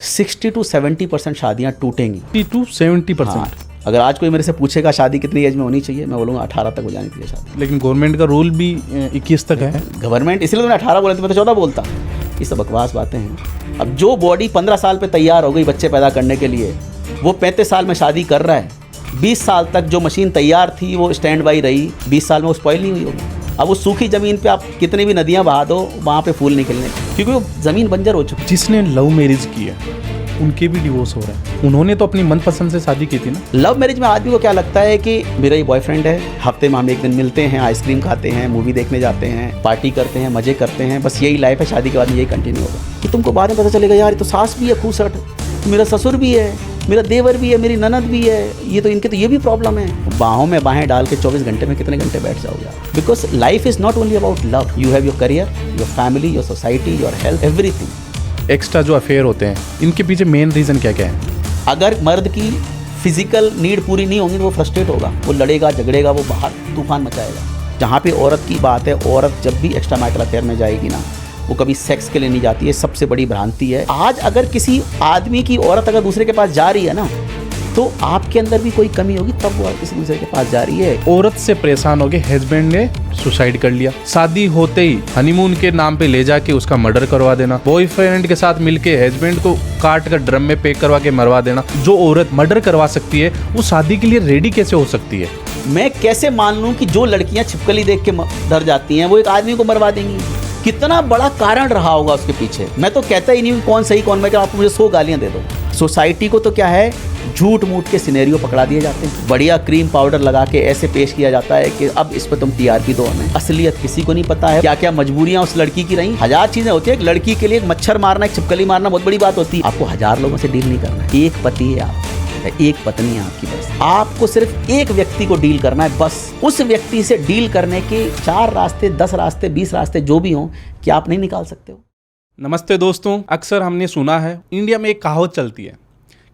60-70% शादियाँ टूटेंगी। 60-70%। हाँ, अगर आज कोई मेरे से पूछेगा शादी कितनी एज में होनी चाहिए, मैं बोलूँगा 18 तक हो जानी चाहिए शादी। लेकिन गवर्नमेंट का रूल भी 21 तक है। गवर्नमेंट इसलिए तो मैं 18 बोला था, मैं तो 14 बोलता। ये सब बकवास बातें हैं। अब जो बॉडी 15 साल पे तैयार हो गई बच्चे पैदा करने के लिए, वो 35 साल में शादी कर रहा है। 20 साल तक जो मशीन तैयार थी वो स्टैंड बाई रही, 20 साल में वो स्पॉइल नहीं हुई होगी। अब वो सूखी ज़मीन पे आप कितनी भी नदियाँ बहा दो, वहाँ पे फूल निकलने, क्योंकि वो ज़मीन बंजर हो चुकी है। जिसने लव मैरिज की है उनके भी डिवोर्स हो रहे हैं। उन्होंने तो अपनी मनपसंद से शादी की थी ना। लव मैरिज में आदमी को क्या लगता है कि मेरा ये बॉयफ्रेंड है, हफ्ते में हम एक दिन मिलते हैं, आइसक्रीम खाते हैं, मूवी देखने जाते हैं, पार्टी करते हैं, मजे करते हैं, बस यही लाइफ है, शादी के बाद में यही कंटिन्यू होगा। कि तुमको बाद में पता चलेगा यार ये तो सास भी है खूसट, मेरा ससुर भी है, मेरा देवर भी है, मेरी ननद भी है, ये तो इनके तो ये भी प्रॉब्लम है। बाहों में बाहें डाल के 24 घंटे में कितने घंटे बैठ जाओगे? Because life is not only about love, you have your career, your family, your society, your health, everything. Extra जो अफेयर होते हैं इनके पीछे मेन रीज़न क्या क्या है? अगर मर्द की फिजिकल नीड पूरी नहीं होगी तो वो फ्रस्ट्रेट होगा, वो लड़ेगा झगड़ेगा, वो बाहर तूफान मचाएगा। जहाँ पे औरत की बात है, औरत जब भी एक्स्ट्रा मैरिटल अफेयर में जाएगी ना, वो कभी सेक्स के लिए नहीं जाती है। सबसे बड़ी भ्रांति है। आज अगर किसी आदमी की औरत अगर दूसरे के पास जा रही है ना, तो आपके अंदर भी कोई कमी होगी, तब वो किसी दूसरे के पास जा रही है। औरत से परेशान हो गए, हस्बैंड ने सुसाइड कर लिया, शादी होते ही हनीमून के नाम पे ले जाके उसका मर्डर करवा देना, बॉयफ्रेंड के साथ मिलके हस्बैंड को काट कर ड्रम में पैक करवा के मरवा देना। जो औरत मर्डर करवा सकती है वो शादी के लिए रेडी कैसे हो सकती है? मैं कैसे मान लूं कि जो लड़कियां छिपकली देख के डर जाती हैं वो एक आदमी को मरवा देंगी? कितना बड़ा कारण रहा होगा उसके पीछे। मैं तो कहता ही नहीं कौन सही कौन मैं, आप मुझे 100 गालियां दे दो। सोसाइटी को तो क्या है, झूठ मूठ के सिनेरियो पकड़ा दिए जाते हैं, बढ़िया क्रीम पाउडर लगा के ऐसे पेश किया जाता है कि अब इस पर तुम टीआरपी दो हमें। असलियत किसी को नहीं पता है, क्या क्या मजबूरियां उस लड़की की रही। 1000 चीजें होती है। एक लड़की के लिए एक मच्छर मारना, एक छिपकली मारना बहुत बड़ी बात होती है। आपको 1000 लोगों से डील नहीं करना है। एक पति है आप, एक पत्नी है आपकी, बस आपको सिर्फ एक व्यक्ति को डील करना है। बस उस व्यक्ति से डील करने के 4 रास्ते, 10 रास्ते, 20 रास्ते जो भी हों, क्या आप नहीं निकाल सकते हो? नमस्ते दोस्तों, अक्सर हमने सुना है, इंडिया में एक कहावत चलती है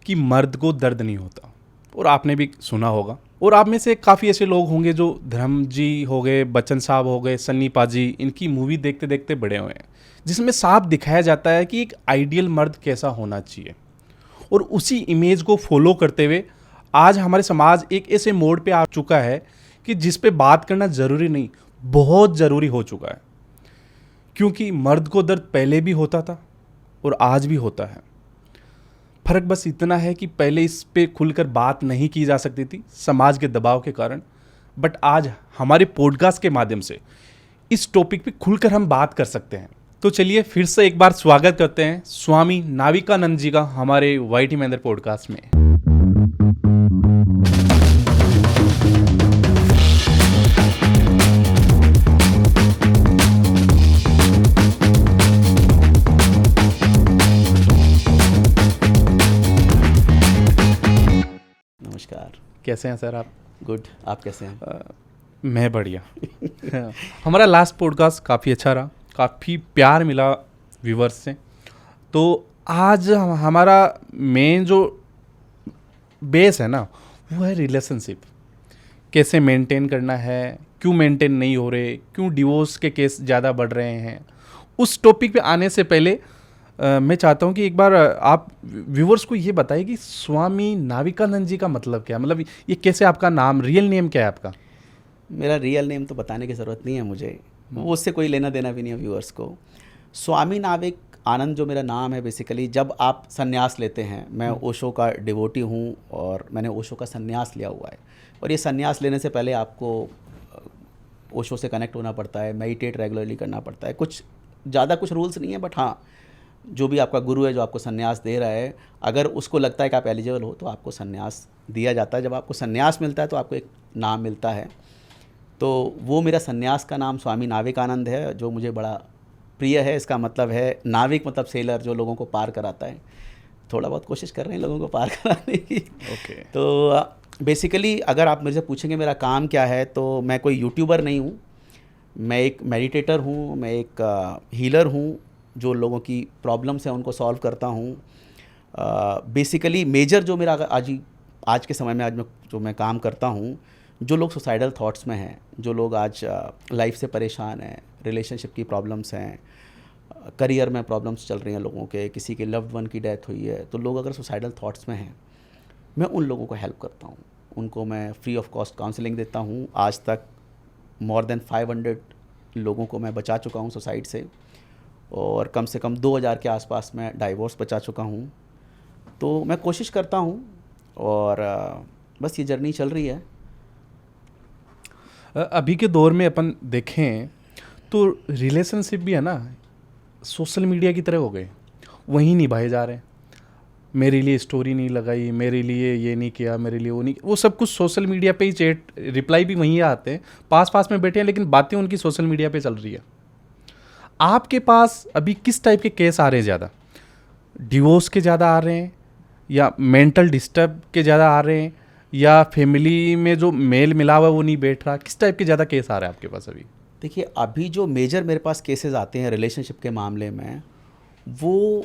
कि मर्द को दर्द नहीं होता, और आपने भी सुना होगा। और आप में से काफ़ी ऐसे लोग होंगे जो धर्म जी हो गए, बच्चन साहब हो गए, सन्नी पाजी, इनकी मूवी देखते देखते बड़े हुए हैं, जिसमें साफ दिखाया जाता है कि एक आइडियल मर्द कैसा होना चाहिए। और उसी इमेज को फॉलो करते हुए आज हमारे समाज एक ऐसे मोड़ पे आ चुका है कि जिस पे बात करना ज़रूरी नहीं, बहुत ज़रूरी हो चुका है। क्योंकि मर्द को दर्द पहले भी होता था और आज भी होता है। फ़र्क बस इतना है कि पहले इस पे खुलकर बात नहीं की जा सकती थी समाज के दबाव के कारण, बट आज हमारे पॉडकास्ट के माध्यम से इस टॉपिक पे खुलकर हम बात कर सकते हैं। तो चलिए फिर से एक बार स्वागत करते हैं स्वामी नाविकानंद जी का हमारे वाईटी महेंद्र पॉडकास्ट में। नमस्कार। कैसे हैं सर आप? गुड, आप कैसे हैं? मैं बढ़िया। हमारा लास्ट पॉडकास्ट काफ़ी अच्छा रहा, काफ़ी प्यार मिला व्यूवर्स से। तो आज हमारा मेन जो बेस है ना, वो है रिलेशनशिप। कैसे मेंटेन करना है, क्यों मेंटेन नहीं हो रहे, क्यों डिवोर्स के केस ज़्यादा बढ़ रहे हैं। उस टॉपिक पे आने से पहले मैं चाहता हूँ कि एक बार आप व्यूवर्स को ये बताइए कि स्वामी नाविकानंद जी का मतलब क्या है, मतलब ये कैसे, आपका नाम, रियल नेम क्या है आपका? मेरा रियल नेम तो बताने की ज़रूरत नहीं है मुझे, वो उससे कोई लेना देना भी नहीं है व्यूअर्स को। स्वामी नाविक आनंद जो मेरा नाम है, बेसिकली जब आप संन्यास लेते हैं, मैं ओशो का डिवोटी हूँ और मैंने ओशो का संन्यास लिया हुआ है। और ये संन्यास लेने से पहले आपको ओशो से कनेक्ट होना पड़ता है, मेडिटेट रेगुलरली करना पड़ता है। कुछ ज़्यादा कुछ रूल्स नहीं है, बट हाँ, जो भी आपका गुरु है जो आपको संन्यास दे रहा है, अगर उसको लगता है कि आप एलिजिबल हो तो आपको संन्यास दिया जाता है। जब आपको संन्यास मिलता है तो आपको एक नाम मिलता है। तो वो मेरा संन्यास का नाम स्वामी नाविकानंद है, जो मुझे बड़ा प्रिय है। इसका मतलब है नाविक मतलब सेलर, जो लोगों को पार कराता है। थोड़ा बहुत कोशिश कर रहे हैं लोगों को पार कराने की। तो बेसिकली अगर आप मेरे से पूछेंगे मेरा काम क्या है, तो मैं कोई यूट्यूबर नहीं हूँ, मैं एक मेडिटेटर हूँ, मैं एक हीलर हूँ, जो लोगों की प्रॉब्लम्स हैं उनको सॉल्व करता हूँ। बेसिकली मेजर जो मेरा आज के समय में जो मैं काम करता हूँ, जो लोग सुसाइडल थॉट्स में हैं, जो लोग आज लाइफ से परेशान हैं, रिलेशनशिप की प्रॉब्लम्स हैं, करियर में प्रॉब्लम्स चल रही हैं लोगों के, किसी के लव्ड वन की डेथ हुई है, तो लोग अगर सुसाइडल थॉट्स में हैं, मैं उन लोगों को हेल्प करता हूँ। उनको मैं फ्री ऑफ कॉस्ट काउंसलिंग देता हूँ। आज तक मोर देन 500 लोगों को मैं बचा चुका हूँ सुसाइड से, और कम से कम 2000 के आसपास मैं डाइवोर्स बचा चुका हूँ। तो मैं कोशिश करता हूँ, और बस ये जर्नी चल रही है। अभी के दौर में अपन देखें तो रिलेशनशिप भी है ना, सोशल मीडिया की तरह हो गए, वहीं निभाए जा रहे हैं। मेरे लिए स्टोरी नहीं लगाई, मेरे लिए ये नहीं किया, मेरे लिए वो नहीं, वो सब कुछ सोशल मीडिया पे ही, चैट रिप्लाई भी वहीं आते हैं, पास पास में बैठे हैं, लेकिन बातें उनकी सोशल मीडिया पे चल रही है। आपके पास अभी किस टाइप के केस आ रहे हैं ज़्यादा? डिवोर्स के ज़्यादा आ रहे हैं, या मेंटल डिस्टर्ब के ज़्यादा आ रहे हैं, या फैमिली में जो मेल मिला हुआ है वो नहीं बैठ रहा? किस टाइप के ज़्यादा केस आ रहे हैं आपके पास अभी? देखिए, अभी जो मेजर मेरे पास केसेस आते हैं रिलेशनशिप के मामले में, वो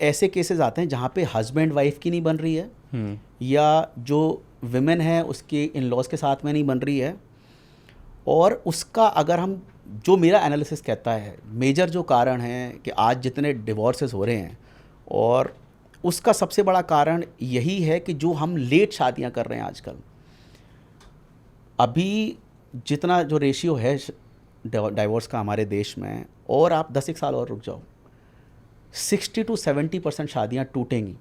ऐसे केसेस आते हैं जहाँ पे हस्बैंड वाइफ की नहीं बन रही है, या जो विमेन है उसके इन लॉज के साथ में नहीं बन रही है। और उसका अगर हम, जो मेरा एनालिसिस कहता है, मेजर जो कारण है कि आज जितने डिवोर्सेस हो रहे हैं, और उसका सबसे बड़ा कारण यही है कि जो हम लेट शादियां कर रहे हैं आजकल। अभी जितना जो रेशियो है डाइवोर्स का हमारे देश में, और आप 10 साल और रुक जाओ, 60 to 70% शादियां टूटेंगी।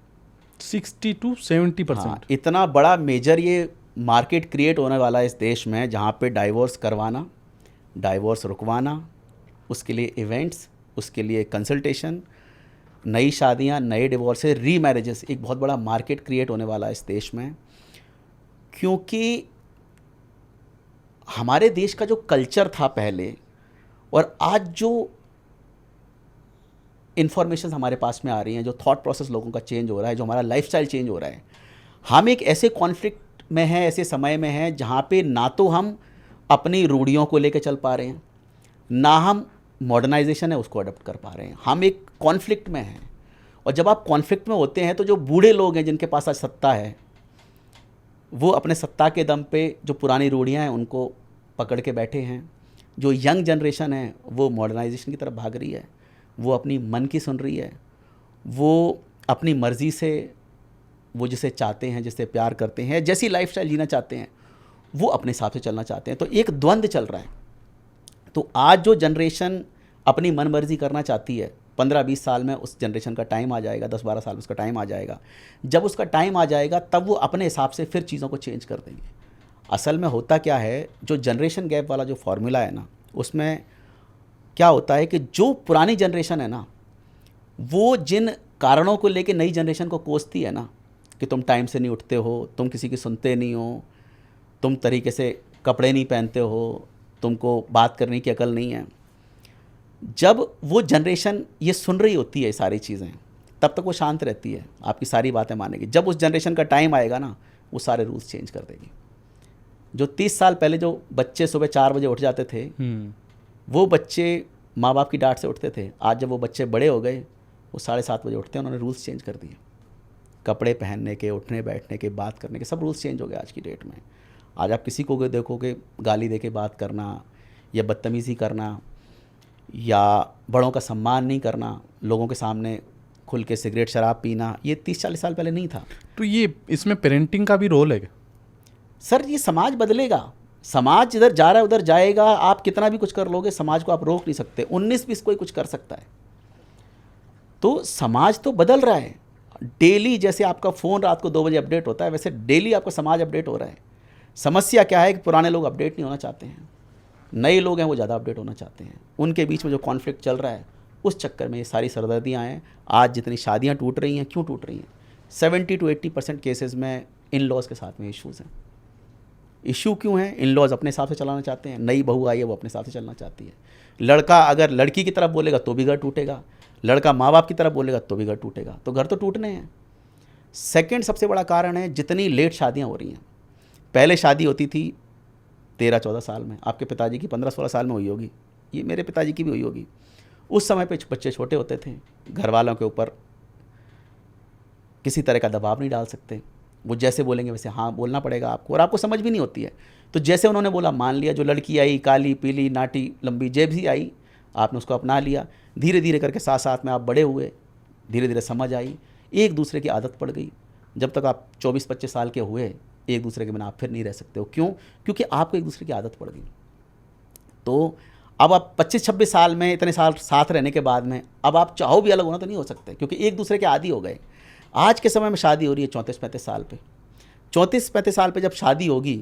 60 to 70%? हाँ, इतना बड़ा मेजर ये मार्केट क्रिएट होने वाला है इस देश में, जहाँ पे डाइवोर्स करवाना, डाइवोर्स रुकवाना, उसके लिए इवेंट्स, उसके लिए कंसल्टेशन, नई शादियाँ, नए डिवोर्स, री मैरिजेस, एक बहुत बड़ा मार्केट क्रिएट होने वाला है इस देश में। क्योंकि हमारे देश का जो कल्चर था पहले, और आज जो इन्फॉर्मेशन हमारे पास में आ रही हैं, जो थॉट प्रोसेस लोगों का चेंज हो रहा है, जो हमारा लाइफस्टाइल चेंज हो रहा है, हम एक ऐसे कॉन्फ्लिक्ट में हैं, ऐसे समय में हैं जहाँ पे ना तो हम अपनी रूढ़ियों को लेकर चल पा रहे हैं, ना हम मॉडर्नाइजेशन है उसको अडॉप्ट कर पा रहे हैं। हम एक कॉन्फ्लिक्ट में हैं। और जब आप कॉन्फ्लिक्ट में होते हैं तो जो बूढ़े लोग हैं जिनके पास आज सत्ता है, वो अपने सत्ता के दम पे जो पुरानी रूढ़ियाँ हैं उनको पकड़ के बैठे हैं। जो यंग जनरेशन है वो मॉडर्नाइजेशन की तरफ भाग रही है, वो अपनी मन की सुन रही है, वो अपनी मर्ज़ी से, वो जिसे चाहते हैं, जिससे प्यार करते हैं, जैसी लाइफस्टाइल जीना चाहते हैं, वो अपने हिसाब से चलना चाहते हैं। तो एक द्वंद्व चल रहा है। तो आज जो जनरेशन अपनी मन मर्जी करना चाहती है, 15-20 साल में उस जनरेशन का टाइम आ जाएगा, 10-12 साल में उसका टाइम आ जाएगा। जब उसका टाइम आ जाएगा तब वो अपने हिसाब से फिर चीज़ों को चेंज कर देंगे। असल में होता क्या है, जो जनरेशन गैप वाला जो फॉर्मूला है ना, उसमें क्या होता है कि जो पुरानी जनरेशन है ना, वो जिन कारणों को लेके नई जनरेशन को कोसती है ना, कि तुम टाइम से नहीं उठते हो, तुम किसी की सुनते नहीं हो, तुम तरीके से कपड़े नहीं पहनते हो, तुमको बात करने की अकल नहीं है, जब वो जनरेशन ये सुन रही होती है सारी चीज़ें, तब तक वो शांत रहती है, आपकी सारी बातें मानेगी। जब उस जनरेशन का टाइम आएगा ना, वो सारे रूल्स चेंज कर देगी। जो 30 साल पहले जो बच्चे सुबह 4 बजे उठ जाते थे, वो बच्चे माँ बाप की डांट से उठते थे। आज जब वो बच्चे बड़े हो गए, वो 7:30 बजे उठते हैं। उन्होंने रूल्स चेंज कर दिए, कपड़े पहनने के, उठने बैठने के, बात करने के, सब रूल्स चेंज हो गए आज की डेट में। आज आप किसी को देखोगे गाली दे के बात करना, या बदतमीज़ी करना, या बड़ों का सम्मान नहीं करना, लोगों के सामने खुल के सिगरेट शराब पीना, ये 30-40 साल पहले नहीं था। तो ये इसमें पेरेंटिंग का भी रोल है क्या? सर, ये समाज बदलेगा। समाज जिधर जा रहा है उधर जाएगा। आप कितना भी कुछ कर लोगे, समाज को आप रोक नहीं सकते। 19-20 कोई कुछ कर सकता है। तो समाज तो बदल रहा है डेली। जैसे आपका फ़ोन रात को 2 बजे अपडेट होता है, वैसे डेली आपका समाज अपडेट हो रहा है। समस्या क्या है कि पुराने लोग अपडेट नहीं होना चाहते हैं, नए लोग हैं वो ज़्यादा अपडेट होना चाहते हैं। उनके बीच में जो कॉन्फ्लिक्ट चल रहा है, उस चक्कर में ये सारी सरदर्दियाँ हैं। आज जितनी शादियाँ टूट रही हैं, क्यों टूट रही हैं? 70 to 80% केसेस में इन लॉज के साथ में इश्यूज़ हैं। इशू क्यों है? इन लॉज अपने हिसाब से चलाना चाहते हैं। नई बहू आई है, वो अपने हिसाब से चलना चाहती है। लड़का अगर लड़की की तरफ बोलेगा तो भी घर टूटेगा, लड़का माँ बाप की तरफ बोलेगा तो भी घर टूटेगा। तो घर तो टूटने हैं। सेकंड सबसे बड़ा कारण है जितनी लेट शादियाँ हो रही हैं। पहले शादी होती थी 13-14 साल में, आपके पिताजी की 15-16 साल में हुई होगी, ये मेरे पिताजी की भी हुई होगी। उस समय पे बच्चे छोटे होते थे, घर वालों के ऊपर किसी तरह का दबाव नहीं डाल सकते। वो जैसे बोलेंगे वैसे हाँ बोलना पड़ेगा आपको, और आपको समझ भी नहीं होती है। तो जैसे उन्होंने बोला मान लिया। जो लड़की आई काली पीली नाटी लंबी जेब ही आई, आपने उसको अपना लिया, धीरे धीरे करके साथ साथ में आप बड़े हुए, धीरे धीरे समझ आई, एक दूसरे की आदत पड़ गई। जब तक आप 24-25 साल के हुए, एक दूसरे के बिना आप फिर नहीं रह सकते हो। क्यों? क्योंकि आपको एक दूसरे की आदत पड़ गई। तो अब आप 25-26 साल में, इतने साल साथ रहने के बाद में, अब आप चाहो भी अलग होना तो नहीं हो सकते, क्योंकि एक दूसरे के आदी हो गए। आज के समय में शादी हो रही है 34-35 साल पे। 34-35 साल पे जब शादी होगी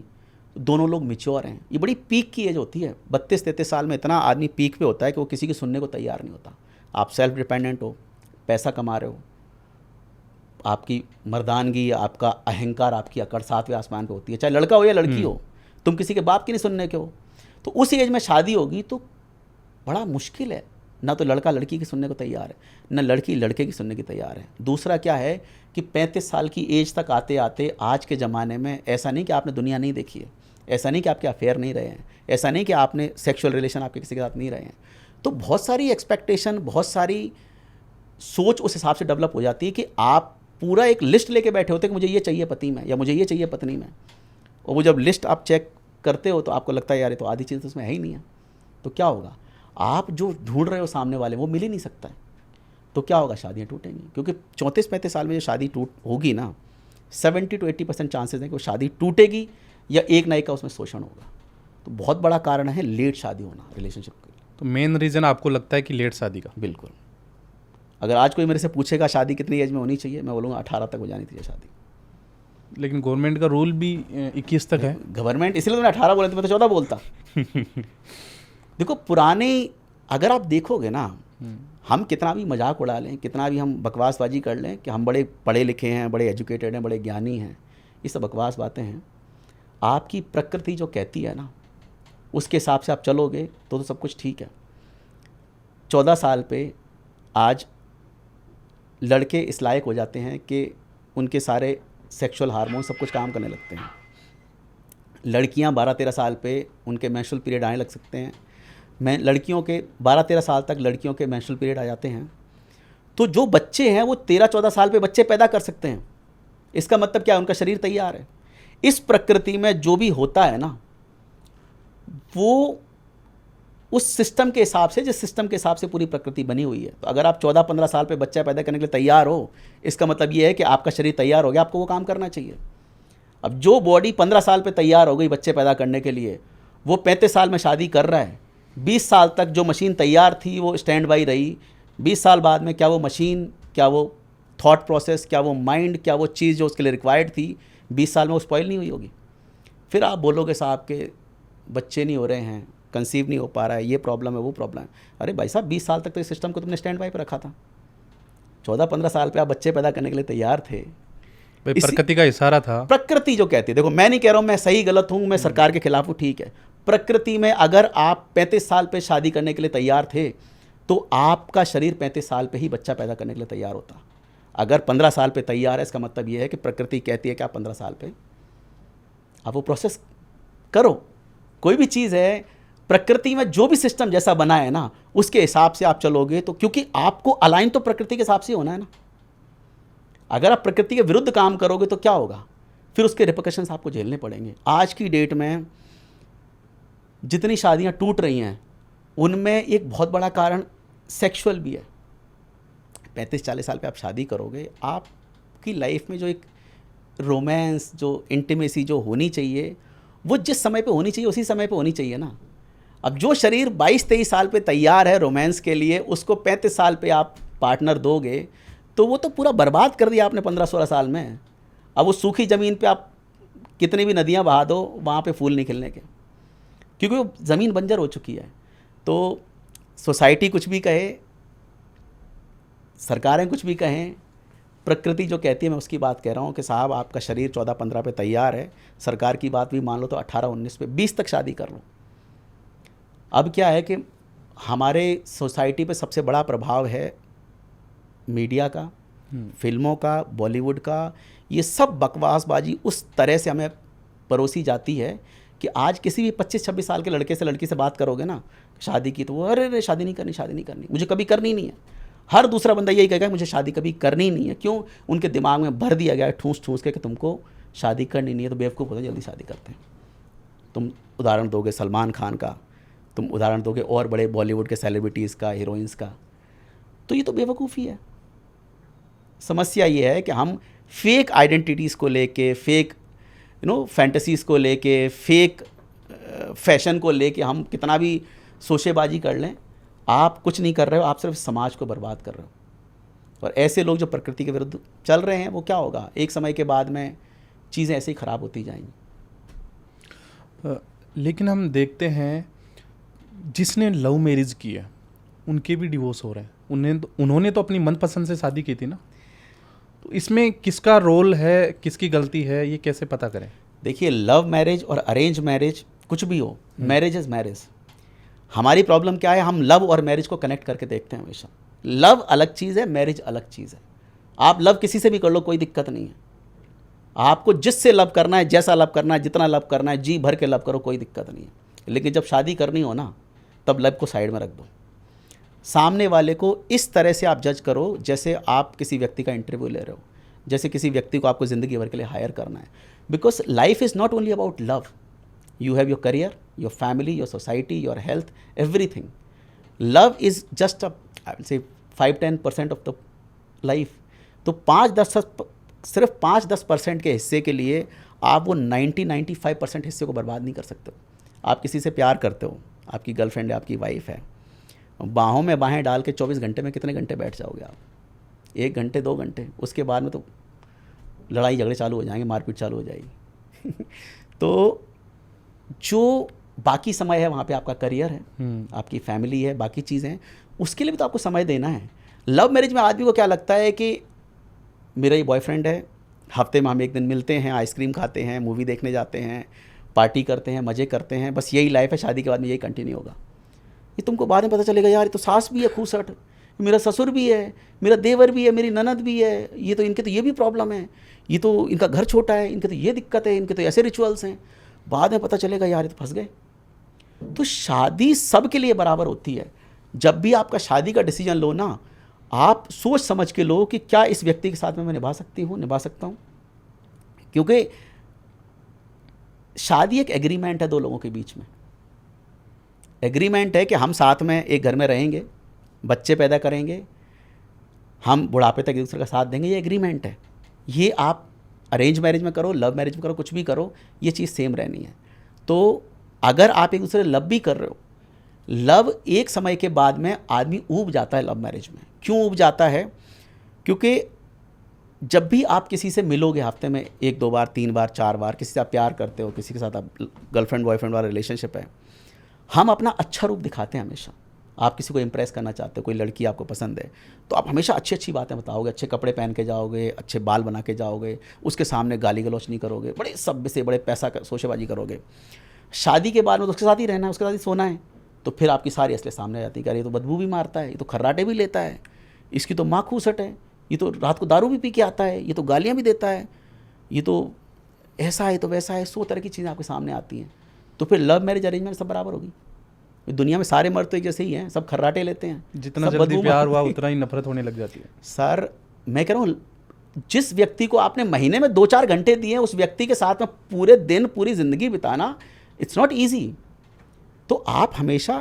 तो दोनों लोग मिच्योर हैं। ये बड़ी पीक की एज होती है। 32-33 साल में इतना आदमी पीक पे होता है कि वो किसी की सुनने को तैयार नहीं होता। आप सेल्फ डिपेंडेंट हो, पैसा कमा रहे हो, आपकी मर्दानगी, आपका अहंकार, आपकी अकड़ 7वें आसमान पे होती है, चाहे लड़का हो या लड़की हो। तुम किसी के बाप की नहीं सुनने के हो। तो उस एज में शादी होगी तो बड़ा मुश्किल है। ना तो लड़का लड़की की सुनने को तैयार है, ना लड़की लड़के की सुनने की तैयार है। दूसरा क्या है कि 35 साल की एज तक आते आते आज के ज़माने में ऐसा नहीं कि आपने दुनिया नहीं देखी है, ऐसा नहीं कि आपके अफेयर नहीं रहे हैं, ऐसा नहीं कि आपने सेक्सुअल रिलेशन आपके किसी के साथ नहीं रहे हैं। तो बहुत सारी एक्सपेक्टेशन, बहुत सारी सोच उस हिसाब से डेवलप हो जाती है कि आप पूरा एक लिस्ट लेके बैठे होते हैं कि मुझे ये चाहिए पति में या मुझे ये चाहिए पत्नी में। और वो जब लिस्ट आप चेक करते हो तो आपको लगता है यार ये तो आधी चीज़ तो उसमें है ही नहीं है। तो क्या होगा? आप जो ढूंढ रहे हो सामने वाले वो मिल ही नहीं सकता है। तो क्या होगा? शादियाँ टूटेंगी। क्योंकि 34-35 साल में जो शादी टूट होगी ना, 70-80% चांसेस हैं कि वो शादी टूटेगी या एक ना एक का उसमें शोषण होगा। तो बहुत बड़ा कारण है लेट शादी होना रिलेशनशिप के। तो मेन रीज़न आपको लगता है कि लेट शादी का? बिल्कुल। अगर आज कोई मेरे से पूछेगा शादी कितनी एज में होनी चाहिए, मैं बोलूँगा 18 तक हो जानी चाहिए शादी। लेकिन गवर्नमेंट का रूल भी 21 तक है। गवर्नमेंट, इसलिए तो मैं 18 बोला था, मैं तो 14 बोलता। देखो पुराने, अगर आप देखोगे ना, हम कितना भी मजाक उड़ा लें, कितना भी हम बकवासबाजी कर लें कि हम बड़े पढ़े लिखे हैं, बड़े एजुकेटेड हैं, बड़े ज्ञानी हैं, ये सब बकवास बातें हैं। आपकी प्रकृति जो कहती है ना, उसके हिसाब से आप चलोगे तो सब कुछ ठीक है। 14 साल पे आज लड़के इस लायक हो जाते हैं कि उनके सारे सेक्सुअल हार्मोन सब कुछ काम करने लगते हैं। लड़कियां 12-13 साल पे उनके मेंस्ट्रुअल पीरियड आने लग सकते हैं। लड़कियों के 12-13 साल तक लड़कियों के मेंस्ट्रुअल पीरियड आ जाते हैं। तो जो बच्चे हैं वो 13-14 साल पे बच्चे पैदा कर सकते हैं। इसका मतलब क्या है? उनका शरीर तैयार है। इस प्रकृति में जो भी होता है ना, वो उस सिस्टम के हिसाब से, जिस सिस्टम के हिसाब से पूरी प्रकृति बनी हुई है। तो अगर आप 14-15 साल पे बच्चा पैदा करने के लिए तैयार हो, इसका मतलब ये है कि आपका शरीर तैयार हो गया, आपको वो काम करना चाहिए। अब जो बॉडी 15 साल पे तैयार हो गई बच्चे पैदा करने के लिए, वो 35 साल में शादी कर रहा है। 20 साल तक जो मशीन तैयार थी वो स्टैंड बाई रही। 20 साल बाद में क्या वो मशीन, क्या वो थॉट प्रोसेस, क्या वो माइंड, क्या वो चीज़ जो उसके लिए रिक्वायर्ड थी, 20 साल में वो स्पॉइल नहीं हुई होगी। फिर आप बोलोगे साहब के बच्चे नहीं हो रहे हैं, कंसीव नहीं हो पा रहा है, ये प्रॉब्लम है, वो प्रॉब्लम है। अरे भाई साहब, 20 साल तक तो इस सिस्टम को तुमने स्टैंड बाई पर रखा था। 14-15 साल पे आप बच्चे पैदा करने के लिए तैयार थे। प्रकृति का इशारा था। प्रकृति जो कहती है, देखो मैं नहीं कह रहा हूँ मैं सही गलत हूँ, मैं सरकार के खिलाफ हूँ, ठीक है। प्रकृति में अगर आप 35 साल पे शादी करने के लिए तैयार थे तो आपका शरीर 35 साल पे ही बच्चा पैदा करने के लिए तैयार होता। अगर 15 साल पे तैयार है, इसका मतलब ये है कि प्रकृति कहती है कि आप 15 साल पे आप वो प्रोसेस करो। कोई भी चीज़ है, प्रकृति में जो भी सिस्टम जैसा बना है ना, उसके हिसाब से आप चलोगे तो, क्योंकि आपको अलाइन तो प्रकृति के हिसाब से होना है ना। अगर आप प्रकृति के विरुद्ध काम करोगे तो क्या होगा? फिर उसके रिपरकशंस आपको झेलने पड़ेंगे। आज की डेट में जितनी शादियां टूट रही हैं उनमें एक बहुत बड़ा कारण सेक्सुअल भी है। 35-40 साल पे आप शादी करोगे, आपकी लाइफ में जो एक रोमांस, जो इंटीमेसी जो होनी चाहिए, वो जिस समय पे होनी चाहिए उसी समय पे होनी चाहिए ना। अब जो शरीर 22-23 साल पे तैयार है रोमांस के लिए, उसको 35 साल पे आप पार्टनर दोगे तो वो तो पूरा बर्बाद कर दिया आपने 15-16 साल में। अब वो सूखी ज़मीन पे आप कितनी भी नदियाँ बहा दो, वहाँ पे फूल नहीं खिलने के, क्योंकि वो ज़मीन बंजर हो चुकी है। तो सोसाइटी कुछ भी कहे, सरकारें कुछ भी कहें, प्रकृति जो कहती है, मैं उसकी बात कह रहा हूँ कि साहब आपका शरीर 14-15 पे तैयार है। सरकार की बात भी मान लो तो 18-19 पे, 20 तक शादी कर लो। अब क्या है कि हमारे सोसाइटी पे सबसे बड़ा प्रभाव है मीडिया का, फिल्मों का, बॉलीवुड का। ये सब बकवासबाजी उस तरह से हमें परोसी जाती है कि आज किसी भी 25-26 साल के लड़के से लड़की से बात करोगे ना शादी की, तो वो अरे शादी नहीं करनी, शादी नहीं करनी, मुझे कभी करनी नहीं है। हर दूसरा बंदा यही कहेगा मुझे शादी कभी करनी नहीं है। क्यों? उनके दिमाग में भर दिया गया है ठूस ठूस के कि तुमको शादी करनी नहीं है। तो बेवकूफ़ होते जल्दी शादी करते हैं। तुम उदाहरण दोगे सलमान खान का, तुम उदाहरण दोगे और बड़े बॉलीवुड के सेलिब्रिटीज़ का, हीरोइंस का, तो ये तो बेवकूफ़ी है। समस्या ये है कि हम फेक आइडेंटिटीज़ को लेके, फेक फैंटेसीज़ को लेके, फेक फैशन को लेके हम कितना भी सोशेबाजी कर लें, आप कुछ नहीं कर रहे हो, आप सिर्फ समाज को बर्बाद कर रहे हो। और ऐसे लोग जो प्रकृति के विरुद्ध चल रहे हैं, वो क्या होगा, एक समय के बाद में चीज़ें ऐसे ही ख़राब होती जाएंगी। लेकिन हम देखते हैं जिसने लव मैरिज की है उनके भी डिवोर्स हो रहे हैं। उन्होंने तो अपनी मनपसंद से शादी की थी ना, तो इसमें किसका रोल है, किसकी गलती है, ये कैसे पता करें? देखिए, लव मैरिज और अरेंज मैरिज कुछ भी हो, मैरिज इज़ मैरिज। हमारी प्रॉब्लम क्या है, हम लव और मैरिज को कनेक्ट करके देखते हैं हमेशा। लव अलग चीज़ है, मैरिज अलग चीज़ है। आप लव किसी से भी कर लो, कोई दिक्कत नहीं है। आपको जिससे लव करना है, जैसा लव करना है, जितना लव करना है, जी भर के लव करो, कोई दिक्कत नहीं है। लेकिन जब शादी करनी हो ना, तब लव को साइड में रख दो। सामने वाले को इस तरह से आप जज करो जैसे आप किसी व्यक्ति का इंटरव्यू ले रहे हो, जैसे किसी व्यक्ति को आपको ज़िंदगी भर के लिए हायर करना है। Because life is not only about love, you have your career, your family, your society, your health, everything. Love is just I will say 5-10% of the life. तो 5-10 सिर्फ 5-10% के हिस्से के लिए आप वो 90-95% हिस्से को बर्बाद नहीं कर सकते हो। आप किसी से प्यार करते हो, आपकी गर्लफ्रेंड है, आपकी वाइफ है, बाहों में बाहें डाल के 24 घंटे में कितने घंटे बैठ जाओगे आप? 1 घंटे, 2 घंटे। उसके बाद में तो लड़ाई झगड़े चालू हो जाएंगे, मारपीट चालू हो जाएगी। तो जो बाकी समय है वहाँ पे आपका करियर है, आपकी फैमिली है, बाकी चीज़ें हैं, उसके लिए भी तो आपको समय देना है। लव मैरिज में आदमी को क्या लगता है कि मेरा ये बॉयफ्रेंड है, हफ्ते में हम 1 दिन मिलते हैं, आइसक्रीम खाते हैं, मूवी देखने जाते हैं, पार्टी करते हैं, मज़े करते हैं, बस यही लाइफ है, शादी के बाद में यही कंटिन्यू होगा। ये तुमको बाद में पता चलेगा, यार ये तो सास भी है खूसट, मेरा ससुर भी है, मेरा देवर भी है, मेरी ननद भी है, ये तो इनके तो ये भी प्रॉब्लम है, ये तो इनका घर छोटा है, इनके तो ये दिक्कत है, इनके तो ऐसे रिचुअल्स हैं। बाद में पता चलेगा यार ये तो फंस गए। तो शादी सबके लिए बराबर होती है। जब भी आपका शादी का डिसीजन लो ना, आप सोच समझ के लो कि क्या इस व्यक्ति के साथ में मैं निभा सकती हूँ, निभा सकता हूँ। क्योंकि शादी एक एग्रीमेंट है 2 लोगों के बीच में। एग्रीमेंट है कि हम साथ में एक घर में रहेंगे, बच्चे पैदा करेंगे, हम बुढ़ापे तक एक दूसरे का साथ देंगे, ये एग्रीमेंट है। ये आप अरेंज मैरिज में करो, लव मैरिज में करो, कुछ भी करो, ये चीज़ सेम रहनी है। तो अगर आप एक दूसरे लव भी कर रहे हो, लव एक समय के बाद में आदमी ऊब जाता है लव मैरिज में। क्यों ऊब जाता है? क्योंकि जब भी आप किसी से मिलोगे हफ्ते में 1-2 बार, 3 बार, 4 बार, किसी से आप प्यार करते हो, किसी के साथ आप गर्लफ्रेंड बॉयफ्रेंड वाला रिलेशनशिप है, हम अपना अच्छा रूप दिखाते हैं हमेशा। आप किसी को इम्प्रेस करना चाहते हो, कोई लड़की आपको पसंद है, तो आप हमेशा अच्छी अच्छी बातें बताओगे, अच्छे कपड़े पहन के जाओगे, अच्छे बाल बना के जाओगे, उसके सामने गाली गलौच नहीं करोगे, बड़े सभ्य से बड़े पैसा सोशेबाजी करोगे। शादी के बाद में तो उसके साथ ही रहना है, उसके साथ ही सोना है, तो फिर आपकी सारी असलियत सामने आ जाती है कि ये तो बदबू भी मारता है, ये तो खर्राटे भी लेता है, इसकी तो माँ खूसट है, ये तो रात को दारू भी पी के आता है, ये तो गालियाँ भी देता है, ये तो ऐसा है, तो वैसा है। 100 तरह की चीज़ें आपके सामने आती हैं। तो फिर लव मैरिज अरेंजमेंट सब बराबर होगी। दुनिया में सारे मर्द तो एक जैसे ही हैं, सब खर्राटे लेते हैं, जितना जल्दी प्यार हुआ उतना ही नफरत होने लग जाती है। सर मैं कह रहा हूँ, जिस व्यक्ति को आपने महीने में 2-4 घंटे दिए, उस व्यक्ति के साथ में पूरे दिन, पूरी ज़िंदगी बिताना, इट्स नॉट ईजी। तो आप हमेशा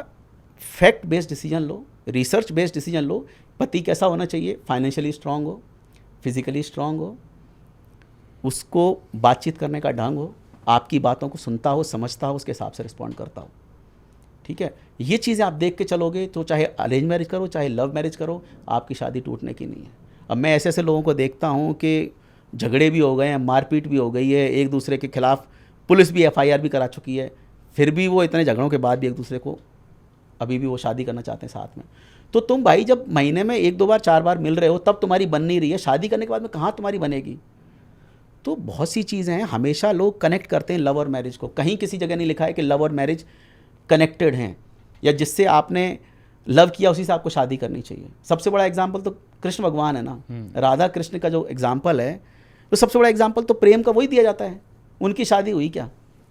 फैक्ट बेस्ड डिसीजन लो, रिसर्च बेस्ड डिसीजन लो। पति कैसा होना चाहिए? फाइनेंशियली स्ट्रांग हो, फिजिकली स्ट्रांग हो, उसको बातचीत करने का ढंग हो, आपकी बातों को सुनता हो, समझता हो, उसके हिसाब से रिस्पॉन्ड करता हो। ठीक है, ये चीज़ें आप देख के चलोगे तो चाहे अरेंज मैरिज करो, चाहे लव मैरिज करो, आपकी शादी टूटने की नहीं है। अब मैं ऐसे ऐसे लोगों को देखता हूँ कि झगड़े भी हो गए हैं, मारपीट भी हो गई है, एक दूसरे के खिलाफ पुलिस भी FIR भी करा चुकी है, फिर भी वो इतने झगड़ों के बाद भी एक दूसरे को अभी भी वो शादी करना चाहते हैं साथ में। तो तुम भाई जब महीने में 1-2 बार 4 बार मिल रहे हो, तब तुम्हारी बन नहीं रही है, शादी करने के बाद में कहाँ तुम्हारी बनेगी? तो बहुत सी चीज़ें हैं, हमेशा लोग कनेक्ट करते हैं लव और मैरिज को। कहीं किसी जगह नहीं लिखा है कि लव और मैरिज कनेक्टेड हैं, या जिससे आपने लव किया उसी से आपको शादी करनी चाहिए। सबसे बड़ा एग्जाम्पल तो कृष्ण भगवान है ना, राधा कृष्ण का जो एग्जाम्पल है, तो सबसे बड़ा एग्जाम्पल तो प्रेम का वही दिया जाता है। उनकी शादी हुई क्या?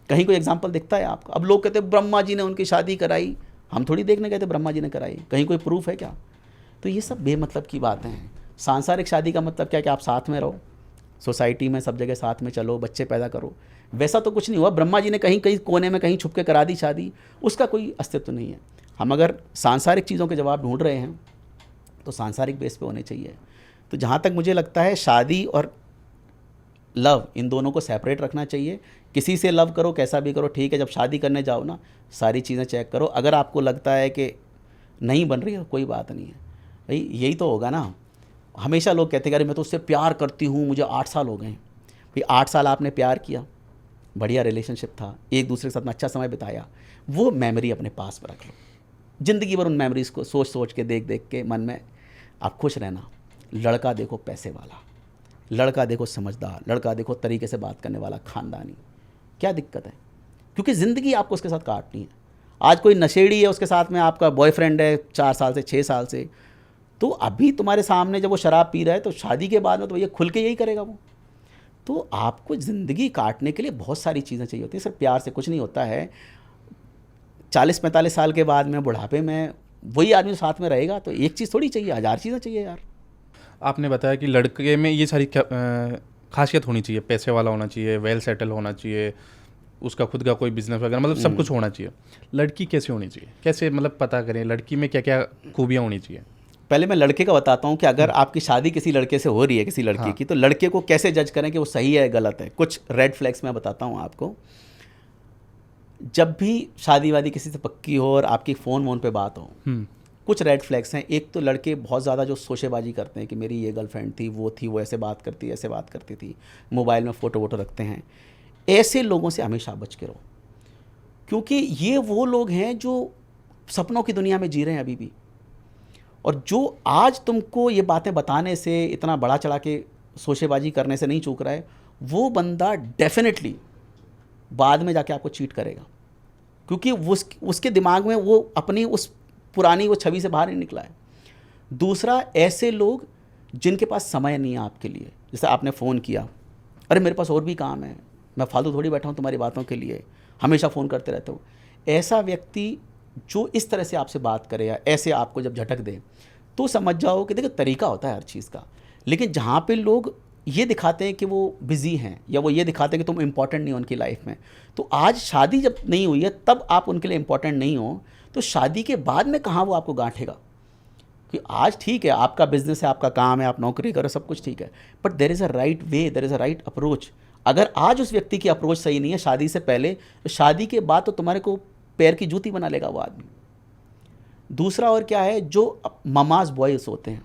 कहीं कोई एग्जाम्पल दिखता है आपको? अब लोग कहते हैं ब्रह्मा जी ने उनकी शादी कराई, हम थोड़ी देखने गए थे ब्रह्मा जी ने कराई, कहीं कोई प्रूफ है क्या? तो ये सब बेमतलब की बातें हैं। सांसारिक शादी का मतलब क्या कि आप साथ में रहो, सोसाइटी में सब जगह साथ में चलो, बच्चे पैदा करो, वैसा तो कुछ नहीं हुआ, ब्रह्मा जी ने कहीं कहीं कोने में कहीं छुप के करा दी शादी, उसका कोई अस्तित्व नहीं है। हम अगर सांसारिक चीज़ों के जवाब ढूंढ रहे हैं तो सांसारिक बेस पे होने चाहिए। तो जहाँ तक मुझे लगता है शादी और लव, इन दोनों को सेपरेट रखना चाहिए। किसी से लव करो, कैसा भी करो, ठीक है, जब शादी करने जाओ ना सारी चीज़ें चेक करो। अगर आपको लगता है कि नहीं बन रही है, कोई बात नहीं है भाई, यही तो होगा ना। हमेशा लोग कहते हैं अरे मैं तो उससे प्यार करती हूँ, मुझे 8 साल हो गए। भाई 8 साल आपने प्यार किया, बढ़िया रिलेशनशिप था, एक दूसरे के साथ में अच्छा समय बिताया, वो मेमोरी अपने पास में रख लो। ज़िंदगी भर उन मेमोरीज़ को सोच सोच के, देख देख के मन में आप खुश रहना। लड़का देखो पैसे वाला, लड़का देखो समझदार, लड़का देखो तरीके से बात करने वाला, खानदानी, क्या दिक्कत है? क्योंकि ज़िंदगी आपको उसके साथ काटनी है। आज कोई नशेड़ी है, उसके साथ में आपका बॉयफ्रेंड है 4 साल से 6 साल से, तो अभी तुम्हारे सामने जब वो शराब पी रहा है तो शादी के बाद में तो ये खुल के यही करेगा वो। तो आपको ज़िंदगी काटने के लिए बहुत सारी चीज़ें चाहिए होती हैं, सिर्फ प्यार से कुछ नहीं होता है। 40-45 साल के बाद में बुढ़ापे में वही आदमी साथ में रहेगा तो एक चीज़ थोड़ी चाहिए, 1000 चीज़ें चाहिए यार। आपने बताया कि लड़के में ये सारी खासियत होनी चाहिए, पैसे वाला होना चाहिए, वेल सेटल होना चाहिए, उसका खुद का कोई बिजनेस वगैरह, मतलब सब कुछ होना चाहिए। लड़की कैसे होनी चाहिए, कैसे मतलब पता करें लड़की में क्या क्या खूबियाँ होनी चाहिए? पहले मैं लड़के का बताता हूँ कि अगर आपकी शादी किसी लड़के से हो रही है, किसी लड़की की, तो लड़के को कैसे जज करें कि वो सही है गलत है। कुछ रेड फ्लैग्स मैं बताता हूँ आपको। जब भी शादी वादी किसी से पक्की हो और आपकी फ़ोन वोन पे बात हो, कुछ रेड फ्लैग्स हैं। एक तो लड़के बहुत ज़्यादा जो शोशेबाजी करते हैं कि मेरी ये गर्लफ्रेंड थी, वो ऐसे बात करती, ऐसे बात करती थी, मोबाइल में फ़ोटो वोटो रखते हैं। ऐसे लोगों से हमेशा बच के रहो, क्योंकि ये वो लोग हैं जो सपनों की दुनिया में जी रहे हैं अभी भी, और जो आज तुमको ये बातें बताने से, इतना बड़ा चढ़ा के शोशेबाजी करने से नहीं चूक रहा है, वो बंदा डेफिनेटली बाद में जाके आपको चीट करेगा, क्योंकि उसके दिमाग में वो अपनी उस पुरानी वो छवि से बाहर नहीं निकला है। दूसरा, ऐसे लोग जिनके पास समय नहीं है आपके लिए, जैसे आपने फ़ोन किया, अरे मेरे पास और भी काम है, मैं फालतू थोड़ी बैठा हूँ तुम्हारी बातों के लिए, हमेशा फ़ोन करते रहते हो। ऐसा व्यक्ति जो इस तरह से आपसे बात करे या ऐसे आपको जब झटक दे, तो समझ जाओ कि देखो तरीका होता है हर चीज़ का। लेकिन जहाँ पे लोग ये दिखाते हैं कि वो बिज़ी हैं, या वो ये दिखाते हैं कि तुम इम्पॉर्टेंट नहीं हो उनकी लाइफ में, तो आज शादी जब नहीं हुई है तब आप उनके लिए इम्पॉर्टेंट नहीं हो, तो शादी के बाद में कहाँ वो आपको गांठेगा? कि आज ठीक है, आपका बिजनेस है, आपका काम है, आप नौकरी करो, सब कुछ ठीक है, but there is a right way, there is a right approach. अगर आज उस व्यक्ति की अप्रोच सही नहीं है शादी से पहले, तो शादी के बाद तो तुम्हारे को पैर की जूती बना लेगा वो आदमी। दूसरा और क्या है, जो ममाज बॉयज़ होते हैं,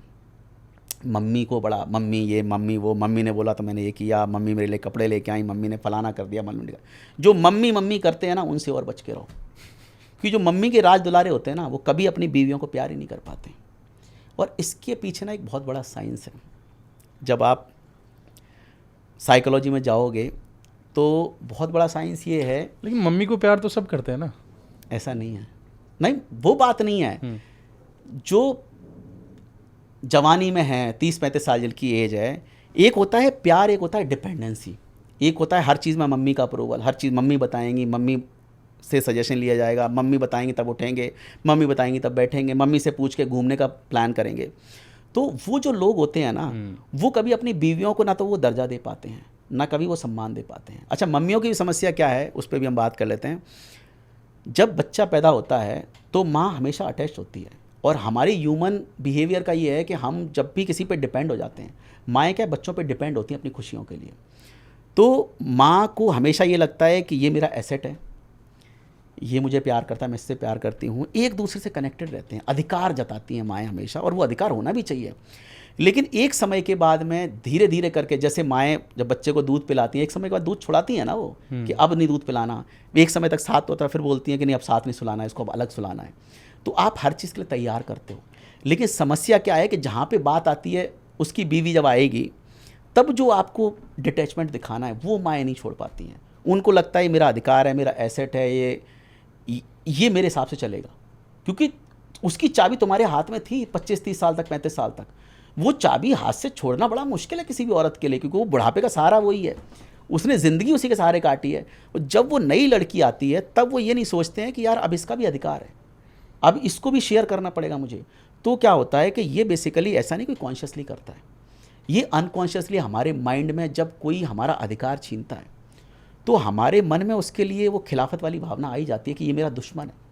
मम्मी को बड़ा, मम्मी ये मम्मी वो, मम्मी ने बोला तो मैंने ये किया, मम्मी मेरे लिए कपड़े लेके आई, मम्मी ने फलाना कर दिया, मम्मी ने, जो मम्मी मम्मी करते हैं ना, उनसे और बच के रहो। कि जो मम्मी के राज दुलारे होते हैं ना, वो कभी अपनी बीवियों को प्यार ही नहीं कर पाते। और इसके पीछे ना एक बहुत बड़ा साइंस है। जब आप साइकोलॉजी में जाओगे तो बहुत बड़ा साइंस ये है। लेकिन मम्मी को प्यार तो सब करते हैं ना? ऐसा नहीं है, नहीं, वो बात नहीं है। जो जवानी में है, 30-35 साल की एज है, एक होता है प्यार, एक होता है डिपेंडेंसी, एक होता है हर चीज़ में मम्मी का अप्रूवल, हर चीज़ मम्मी बताएंगी, मम्मी से सजेशन लिया जाएगा, मम्मी बताएंगी तब उठेंगे, मम्मी बताएंगी तब बैठेंगे, मम्मी से पूछ के घूमने का प्लान करेंगे। तो वो जो लोग होते हैं ना, वो कभी अपनी बीवियों को ना तो वो दर्जा दे पाते हैं, ना कभी वो सम्मान दे पाते हैं। अच्छा, मम्मियों की समस्या क्या है, उस पर भी हम बात कर लेते हैं। जब बच्चा पैदा होता है तो माँ हमेशा अटैच होती है, और हमारी ह्यूमन बिहेवियर का ये है कि हम जब भी किसी पे डिपेंड हो जाते हैं, माएँ क्या बच्चों पे डिपेंड होती हैं अपनी खुशियों के लिए। तो माँ को हमेशा ये लगता है कि ये मेरा एसेट है, ये मुझे प्यार करता है, मैं इससे प्यार करती हूँ, एक दूसरे से कनेक्टेड रहते हैं, अधिकार जताती हैं माएँ हमेशा, और वो अधिकार होना भी चाहिए। लेकिन एक समय के बाद में धीरे धीरे करके, जैसे माएँ जब बच्चे को दूध पिलाती हैं, एक समय के बाद दूध छुड़ाती हैं ना वो, कि अब नहीं दूध पिलाना, एक समय तक साथ होता है, फिर बोलती हैं कि नहीं अब साथ नहीं सुलाना है, इसको अब अलग सुलाना है। तो आप हर चीज़ के लिए तैयार करते हो। लेकिन समस्या क्या है कि जहाँ पे बात आती है उसकी बीवी जब आएगी, तब जो आपको डिटैचमेंट दिखाना है वो माएँ नहीं छोड़ पाती हैं। उनको लगता है मेरा अधिकार है, मेरा एसेट है, ये मेरे हिसाब से चलेगा, क्योंकि उसकी चाबी तुम्हारे हाथ में थी 25-30 साल तक, 35 साल तक। वो चाबी हाथ से छोड़ना बड़ा मुश्किल है किसी भी औरत के लिए, क्योंकि वो बुढ़ापे का सहारा वही है, उसने ज़िंदगी उसी के सहारे काटी है। और जब वो नई लड़की आती है तब वो ये नहीं सोचते हैं कि यार अब इसका भी अधिकार है, अब इसको भी शेयर करना पड़ेगा मुझे। तो क्या होता है कि ये बेसिकली ऐसा नहीं कोई कॉन्शियसली करता है, ये अनकॉन्शियसली हमारे माइंड में जब कोई हमारा अधिकार छीनता है तो हमारे मन में उसके लिए वो खिलाफत वाली भावना आई जाती है कि ये मेरा दुश्मन है।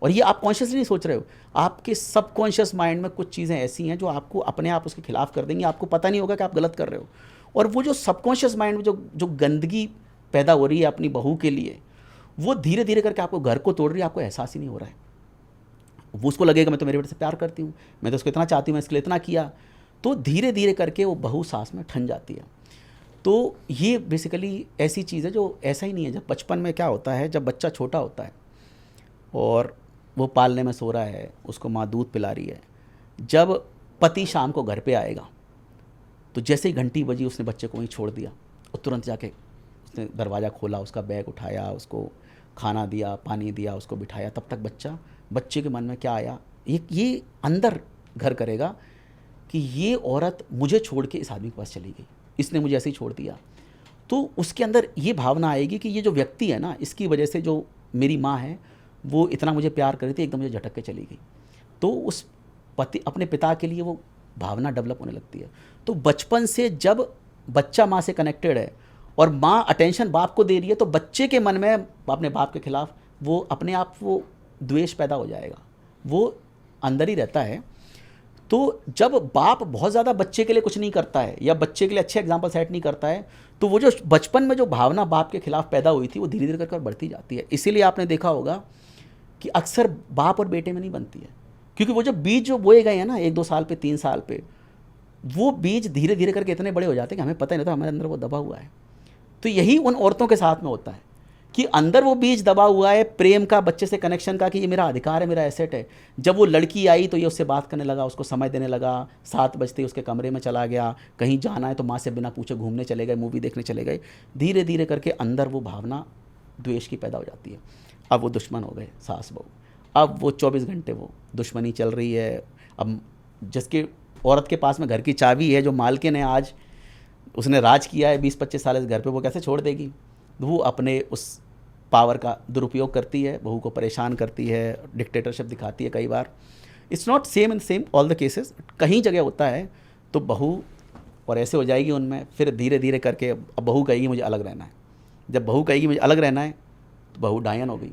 और ये आप कॉन्शियसली नहीं सोच रहे हो, आपके सबकॉन्शियस माइंड में कुछ चीज़ें ऐसी हैं जो आपको अपने आप उसके खिलाफ कर देंगी, आपको पता नहीं होगा कि आप गलत कर रहे हो। और वो जो सबकॉन्शियस माइंड में जो गंदगी पैदा हो रही है अपनी बहू के लिए, वो धीरे धीरे करके आपको घर को तोड़ रही है, आपको एहसास ही नहीं हो रहा है। वो उसको लगेगा मैं तो मेरे बेटे से प्यार करती हूँ, मैं तो उसको इतना चाहती हूँ, मैं इसके लिए इतना किया। तो धीरे धीरे करके वो बहू सास में ठन जाती है। तो ये बेसिकली ऐसी चीज़ है जो ऐसा ही नहीं है। जब बचपन में क्या होता है, जब बच्चा छोटा होता है और वो पालने में सो रहा है, उसको माँ दूध पिला रही है, जब पति शाम को घर पे आएगा तो जैसे ही घंटी बजी उसने बच्चे को वहीं छोड़ दिया और तुरंत जाके उसने दरवाज़ा खोला, उसका बैग उठाया, उसको खाना दिया, पानी दिया, उसको बिठाया। तब तक बच्चे के मन में क्या आया, ये अंदर घर करेगा कि ये औरत मुझे छोड़ के इस आदमी के पास चली गई, इसने मुझे ऐसे ही छोड़ दिया। तो उसके अंदर ये भावना आएगी कि ये जो व्यक्ति है ना, इसकी वजह से जो मेरी माँ है वो इतना मुझे प्यार कर रही थी, एकदम मुझे झटक के चली गई। तो उस पति अपने पिता के लिए वो भावना डेवलप होने लगती है। तो बचपन से जब बच्चा माँ से कनेक्टेड है और माँ अटेंशन बाप को दे रही है, तो बच्चे के मन में अपने बाप के खिलाफ वो अपने आप वो द्वेष पैदा हो जाएगा, वो अंदर ही रहता है। तो जब बाप बहुत ज़्यादा बच्चे के लिए कुछ नहीं करता है या बच्चे के लिए अच्छे एग्जाम्पल सेट नहीं करता है, तो वो जो बचपन में जो भावना बाप के खिलाफ पैदा हुई थी वो धीरे धीरे करके बढ़ती जाती है। इसीलिए आपने देखा होगा कि अक्सर बाप और बेटे में नहीं बनती है, क्योंकि वो जो बीज जो बोए गए हैं ना 1-2 साल पे 3 साल पे, वो बीज धीरे धीरे करके इतने बड़े हो जाते हैं कि हमें पता ही नहीं था हमारे अंदर वो दबा हुआ है। तो यही उन औरतों के साथ में होता है कि अंदर वो बीज दबा हुआ है प्रेम का, बच्चे से कनेक्शन का, कि ये मेरा अधिकार है, मेरा एसेट है। जब वो लड़की आई तो ये उससे बात करने लगा, उसको समय देने लगा, 7 बजते ही उसके कमरे में चला गया, कहीं जाना है तो माँ से बिना पूछे घूमने चले गए, मूवी देखने चले गए। धीरे धीरे करके अंदर वो भावना द्वेष की पैदा हो जाती है। अब वो दुश्मन हो गए सास बहू, अब वो 24 घंटे वो दुश्मनी चल रही है। अब जिसके औरत के पास में घर की चाबी है, जो मालकिन है, आज उसने राज किया है 20-25 साल इस घर पे, वो कैसे छोड़ देगी? वो अपने उस पावर का दुरुपयोग करती है, बहू को परेशान करती है, डिक्टेटरशिप दिखाती है। कई बार it's not same in same all the cases, कहीं जगह होता है। तो बहू और ऐसे हो जाएगी उनमें, फिर धीरे धीरे करके अब बहू कहेगी मुझे अलग रहना है। जब बहू कहेगी मुझे अलग रहना है तो बहू डायन हो गई,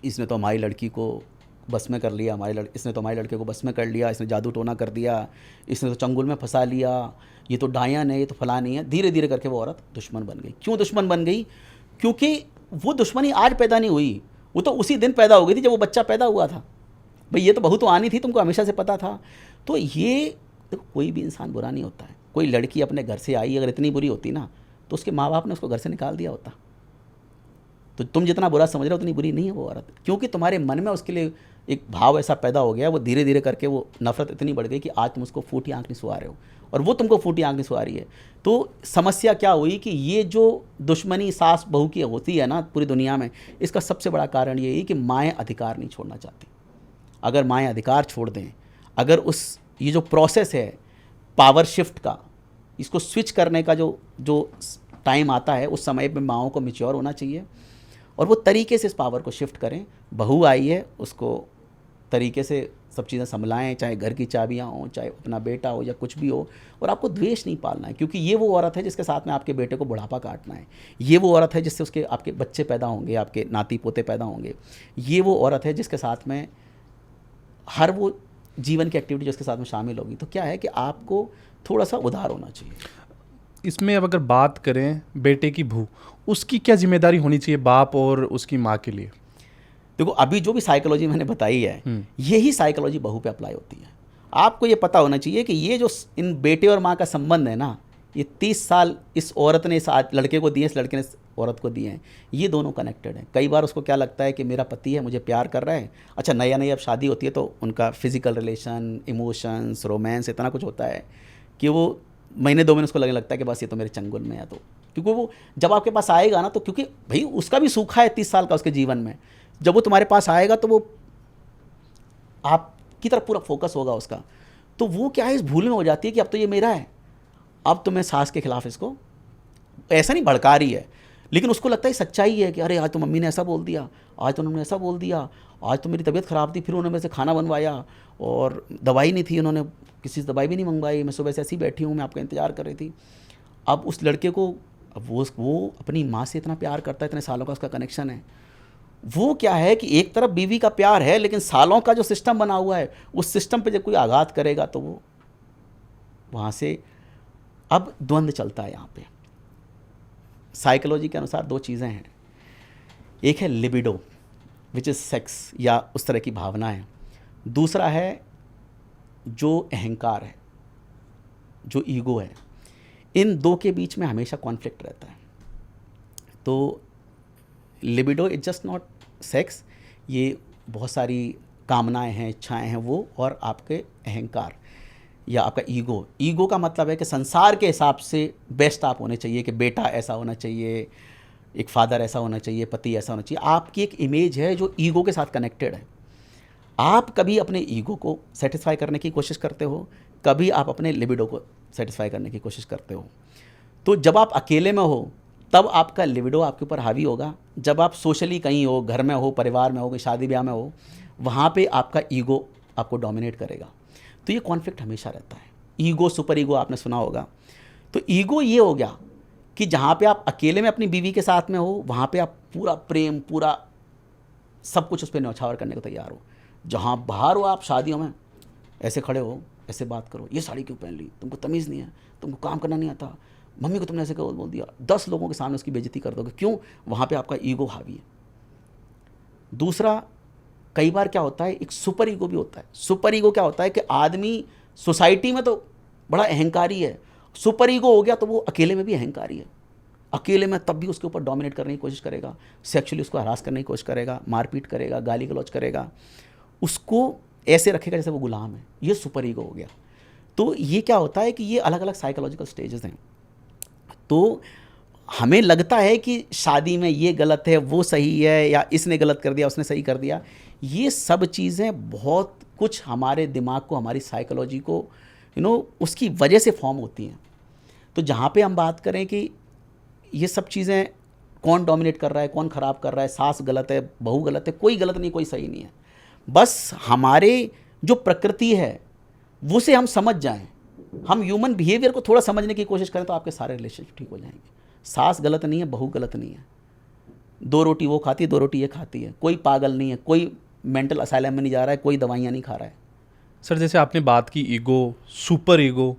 इसने तो हमारी लड़की को बस में कर लिया, इसने तो हमारे लड़के को बस में कर लिया, इसने जादू टोना कर दिया, इसने तो चंगुल में फंसा लिया, ये तो डायन है, ये तो फलानी है। धीरे धीरे करके वो औरत दुश्मन बन गई। क्यों दुश्मन बन गई? क्योंकि वो दुश्मनी आज पैदा नहीं हुई, वो तो उसी दिन पैदा हो गई थी जब वो बच्चा पैदा हुआ था। भाई ये तो बहू तो आनी थी, तुमको हमेशा से पता था। तो ये कोई भी इंसान बुरा नहीं होता है। कोई लड़की अपने घर से आई अगर इतनी बुरी होती ना, तो उसके माँ बाप ने उसको घर से निकाल दिया होता। तो तुम जितना बुरा समझ रहे हो उतनी बुरी नहीं है वो औरत, क्योंकि तुम्हारे मन में उसके लिए एक भाव ऐसा पैदा हो गया। वो धीरे धीरे करके वो नफरत इतनी बढ़ गई कि आज तुम उसको फूटी आंख नहीं सुहा रहे हो और वो तुमको फूटी आंख नहीं सुहा रही है। तो समस्या क्या हुई कि ये जो दुश्मनी सास बहू की होती है ना पूरी दुनिया में, इसका सबसे बड़ा कारण ये है कि माएँ अधिकार नहीं छोड़ना चाहती। अगर माएँ अधिकार छोड़ दें, अगर ये जो प्रोसेस है पावर शिफ्ट का, इसको स्विच करने का जो टाइम आता है, उस समय में माओं को मैच्योर होना चाहिए और वो तरीके से इस पावर को शिफ्ट करें। बहू आई है, उसको तरीके से सब चीज़ें संभलाएं, चाहे घर की चाबियाँ हों, चाहे अपना बेटा हो या कुछ भी हो। और आपको द्वेष नहीं पालना है, क्योंकि ये वो औरत है जिसके साथ में आपके बेटे को बुढ़ापा काटना है। ये वो औरत है जिससे आपके बच्चे पैदा होंगे, आपके नाती पोते पैदा होंगे। ये वो औरत है जिसके साथ में हर वो जीवन की एक्टिविटी जिसके साथ में शामिल होगी। तो क्या है कि आपको थोड़ा सा उदार होना चाहिए। इसमें अब अगर बात करें बेटे की बहू, उसकी क्या जिम्मेदारी होनी चाहिए बाप और उसकी माँ के लिए? देखो, अभी जो भी साइकोलॉजी मैंने बताई है, यही साइकोलॉजी बहू पे अप्लाई होती है। आपको ये पता होना चाहिए कि ये जो इन बेटे और माँ का संबंध है ना, ये 30 साल इस औरत ने इस लड़के को दिए, इस लड़के ने इस औरत को दिए हैं, ये दोनों कनेक्टेड हैं। कई बार उसको क्या लगता है कि मेरा पति है, मुझे प्यार कर रहा है। अच्छा, नया नया अब शादी होती है तो उनका फिजिकल रिलेशन, इमोशंस, रोमांस इतना कुछ होता है कि वो महीने 2 महीने उसको लगने लगता है कि बस ये तो मेरे चंगुल में है। तो क्योंकि वो जब आपके पास आएगा ना, तो क्योंकि भाई उसका भी सूखा है 30 साल का उसके जीवन में, जब वो तुम्हारे पास आएगा तो वो आपकी तरफ पूरा फोकस होगा उसका। तो वो क्या है, इस भूल में हो जाती है कि अब तो ये मेरा है, अब तो मैं सास के खिलाफ इसको ऐसा नहीं भड़का रही है, लेकिन उसको लगता है सच्चाई है कि अरे आज तो मम्मी ने ऐसा बोल दिया, आज तो उन्होंने ऐसा बोल दिया, आज तो मेरी तबीयत ख़राब थी, फिर उन्होंने मेरे से खाना बनवाया और दवाई नहीं थी, उन्होंने किसी से दवाई भी नहीं मंगवाई, मैं सुबह से ऐसी बैठी हूँ, मैं आपका इंतज़ार कर रही थी। अब उस लड़के को अब वो अपनी माँ से इतना प्यार करता है, इतने सालों का उसका कनेक्शन है, वो क्या है कि एक तरफ बीवी का प्यार है, लेकिन सालों का जो सिस्टम बना हुआ है उस सिस्टम पे जब कोई आघात करेगा तो वो वहाँ से अब द्वंद्व चलता है। यहाँ पे साइकोलॉजी के अनुसार दो चीज़ें हैं, एक है लिबिडो विच इज़ सेक्स या उस तरह की भावना है, दूसरा है जो अहंकार है, जो ईगो है। इन दो के बीच में हमेशा कॉन्फ्लिक्ट रहता है। तो libido is just not sex, ये बहुत सारी कामनाएं हैं, इच्छाएं हैं वो, और आपके अहंकार या आपका ईगो। ईगो का मतलब है कि संसार के हिसाब से बेस्ट आप होने चाहिए, कि बेटा ऐसा होना चाहिए, एक फादर ऐसा होना चाहिए, पति ऐसा होना चाहिए। आपकी एक इमेज है जो ईगो के साथ कनेक्टेड है। आप कभी अपने ईगो को सेटिस्फाई करने की कोशिश करते हो, कभी आप अपने लिबिडो को सेटिस्फाई करने की कोशिश करते हो। तो जब आप अकेले में हो तब आपका लिबिडो आपके ऊपर हावी होगा, जब आप सोशली कहीं हो, घर में हो, परिवार में हो, शादी ब्याह में हो, वहाँ पे आपका ईगो आपको डोमिनेट करेगा। तो ये कॉन्फ्लिक्ट हमेशा रहता है। ईगो सुपर ईगो आपने सुना होगा। तो ईगो ये हो गया कि जहाँ पे आप अकेले में अपनी बीवी के साथ में हो, वहाँ पे आप पूरा प्रेम, पूरा सब कुछ उस पर न्यौछावर करने को तैयार हो। जहाँ बाहर हो आप शादियों में, ऐसे खड़े हो, ऐसे बात करो, ये साड़ी क्यों पहन ली, तुमको तमीज़ नहीं है, तुमको काम करना नहीं आता, मम्मी को तुमने ऐसे बोल दिया, 10 लोगों के सामने उसकी बेइज्जती कर दोगे। क्यों? वहाँ पे आपका ईगो हावी है। दूसरा, कई बार क्या होता है, एक सुपर ईगो भी होता है। सुपर ईगो क्या होता है कि आदमी सोसाइटी में तो बड़ा अहंकारी है, सुपर ईगो हो गया तो वो अकेले में भी अहंकारी है। अकेले में तब भी उसके ऊपर डोमिनेट करने की कोशिश करेगा, सेक्सुअली उसको हरास करने की कोशिश करेगा, मारपीट करेगा, गाली गलौज करेगा, उसको ऐसे रखेगा जैसे वो गुलाम है। ये सुपर ईगो हो गया। तो ये क्या होता है कि ये अलग अलग साइकोलॉजिकल स्टेजेस हैं। तो हमें लगता है कि शादी में ये गलत है, वो सही है, या इसने गलत कर दिया, उसने सही कर दिया। ये सब चीज़ें बहुत कुछ हमारे दिमाग को, हमारी साइकोलॉजी को उसकी वजह से फॉर्म होती हैं। तो जहाँ पे हम बात करें कि ये सब चीज़ें कौन डोमिनेट कर रहा है, कौन ख़राब कर रहा है, सास गलत है, बहू गलत है, कोई गलत नहीं, कोई सही नहीं है। बस हमारे जो प्रकृति है वो से हम समझ जाएं, हम ह्यूमन बिहेवियर को थोड़ा समझने की कोशिश करें तो आपके सारे रिलेशनशिप ठीक हो जाएंगे। सास गलत नहीं है, बहू गलत नहीं है, 2 रोटी वो खाती है, 2 रोटी ये खाती है, कोई पागल नहीं है, कोई मेंटल असाइलम में नहीं जा रहा है, कोई दवाइयाँ नहीं खा रहा है। सर, जैसे आपने बात की ईगो, सुपर ईगो,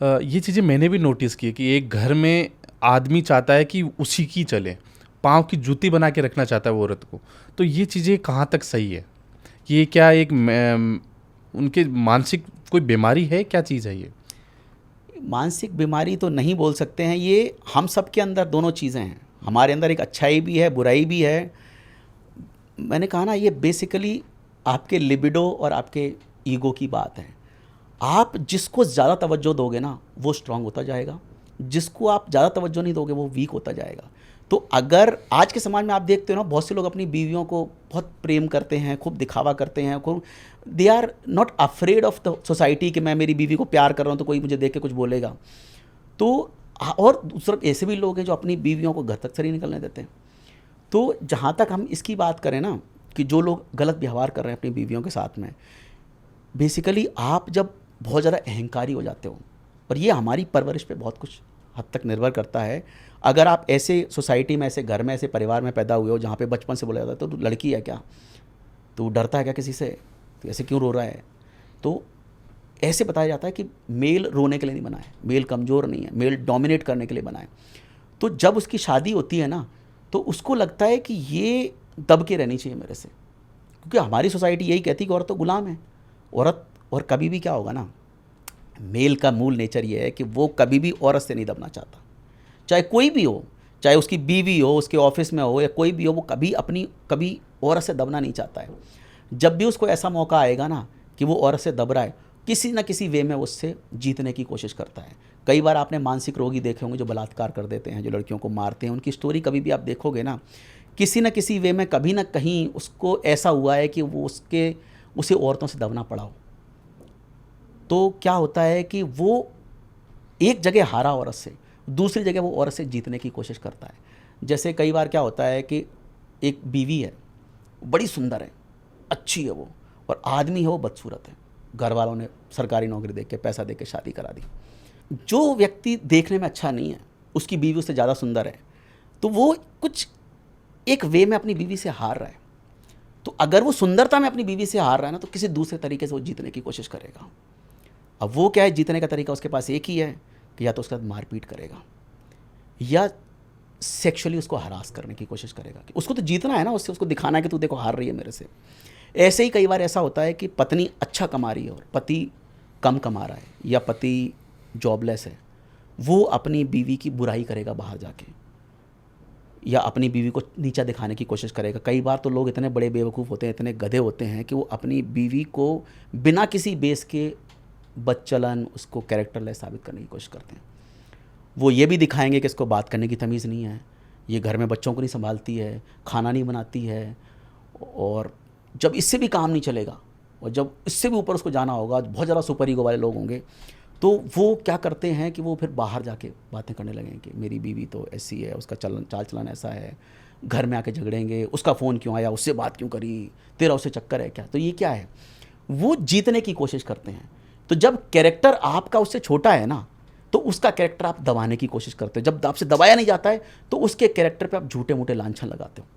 ये चीज़ें मैंने भी नोटिस की है कि एक घर में आदमी चाहता है कि उसी की चले, पाँव की जूती बना के रखना चाहता है वो औरत को। तो ये चीज़ें कहाँ तक सही है? ये क्या एक उनके मानसिक कोई बीमारी है, क्या चीज़ है ये? मानसिक बीमारी तो नहीं बोल सकते हैं, ये हम सब के अंदर दोनों चीज़ें हैं। हमारे अंदर एक अच्छाई भी है, बुराई भी है। मैंने कहा ना, ये बेसिकली आपके लिबिडो और आपके ईगो की बात है। आप जिसको ज़्यादा तवज्जो दोगे ना, वो स्ट्रांग होता जाएगा, जिसको आप ज़्यादा तवज्जो नहीं दोगे वो वीक होता जाएगा। तो अगर आज के समाज में आप देखते हो ना, बहुत से लोग अपनी बीवियों को बहुत प्रेम करते हैं, खूब दिखावा करते हैं, they are not afraid of the society कि मैं मेरी बीवी को प्यार कर रहा हूँ तो कोई मुझे देख के कुछ बोलेगा। तो और दूसरा ऐसे भी लोग हैं जो अपनी बीवियों को घर तक से नहीं निकलने देते हैं। तो जहाँ तक हम इसकी बात करें ना, कि जो लोग गलत व्यवहार कर रहे हैं अपनी बीवियों के साथ में, बेसिकली आप जब बहुत ज़्यादा अहंकारी हो जाते हो, और ये हमारी परवरिश पे बहुत कुछ हद तक निर्भर करता है। अगर आप ऐसे सोसाइटी में, ऐसे घर में, ऐसे परिवार में पैदा हुए हो जहाँ पे बचपन से बोला जाता है तो लड़की है क्या, तो डरता है क्या किसी से, तो ऐसे क्यों रो रहा है, तो ऐसे बताया जाता है कि मेल रोने के लिए नहीं बना है, मेल कमज़ोर नहीं है, मेल डोमिनेट करने के लिए बना है। तो जब उसकी शादी होती है ना, तो उसको लगता है कि ये दब के रहनी चाहिए मेरे से, क्योंकि हमारी सोसाइटी यही कहती है कि औरत तो गुलाम है। औरत, और कभी भी क्या होगा ना, मेल का मूल नेचर ये है कि वो कभी भी औरत से नहीं दबना चाहता, चाहे कोई भी हो, चाहे उसकी बीवी हो, उसके ऑफिस में हो, या कोई भी हो, वो कभी औरत से दबना नहीं चाहता है। जब भी उसको ऐसा मौका आएगा ना कि वो औरत से दब रहा है, किसी न किसी वे में उससे जीतने की कोशिश करता है। कई बार आपने मानसिक रोगी देखे होंगे जो बलात्कार कर देते हैं, जो लड़कियों को मारते हैं, उनकी स्टोरी कभी भी आप देखोगे ना, किसी न किसी वे में कभी ना कहीं उसको ऐसा हुआ है कि वो उसे औरतों से दबना पड़ा हो। तो क्या होता है कि वो एक जगह हारा औरत से, दूसरी जगह वो औरत से जीतने की कोशिश करता है। जैसे कई बार क्या होता है कि एक बीवी है, बड़ी सुंदर है, अच्छी है वो, और आदमी है वो बदसूरत है, घर वालों ने सरकारी नौकरी देके, पैसा देके शादी करा दी। जो व्यक्ति देखने में अच्छा नहीं है, उसकी बीवी उससे ज़्यादा सुंदर है, तो वो कुछ एक वे में अपनी बीवी से हार रहा है। तो अगर वो सुंदरता में अपनी बीवी से हार रहा है ना, तो किसी दूसरे तरीके से वो जीतने की कोशिश करेगा। अब वो क्या है, जीतने का तरीका उसके पास एक ही है कि या तो उसके साथ मारपीट करेगा या सेक्सुअली उसको हरास करने की कोशिश करेगा, कि उसको तो जीतना है ना, उससे उसको दिखाना है कि तू देखो हार रही है मेरे से। ऐसे ही कई बार ऐसा होता है कि पत्नी अच्छा कमा रही है और पति कम कमा रहा है, या पति जॉबलेस है, वो अपनी बीवी की बुराई करेगा बाहर जाके, या अपनी बीवी को नीचा दिखाने की कोशिश करेगा। कई बार तो लोग इतने बड़े बेवकूफ़ होते हैं, इतने गधे होते हैं कि वो अपनी बीवी को बिना किसी बेस के बदचलन, उसको कैरेक्टरलेस साबित करने की कोशिश करते हैं। वो ये भी दिखाएंगे कि इसको बात करने की तमीज़ नहीं है, ये घर में बच्चों को नहीं संभालती है, खाना नहीं बनाती है, और जब इससे भी काम नहीं चलेगा और जब इससे भी ऊपर उसको जाना होगा, बहुत ज़्यादा सुपर ईगो वाले लोग होंगे, तो वो क्या करते हैं कि वो फिर बाहर जाके बातें करने लगेंगे कि मेरी बीवी तो ऐसी है, उसका चाल चलन ऐसा है, घर में आके झगड़ेंगे, उसका फ़ोन क्यों आया, उससे बात क्यों करी, तेरा उससे चक्कर है क्या। तो ये क्या है, वो जीतने की कोशिश करते हैं। तो जब कैरेक्टर आपका उससे छोटा है ना, तो उसका कैरेक्टर आप दबाने की कोशिश करते हो। जब आपसे दबाया नहीं जाता है तो उसके कैरेक्टर पे आप झूठे मूठे लांछन लगाते हो।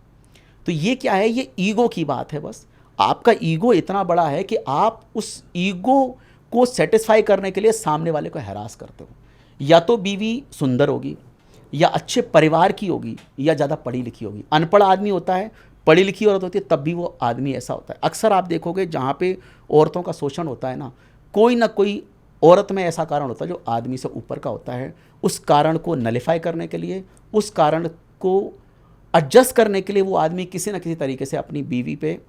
तो ये क्या है, ये ईगो की बात है। बस आपका ईगो इतना बड़ा है कि आप उस ईगो को सेटिस्फाई करने के लिए सामने वाले को हैरास करते हो। या तो बीवी सुंदर होगी, या अच्छे परिवार की होगी, या ज़्यादा पढ़ी लिखी होगी। अनपढ़ आदमी होता है, पढ़ी लिखी औरत होती है, तब भी वो आदमी ऐसा होता है। अक्सर आप देखोगे जहाँ पे औरतों का शोषण होता है ना कोई औरत में ऐसा कारण होता है जो आदमी से ऊपर का होता है। उस कारण को नलिफाई करने के लिए, उस कारण को एडजस्ट करने के लिए वो आदमी किसी न किसी तरीके से अपनी बीवी पे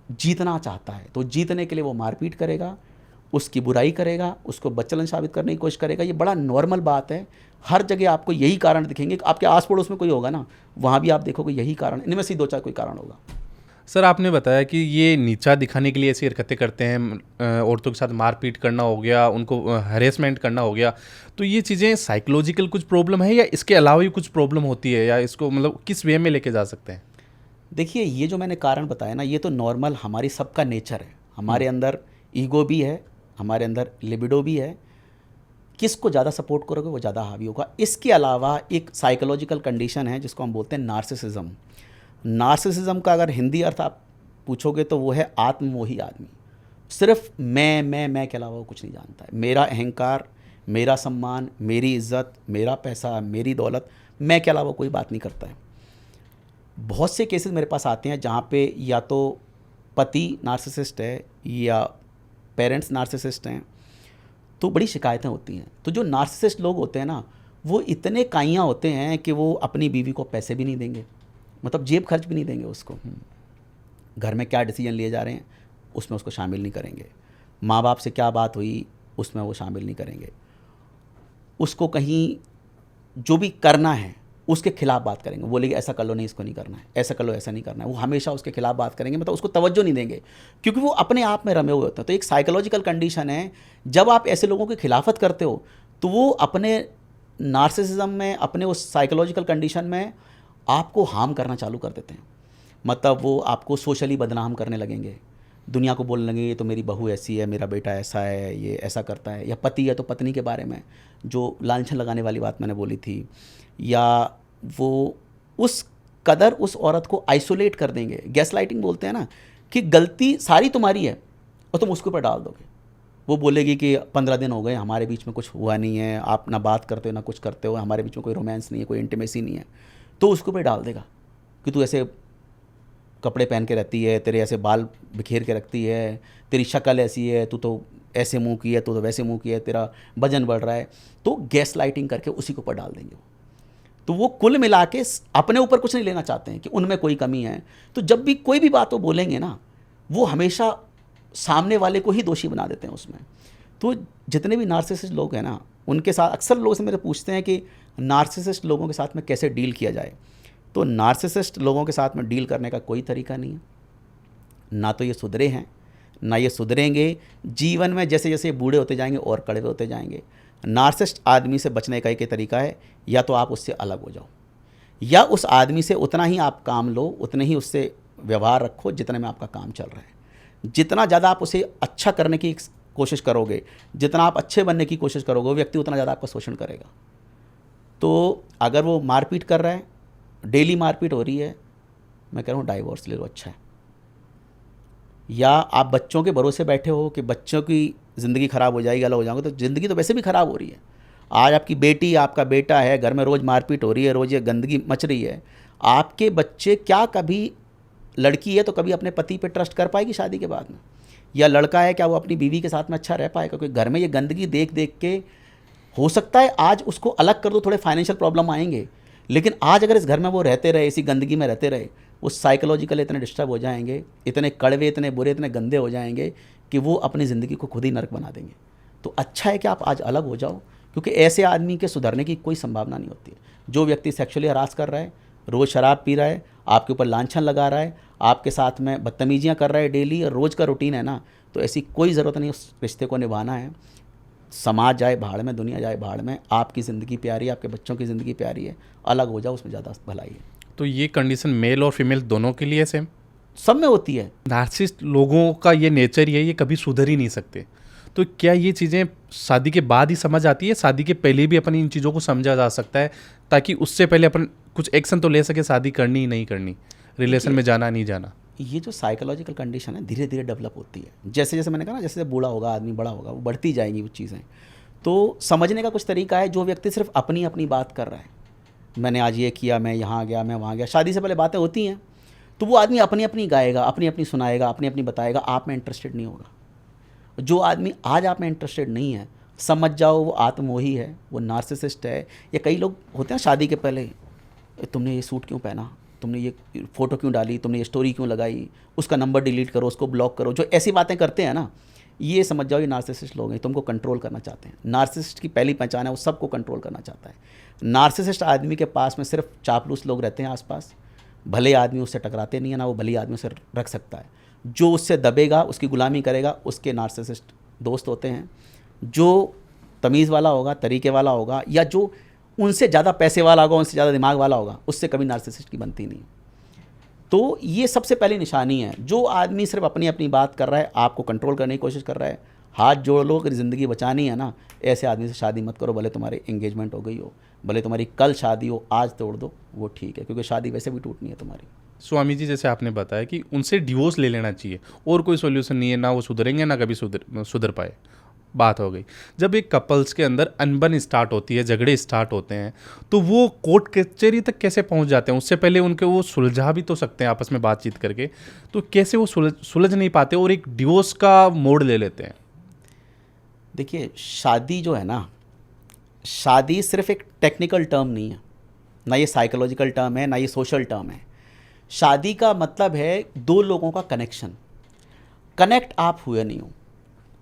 जीतना चाहता है। तो जीतने के लिए वो मारपीट करेगा, उसकी बुराई करेगा, उसको बदचलन साबित करने की कोशिश करेगा। ये बड़ा नॉर्मल बात है, हर जगह आपको यही कारण दिखेंगे। आपके आस पड़ोस में कोई होगा ना, वहाँ भी आप देखोगे यही कारण, इनमें से 2-4 कोई कारण होगा। सर आपने बताया कि ये नीचा दिखाने के लिए ऐसी हरकतें करते हैं, औरतों के साथ मारपीट करना हो गया, उनको हरेसमेंट करना हो गया, तो ये चीज़ें साइकोलॉजिकल कुछ प्रॉब्लम है या इसके अलावा भी कुछ प्रॉब्लम होती है, या इसको मतलब किस वे में लेके जा सकते हैं? देखिए, ये जो मैंने कारण बताया ना, ये तो नॉर्मल हमारी सबका नेचर है। हमारे अंदर ईगो भी है, हमारे अंदर लिबिडो भी है। किसको ज़्यादा सपोर्ट करोगे वो ज़्यादा हावी होगा। इसके अलावा एक साइकोलॉजिकल कंडीशन है जिसको हम बोलते हैं नार्सिसिज्म। नार्सिसिज्म का अगर हिंदी अर्थ आप पूछोगे तो वो है आत्ममोही आदमी। सिर्फ मैं के अलावा वो कुछ नहीं जानता है। मेरा अहंकार, मेरा सम्मान, मेरी इज्जत, मेरा पैसा, मेरी दौलत, मैं के अलावा कोई बात नहीं करता है। बहुत से केसेस मेरे पास आते हैं जहाँ पे या तो पति नार्सिसिस्ट है या पेरेंट्स नार्सिसिस्ट हैं, तो बड़ी शिकायतें होती हैं। तो जो नार्सिसिस्ट लोग होते हैं ना, वो इतने काइयाँ होते हैं कि वो अपनी बीवी को पैसे भी नहीं देंगे, मतलब जेब खर्च भी नहीं देंगे उसको। घर में क्या डिसीजन लिए जा रहे हैं उसमें उसको शामिल नहीं करेंगे। माँ बाप से क्या बात हुई उसमें वो शामिल नहीं करेंगे। उसको कहीं जो भी करना है उसके खिलाफ बात करेंगे, बोलेंगे ऐसा कर लो, नहीं इसको नहीं करना है, ऐसा कर लो, ऐसा नहीं करना है। वो हमेशा उसके खिलाफ बात करेंगे, मतलब उसको तवज्जो नहीं देंगे, क्योंकि वो अपने आप में रमे हुए होते हैं। तो एक साइकोलॉजिकल कंडीशन है, जब आप ऐसे लोगों की खिलाफत करते हो तो वो अपने नार्सिसिज्म में, अपने उस साइकोलॉजिकल कंडीशन में आपको हार्म करना चालू कर देते हैं। मतलब वो आपको सोशली बदनाम करने लगेंगे, दुनिया को बोलने लगेंगे ये तो मेरी बहू ऐसी है, मेरा बेटा ऐसा है, ये ऐसा करता है। या पति है तो पत्नी के बारे में जो लांछन लगाने वाली बात मैंने बोली थी, या वो उस कदर उस औरत को आइसोलेट कर देंगे। गैस लाइटिंग बोलते हैं ना, कि गलती सारी तुम्हारी है और तुम उसके ऊपर डाल दोगे। वो बोलेगी कि 15 दिन हो गए हमारे बीच में कुछ हुआ नहीं है, आप ना बात करते हो ना कुछ करते हो, हमारे बीच में कोई रोमांस नहीं है, कोई इंटीमेसी नहीं है, तो उसके ऊपर डाल देगा कि तू ऐसे कपड़े पहन के रहती है, तेरे ऐसे बाल बिखेर के रखती है, तेरी शक्ल ऐसी है, तू तो ऐसे मुंह की है, तू तो वैसे मुंह की है, तेरा वजन बढ़ रहा है। तो गैस लाइटिंग करके उसी के ऊपर डाल देंगे। तो वो कुल मिला के अपने ऊपर कुछ नहीं लेना चाहते हैं कि उनमें कोई कमी है। तो जब भी कोई भी बात वो बोलेंगे ना, वो हमेशा सामने वाले को ही दोषी बना देते हैं उसमें। तो जितने भी नार्सिसिस्ट लोग हैं ना, उनके साथ अक्सर लोग से मेरे पूछते हैं कि नार्सिसिस्ट लोगों के साथ में कैसे डील किया जाए। तो नार्सिसिस्ट लोगों के साथ में डील करने का कोई तरीका नहीं है। ना तो ये सुधरे हैं, ना ये सुधरेंगे। जीवन में जैसे जैसे बूढ़े होते जाएंगे और कड़वे होते जाएंगे। नार्सिसिस्ट आदमी से बचने का एक ही तरीका है, या तो आप उससे अलग हो जाओ, या उस आदमी से उतना ही आप काम लो, उतने ही उससे व्यवहार रखो जितने में आपका काम चल रहा है। जितना ज़्यादा आप उसे अच्छा करने की कोशिश करोगे, जितना आप अच्छे बनने की कोशिश करोगे, वो व्यक्ति उतना ज़्यादा आपका शोषण करेगा। तो अगर वो मारपीट कर रहा है, डेली मारपीट हो रही है, मैं कह रहा हूँ डाइवोर्स ले लो, अच्छा है। या आप बच्चों के भरोसे बैठे हो कि बच्चों की ज़िंदगी ख़राब हो जाएगी, अलग हो जाओगे, तो ज़िंदगी तो वैसे भी ख़राब हो रही है। आज आपकी बेटी, आपका बेटा है, घर में रोज़ मारपीट हो रही है, रोज़ ये गंदगी मच रही है, आपके बच्चे क्या कभी, लड़की है तो कभी अपने पति पे ट्रस्ट कर पाएगी शादी के बाद में? या लड़का है, क्या वो अपनी बीवी के साथ में अच्छा रह पाएगा? क्योंकि घर में ये गंदगी देख देख के हो सकता है आज उसको अलग कर दो, थोड़े फाइनेंशियल प्रॉब्लम आएंगे, लेकिन आज अगर इस घर में वो रहते रहे, इसी गंदगी में रहते रहे, वो साइकोलॉजिकल इतने डिस्टर्ब हो जाएंगे, इतने कड़वे, इतने बुरे, इतने गंदे हो जाएंगे कि वो अपनी ज़िंदगी को खुद ही नर्क बना देंगे। तो अच्छा है कि आप आज अलग हो जाओ, क्योंकि ऐसे आदमी के सुधरने की कोई संभावना नहीं होती है। जो व्यक्ति सेक्सुअली हरास कर रहा है, रोज़ शराब पी रहा है, आपके ऊपर लांछन लगा रहा है, आपके साथ में बदतमीजियाँ कर रहा है डेली, और रोज़ का रूटीन है ना, तो ऐसी कोई ज़रूरत नहीं उस रिश्ते को निभाना है। समाज जाए भाड़ में, दुनिया जाए भाड़ में, आपकी ज़िंदगी प्यारी है, आपके बच्चों की ज़िंदगी प्यारी है, अलग हो जाओ, उसमें ज़्यादा भलाई है। तो ये कंडीशन मेल और फीमेल दोनों के लिए सेम? सब में होती है। नार्सिसिस्ट लोगों का ये नेचर ही है, ये कभी सुधर ही नहीं सकते। तो क्या ये चीज़ें शादी के बाद ही समझ आती है? शादी के पहले भी अपन इन चीज़ों को समझा जा सकता है, ताकि उससे पहले अपन कुछ एक्शन तो ले सके, शादी करनी ही नहीं करनी, रिलेशन में जाना नहीं जाना? ये जो साइकोलॉजिकल कंडीशन है धीरे धीरे डेवलप होती है। जैसे जैसे मैंने कहा ना, जैसे बूढ़ा होगा आदमी, बड़ा होगा, वो बढ़ती जाएंगी वो चीज़ें। तो समझने का कुछ तरीका है। जो व्यक्ति सिर्फ अपनी अपनी बात कर रहा है, मैंने आज ये किया, मैं यहाँ गया, मैं वहाँ गया, शादी से पहले बातें होती हैं, तो वो आदमी अपनी अपनी गाएगा, अपनी अपनी सुनाएगा, अपनी अपनी बताएगा, आप में इंटरेस्टेड नहीं होगा। जो आदमी आज आप में इंटरेस्टेड नहीं है, समझ जाओ वो आत्ममोही है, वो नार्सिसिस्ट है। या कई लोग होते हैं शादी के पहले, तुमने ये सूट क्यों पहना, तुमने ये फ़ोटो क्यों डाली, तुमने ये स्टोरी क्यों लगाई, उसका नंबर डिलीट करो, उसको ब्लॉक करो, जो ऐसी बातें करते हैं ना, ये समझ जाओ ये नार्सिसिस्ट लोग हैं, तुमको कंट्रोल करना चाहते हैं। नार्सिसिस्ट की पहली पहचान है, वो सबको कंट्रोल करना चाहता है। नार्सिसिस्ट आदमी के पास में सिर्फ चापलूस लोग रहते हैं आसपास, भले आदमी उससे टकराते नहीं है ना, वो भले आदमी उसे रख सकता है। जो उससे दबेगा, उसकी गुलामी करेगा, उसके नार्सिसिस्ट दोस्त होते हैं। जो तमीज़ वाला होगा, तरीके वाला होगा, या जो उनसे ज़्यादा पैसे वाला होगा, उनसे ज़्यादा दिमाग वाला होगा, उससे कभी नार्सिसिस्ट की बनती नहीं। तो ये सबसे पहली निशानी है। जो आदमी सिर्फ अपनी अपनी बात कर रहा है, आपको कंट्रोल करने की कोशिश कर रहा है, हाथ जोड़ लो, अगर ज़िंदगी बचानी है ना, ऐसे आदमी से शादी मत करो। भले तुम्हारी एंगेजमेंट हो गई हो, भले तुम्हारी कल शादी हो, आज तोड़ दो, वो ठीक है, क्योंकि शादी वैसे भी टूटनी है तुम्हारी। स्वामी जी, जैसे आपने बताया कि उनसे डिवोर्स ले लेना चाहिए, और कोई सोल्यूशन नहीं है, ना वो सुधरेंगे ना कभी सुधर पाए, बात हो गई। जब एक कपल्स के अंदर अनबन स्टार्ट होती है, झगड़े स्टार्ट होते हैं, तो वो कोर्ट कचहरी तक कैसे पहुंच जाते हैं? उससे पहले उनके वो सुलझा भी तो सकते हैं आपस में बातचीत करके, तो कैसे वो सुलझ नहीं पाते और एक डिवोर्स का मोड़ ले लेते हैं? देखिए, शादी जो है ना, शादी सिर्फ एक टेक्निकल टर्म नहीं है, ना ये साइकोलॉजिकल टर्म है, ना ये सोशल टर्म है। शादी का मतलब है दो लोगों का कनेक्शन। कनेक्ट आप हुए नहीं हो,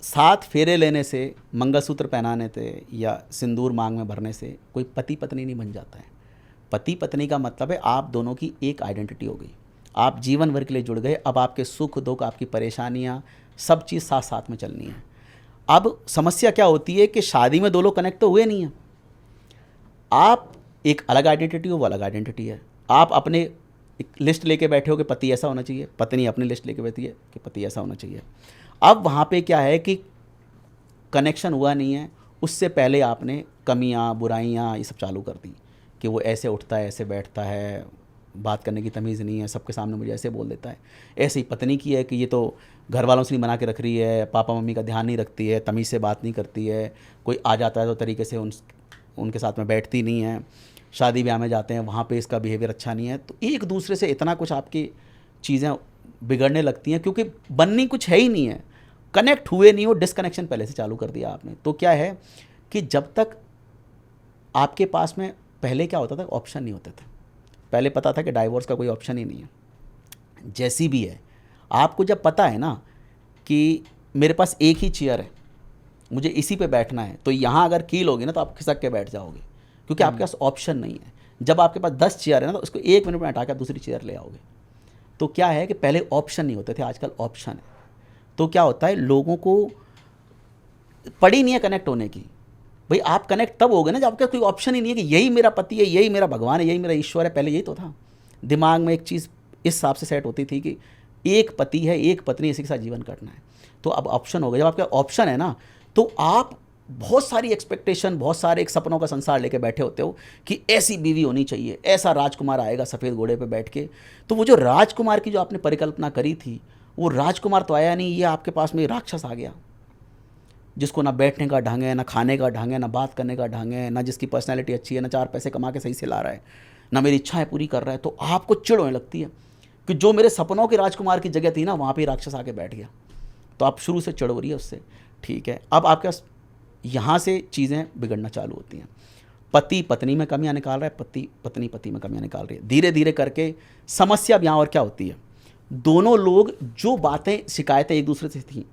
साथ फेरे लेने से, मंगलसूत्र पहनाने से, या सिंदूर मांग में भरने से कोई पति पत्नी नहीं बन जाता है। पति पत्नी का मतलब है आप दोनों की एक आइडेंटिटी हो गई, आप जीवन भर के लिए जुड़ गए। अब आपके सुख दुख, आपकी परेशानियाँ, सब चीज़ साथ साथ में चलनी है। अब समस्या क्या होती है कि शादी में दो लोग कनेक्ट तो हुए नहीं हैं। आप एक अलग आइडेंटिटी हो, वो अलग आइडेंटिटी है। आप अपने एक लिस्ट लेके बैठे हो कि पति ऐसा होना चाहिए, पत्नी अपनी लिस्ट लेके बैठी है कि पति ऐसा होना चाहिए। अब वहाँ पे क्या है कि कनेक्शन हुआ नहीं है, उससे पहले आपने कमियाँ, बुराइयाँ ये सब चालू कर दी कि वो ऐसे उठता है, ऐसे बैठता है, बात करने की तमीज़ नहीं है, सबके सामने मुझे ऐसे बोल देता है। ऐसे ही पत्नी की है कि ये तो घर वालों से नहीं बना के रख रही है, पापा मम्मी का ध्यान नहीं रखती है, तमीज़ से बात नहीं करती है, कोई आ जाता है तो तरीके से उनके साथ में बैठती नहीं है, शादी ब्याह में जाते हैं वहाँ पे इसका बिहेवियर अच्छा नहीं है। तो एक दूसरे से इतना कुछ आपकी चीज़ें बिगड़ने लगती हैं, क्योंकि बननी कुछ है ही नहीं है, कनेक्ट हुए नहीं हो, डिसकनेक्शन पहले से चालू कर दिया आपने। तो क्या है कि जब तक आपके पास में, पहले क्या होता था, ऑप्शन नहीं होते थे। पहले पता था कि डाइवोर्स का कोई ऑप्शन ही नहीं है। जैसी भी है, आपको जब पता है ना कि मेरे पास एक ही चेयर है, मुझे इसी पे बैठना है, तो यहाँ अगर कील होगी ना तो आप खिसक के बैठ जाओगे, क्योंकि आपके पास ऑप्शन नहीं है। जब आपके पास 10 चेयर है ना, तो उसको 1 मिनट में हटा के आप दूसरी चेयर ले आओगे। तो क्या है कि पहले ऑप्शन नहीं होते थे, आजकल ऑप्शन है। तो क्या होता है, लोगों को पड़ी नहीं है कनेक्ट होने की। भाई आप कनेक्ट तब हो गए ना जब आपका कोई ऑप्शन ही नहीं है कि यही मेरा पति है, यही मेरा भगवान है, यही मेरा ईश्वर है। पहले यही तो था, दिमाग में एक चीज़ इस हिसाब से सेट होती थी कि एक पति है, एक पत्नी, इसी के साथ जीवन करना है। तो अब ऑप्शन हो गया। जब आपका ऑप्शन है ना, तो आप बहुत सारी एक्सपेक्टेशन, बहुत सारे एक सपनों का संसार लेके बैठे होते हो कि ऐसी बीवी होनी चाहिए, ऐसा राजकुमार आएगा सफ़ेद घोड़े पे बैठ के। तो वो जो राजकुमार की जो आपने परिकल्पना करी थी, वो राजकुमार तो आया नहीं, ये आपके पास में राक्षस आ गया, जिसको ना बैठने का ढंग है, ना खाने का ढंग है, ना बात करने का ढंग है, ना जिसकी पर्सनैलिटी अच्छी है, ना 4 पैसे कमा के सही से ला रहा है, ना मेरी इच्छाएं पूरी कर रहा है। तो आपको चिढ़ होने लगती है कि जो मेरे सपनों के राजकुमार की जगह थी ना, वहाँ पे राक्षस आके बैठ गया। तो आप शुरू से चिढ़ हो रही है उससे, ठीक है। अब आपके पास यहाँ से चीज़ें बिगड़ना चालू होती हैं। पति पत्नी में कमियां निकाल रहा है, पत्नी पति में कमियां निकाल रही है। धीरे धीरे करके समस्या अब यहाँ और क्या होती है, दोनों लोग जो बातें शिकायतें एक दूसरे से थी,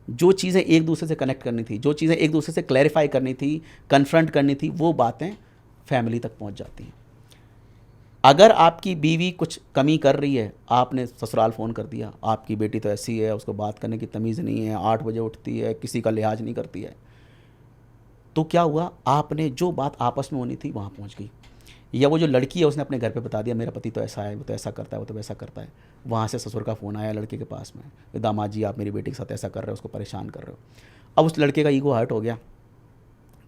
जो चीज़ें एक दूसरे से कनेक्ट करनी थी, जो चीज़ें एक दूसरे से क्लैरिफाई करनी थी, कन्फ्रंट करनी थी, वो बातें फैमिली तक पहुँच जाती हैं। अगर आपकी बीवी कुछ कमी कर रही है, आपने ससुराल फ़ोन कर दिया, आपकी बेटी तो ऐसी है, उसको बात करने की तमीज़ नहीं है, 8 बजे उठती है, किसी का लिहाज नहीं करती है, तो क्या हुआ, आपने जो बात आपस में होनी थी वहाँ पहुँच गई। या वो जो लड़की है उसने अपने घर पे बता दिया मेरा पति तो ऐसा है, वो तो ऐसा करता है, वो तो वैसा करता है। वहाँ से ससुर का फ़ोन आया लड़के के पास में, दामाद जी आप मेरी बेटी के साथ ऐसा कर रहे हो, उसको परेशान कर रहे हो। अब उस लड़के का ईगो हर्ट हो गया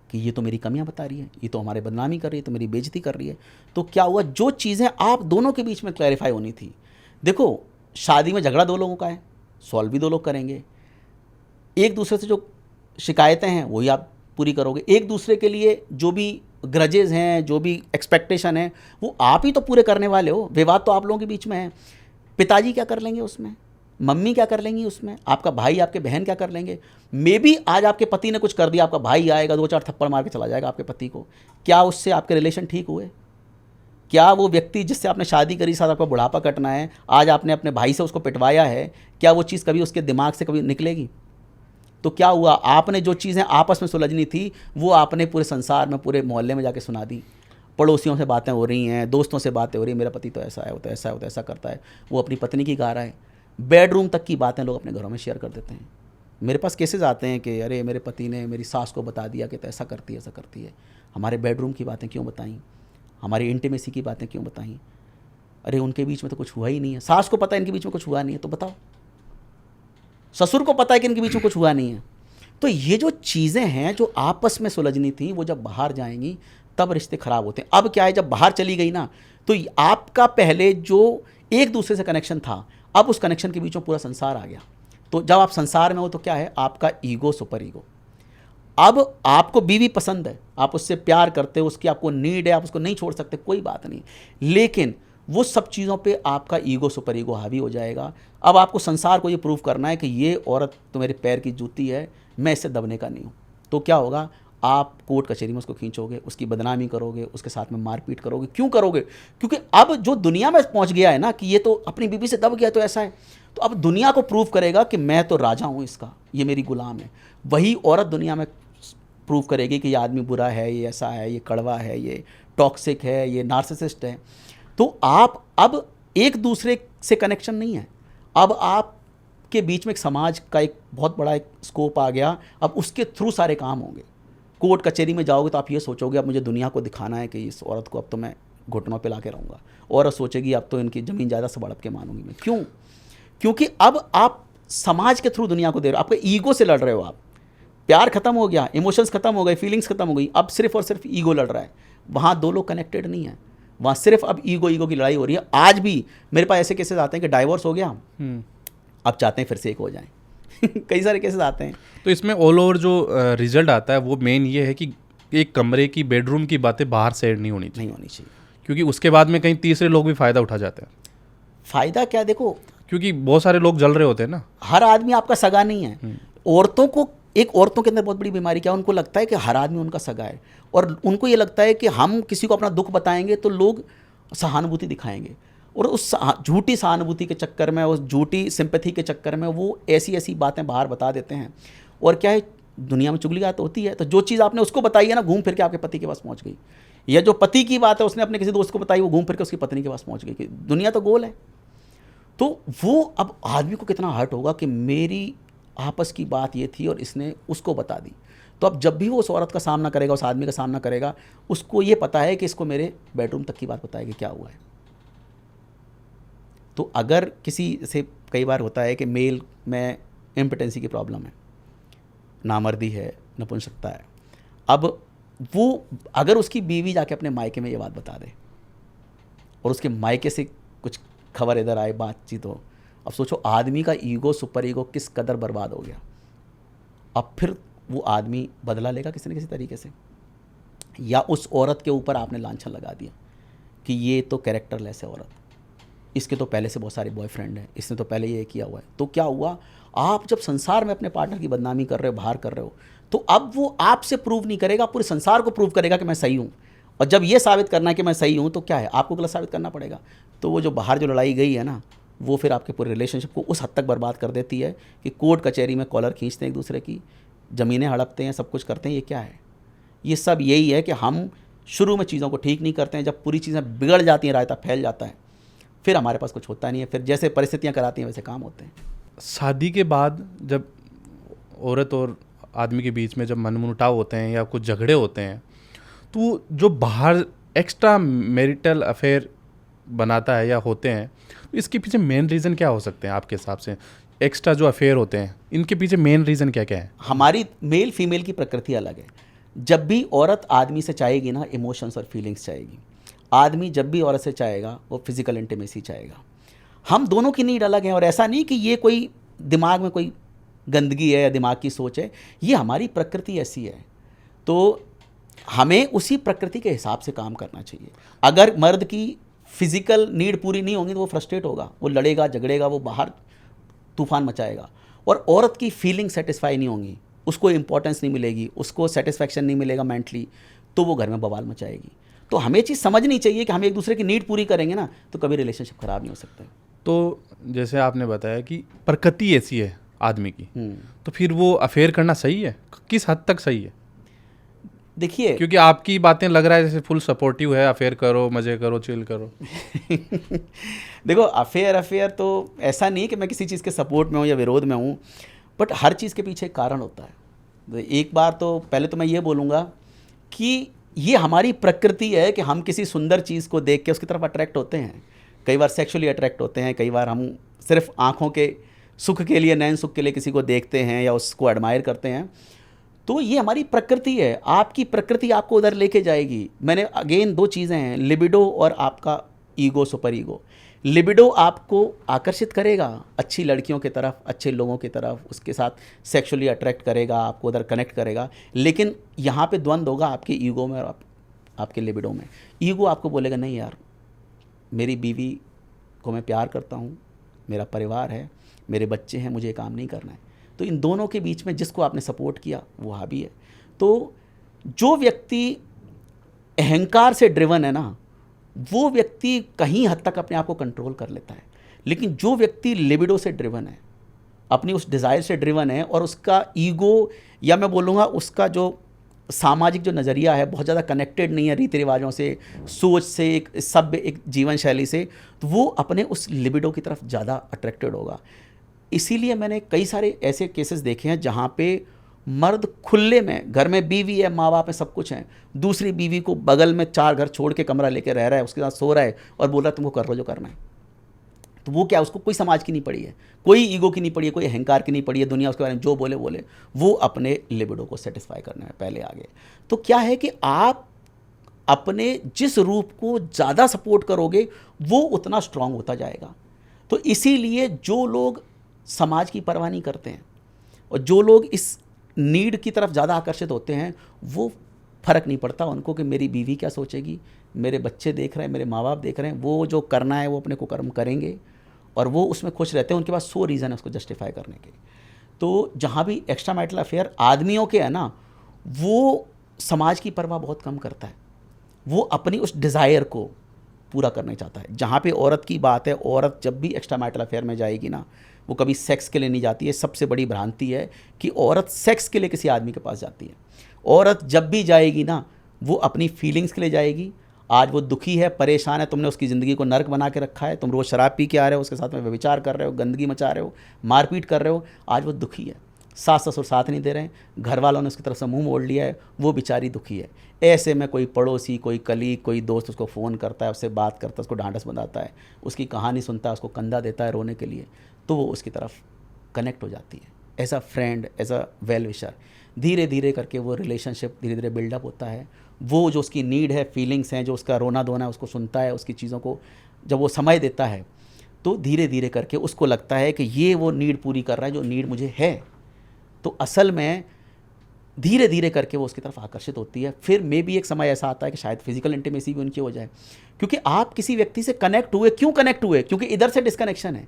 कि ये तो मेरी कमियां बता रही है, ये तो हमारे बदनामी कर रही है, तो मेरी बेइज्जती कर रही है। तो क्या हुआ, जो चीज़ें आप दोनों के बीच में क्लैरिफाई होनी थी, देखो शादी में झगड़ा 2 लोगों का है, सॉल्व भी 2 लोग करेंगे। एक दूसरे से जो शिकायतें हैं वही आप पूरी करोगे, एक दूसरे के लिए जो भी ग्रजेज हैं, जो भी एक्सपेक्टेशन है, वो आप ही तो पूरे करने वाले हो। विवाद तो आप लोगों के बीच में है। पिताजी क्या कर लेंगे उसमें, मम्मी क्या कर लेंगी उसमें, आपका भाई आपके बहन क्या कर लेंगे। मे बी आज आपके पति ने कुछ कर दिया, आपका भाई आएगा 2-4 थप्पड़ मार के चला जाएगा आपके पति को। क्या उससे आपके रिलेशन ठीक हुए? क्या वो व्यक्ति जिससे आपने शादी करी, साथ आपका बुढ़ापा कटना है, आज आपने अपने भाई से उसको पिटवाया है, क्या वो चीज़ कभी उसके दिमाग से कभी निकलेगी? तो क्या हुआ, आपने जो चीज़ें आपस में सुलझनी थी वो आपने पूरे संसार में, पूरे मोहल्ले में जाके सुना दी। पड़ोसियों से बातें हो रही हैं, दोस्तों से बातें हो रही हैं, मेरा पति तो ऐसा है, वो तो ऐसा है, वो तो ऐसा करता है। वो अपनी पत्नी की गा रहा है। बेडरूम तक की बातें लोग अपने घरों में शेयर कर देते हैं। मेरे पास केसेस आते हैं कि अरे मेरे पति ने मेरी सास को बता दिया कि तो ऐसा करती है, ऐसा करती है। हमारे बेडरूम की बातें क्यों बताईं, हमारी इंटीमेसी की बातें क्यों बताईं? अरे उनके बीच में तो कुछ हुआ ही नहीं है। सास को पता है इनके बीच में कुछ हुआ नहीं है, तो बताओ। ससुर को पता है कि इनके बीच में कुछ हुआ नहीं है। तो ये जो चीज़ें हैं जो आपस में सुलझनी थी, वो जब बाहर जाएंगी तब रिश्ते खराब होते हैं। अब क्या है, जब बाहर चली गई ना, तो आपका पहले जो एक दूसरे से कनेक्शन था, अब उस कनेक्शन के बीच में पूरा संसार आ गया। तो जब आप संसार में हो तो क्या है, आपका ईगो सुपर ईगो। अब आपको बीवी पसंद है, आप उससे प्यार करते हो, उसकी आपको नीड है, आप उसको नहीं छोड़ सकते, कोई बात नहीं, लेकिन वो सब चीज़ों पे आपका ईगो सुपर ईगो हावी हो जाएगा। अब आपको संसार को ये प्रूव करना है कि ये औरत तो मेरे पैर की जूती है, मैं इससे दबने का नहीं हूँ। तो क्या होगा, आप कोर्ट कचहरी में उसको खींचोगे, उसकी बदनामी करोगे, उसके साथ में मारपीट करोगे। क्यों करोगे? क्योंकि अब जो दुनिया में पहुंच गया है ना कि ये तो अपनी बीवी से दब गया, तो ऐसा है, तो अब दुनिया को प्रूव करेगा कि मैं तो राजा हूँ इसका, ये मेरी गुलाम है। वही औरत दुनिया में प्रूव करेगी कि ये आदमी बुरा है, ये ऐसा है, ये कड़वा है, ये टॉक्सिक है, ये नार्सिसिस्ट है। तो आप अब एक दूसरे से कनेक्शन नहीं है, अब आप के बीच में एक समाज का एक बहुत बड़ा एक स्कोप आ गया। अब उसके थ्रू सारे काम होंगे। कोर्ट कचहरी में जाओगे तो आप ये सोचोगे अब मुझे दुनिया को दिखाना है कि इस औरत को अब तो मैं घुटनों पे ला के रहूँगा। औरत सोचेगी अब तो इनकी ज़मीन ज़्यादा से बढ़प के मानूंगी मैं। क्यों? क्योंकि अब आप समाज के थ्रू दुनिया को दे रहे हो, आपके ईगो से लड़ रहे हो। आप प्यार खत्म हो गया, इमोशंस खत्म हो गए, फीलिंग्स खत्म हो गई, अब सिर्फ और सिर्फ ईगो लड़ रहा है। वहाँ 2 लोग कनेक्टेड नहीं है, वहाँ सिर्फ अब ईगो की लड़ाई हो रही है। आज भी मेरे पास ऐसे केसेस आते हैं कि डाइवोर्स हो गया, अब चाहते हैं फिर से एक हो जाएं। कई सारे केसेस आते हैं। तो इसमें ऑल ओवर जो रिजल्ट आता है वो मेन ये है कि एक कमरे की, बेडरूम की बातें बाहर शेयर नहीं होनी चाहिए, क्योंकि उसके बाद में कहीं तीसरे लोग भी फ़ायदा उठा जाते हैं। फ़ायदा क्या, देखो, क्योंकि बहुत सारे लोग जल रहे होते हैं ना। हर आदमी आपका सगा नहीं है। औरतों को, एक औरतों के अंदर बहुत बड़ी बीमारी क्या है, उनको लगता है कि हर आदमी उनका सगा है, और उनको ये लगता है कि हम किसी को अपना दुख बताएंगे तो लोग सहानुभूति दिखाएंगे, और उस झूठी सहानुभूति के चक्कर में, उस झूठी सिंपैथी के चक्कर में वो ऐसी ऐसी बातें बाहर बता देते हैं। और क्या है, दुनिया में चुगलियात होती है, तो जो चीज़ आपने उसको बताई है ना, घूम फिर के आपके पति के पास पहुंच गई। या जो पति की बात है उसने अपने किसी दोस्त को बताई, वो घूम फिर के उसकी पत्नी के पास पहुंच गई। कि दुनिया तो गोल है। तो वो अब आदमी को कितना हर्ट होगा कि मेरी आपस की बात ये थी और इसने उसको बता दी। तो अब जब भी वो उस औरत का सामना करेगा, उस आदमी का सामना करेगा, उसको ये पता है कि इसको मेरे बेडरूम तक की बात बताएगी क्या हुआ है। तो अगर किसी से, कई बार होता है कि मेल में इम्पोटेंसी की प्रॉब्लम है, नामर्दी है, नपुंसकता है, अब वो अगर उसकी बीवी जाके अपने मायके में ये बात बता दे और उसके मायके से कुछ खबर इधर आए, बातचीत हो, अब सोचो आदमी का ईगो, सुपर ईगो किस कदर बर्बाद हो गया। अब फिर वो आदमी बदला लेगा किसी न किसी तरीके से, या उस औरत के ऊपर आपने लांछन लगा दिया कि ये तो कैरेक्टरलेस है औरत, इसके तो पहले से बहुत सारे बॉयफ्रेंड हैं, इसने तो पहले ये किया हुआ है। तो क्या हुआ, आप जब संसार में अपने पार्टनर की बदनामी कर रहे हो, बाहर कर रहे हो, तो अब वो आपसे प्रूव नहीं करेगा, पूरे संसार को प्रूव करेगा कि मैं सही हूँ। और जब ये साबित करना है कि मैं सही हूँ, तो क्या है, आपको गलत साबित करना पड़ेगा। तो वो जो बाहर जो लड़ाई गई है ना, वो फिर आपके पूरे रिलेशनशिप को उस हद तक बर्बाद कर देती है कि कोर्ट कचहरी में कॉलर खींचते हैं एक दूसरे की, ज़मीनें हड़पते हैं, सब कुछ करते हैं। ये क्या है, ये सब यही है कि हम शुरू में चीज़ों को ठीक नहीं करते हैं, जब पूरी चीज़ें बिगड़ जाती हैं, रायता फैल जाता है, फिर हमारे पास कुछ होता नहीं है, फिर जैसे परिस्थितियाँ कराती हैं वैसे काम होते हैं। शादी के बाद जब औरत और आदमी के बीच में जब मनमुटाव होते हैं या कुछ झगड़े होते हैं, तो जो बाहर एक्स्ट्रा मैरिटल अफेयर बनाता है या होते हैं, तो इसके पीछे मेन रीज़न क्या हो सकते हैं आपके हिसाब से? एक्स्ट्रा जो अफेयर होते हैं, इनके पीछे मेन रीज़न क्या क्या है? हमारी मेल फीमेल की प्रकृति अलग है। जब भी औरत आदमी से चाहेगी ना, इमोशंस और फीलिंग्स चाहेगी। आदमी जब भी औरत से चाहेगा, वो फिजिकल इंटीमेसी चाहेगा। हम दोनों की नीड अलग है, और ऐसा नहीं कि ये कोई दिमाग में कोई गंदगी है या दिमाग की सोच है, ये हमारी प्रकृति ऐसी है। तो हमें उसी प्रकृति के हिसाब से काम करना चाहिए। अगर मर्द की फिजिकल नीड पूरी नहीं होगी तो वो फ्रस्ट्रेट होगा, वो लड़ेगा, झगड़ेगा, वो बाहर तूफान मचाएगा। और औरत की फीलिंग सेटिस्फाई नहीं होंगी, उसको इंपॉर्टेंस नहीं मिलेगी, उसको सेटिस्फैक्शन नहीं मिलेगा मेंटली, तो वो घर में बवाल मचाएगी। तो हमें चीज़ समझनी चाहिए कि हम एक दूसरे की नीड पूरी करेंगे ना, तो कभी रिलेशनशिप खराब नहीं हो सकता। तो जैसे आपने बताया कि प्रकृति ऐसी है आदमी की, तो फिर वो अफेयर करना सही है? किस हद तक सही है? देखिए, क्योंकि आपकी बातें लग रहा है जैसे फुल सपोर्टिव है, अफेयर करो, मज़े करो, चिल करो। देखो, अफेयर तो ऐसा नहीं कि मैं किसी चीज़ के सपोर्ट में हूँ या विरोध में हूँ, बट हर चीज़ के पीछे एक कारण होता है। तो एक बार तो पहले तो मैं ये बोलूँगा कि ये हमारी प्रकृति है कि हम किसी सुंदर चीज़ को देख के उसकी तरफ अट्रैक्ट होते हैं। कई बार सेक्सुअली अट्रैक्ट होते हैं, कई बार हम सिर्फ आँखों के सुख के लिए, नैन सुख के लिए किसी को देखते हैं या उसको एडमायर करते हैं। तो ये हमारी प्रकृति है। आपकी प्रकृति आपको उधर लेके जाएगी। मैंने अगेन दो चीज़ें हैं, लिबिडो और आपका ईगो, सुपर ईगो। लिबिडो आपको आकर्षित करेगा अच्छी लड़कियों की तरफ, अच्छे लोगों की तरफ, उसके साथ सेक्सुअली अट्रैक्ट करेगा, आपको उधर कनेक्ट करेगा। लेकिन यहाँ पे द्वंद्व होगा आपके ईगो में और आपके लिबिडो में। ईगो आपको बोलेगा नहीं यार, मेरी बीवी को मैं प्यार करता हूँ, मेरा परिवार है, मेरे बच्चे हैं, मुझे ये काम नहीं करना है। तो इन दोनों के बीच में जिसको आपने सपोर्ट किया वो हावी है। तो जो व्यक्ति अहंकार से ड्रिवन है ना, वो व्यक्ति कहीं हद तक अपने आप को कंट्रोल कर लेता है। लेकिन जो व्यक्ति लिबिडो से ड्रिवन है, अपनी उस डिज़ायर से ड्रिवन है, और उसका ईगो या मैं बोलूँगा उसका जो सामाजिक जो नज़रिया है बहुत ज़्यादा कनेक्टेड नहीं है रीति रिवाजों से, सोच से, एक सभ्य एक जीवन शैली से, तो वो अपने उस लिबिडो की तरफ ज़्यादा अट्रैक्टेड होगा। इसीलिए मैंने कई सारे ऐसे केसेस देखे हैं जहाँ पे मर्द खुले में, घर में बीवी है, माँ बाप है, सब कुछ है, दूसरी बीवी को बगल में 4 घर छोड़ के कमरा लेके रह रहा है, उसके साथ सो रहा है और बोल रहा है तुमको कर लो जो करना है। तो वो क्या, उसको कोई समाज की नहीं पड़ी है, कोई ईगो की नहीं पड़ी है, कोई अहंकार की नहीं पड़ी है, दुनिया उसके बारे में जो बोले बोले, वो अपने लिबिडो को सेटिस्फाई करने में पहले आगे। तो क्या है कि आप अपने जिस रूप को ज़्यादा सपोर्ट करोगे वो उतना स्ट्रांग होता जाएगा। तो इसीलिए जो लोग समाज की परवाह नहीं करते हैं और जो लोग इस नीड की तरफ ज़्यादा आकर्षित होते हैं, वो फ़र्क नहीं पड़ता उनको कि मेरी बीवी क्या सोचेगी, मेरे बच्चे देख रहे हैं, मेरे माँ बाप देख रहे हैं, वो जो करना है वो अपने को कर्म करेंगे और वो उसमें खुश रहते हैं। उनके पास 100 रीज़न है उसको जस्टिफाई करने के। तो जहाँ भी एक्स्ट्रा मैरिटल अफेयर आदमियों के है ना, वो समाज की परवाह बहुत कम करता है, वो अपनी उस डिज़ायर को पूरा करना चाहता है। जहाँ पे औरत की बात है, औरत जब भी एक्स्ट्रा मैरिटल अफेयर में जाएगी ना, वो कभी सेक्स के लिए नहीं जाती है। सबसे बड़ी भ्रांति है कि औरत सेक्स के लिए किसी आदमी के पास जाती है। औरत जब भी जाएगी ना, वो अपनी फीलिंग्स के लिए जाएगी। आज वो दुखी है, परेशान है, तुमने उसकी ज़िंदगी को नर्क बना के रखा है, तुम रोज़ शराब पी के आ रहे हो, उसके साथ में व्यभिचार कर रहे हो, गंदगी मचा रहे हो, मारपीट कर रहे हो। आज वो दुखी है, सास ससुर साथ नहीं दे रहे हैं, घर वालों ने उसकी तरफ से मुंह मोड़ लिया है, वो बेचारी दुखी है। ऐसे में कोई पड़ोसी, कोई कलीग, कोई दोस्त उसको फ़ोन करता है, उससे बात करता है, उसको ढांढस बंधाता है, उसकी कहानी सुनता है, उसको कंधा देता है रोने के लिए, तो वो उसकी तरफ कनेक्ट हो जाती है as a friend, as a well wisher. धीरे धीरे करके वो रिलेशनशिप धीरे धीरे बिल्डअप होता है। वो जो उसकी नीड है, फीलिंग्स हैं, जो उसका रोना धोना है, उसको सुनता है, उसकी चीज़ों को जब वो समय देता है तो धीरे धीरे करके उसको लगता है कि ये वो नीड पूरी कर रहा है जो नीड मुझे है। तो असल में धीरे धीरे करके वो उसकी तरफ आकर्षित होती है। फिर मे भी एक समय ऐसा आता है कि शायद फिजिकल इंटीमेसी भी उनकी हो जाए, क्योंकि आप किसी व्यक्ति से कनेक्ट हुए। क्यों कनेक्ट हुए? क्योंकि इधर से डिस्कनेक्शन है।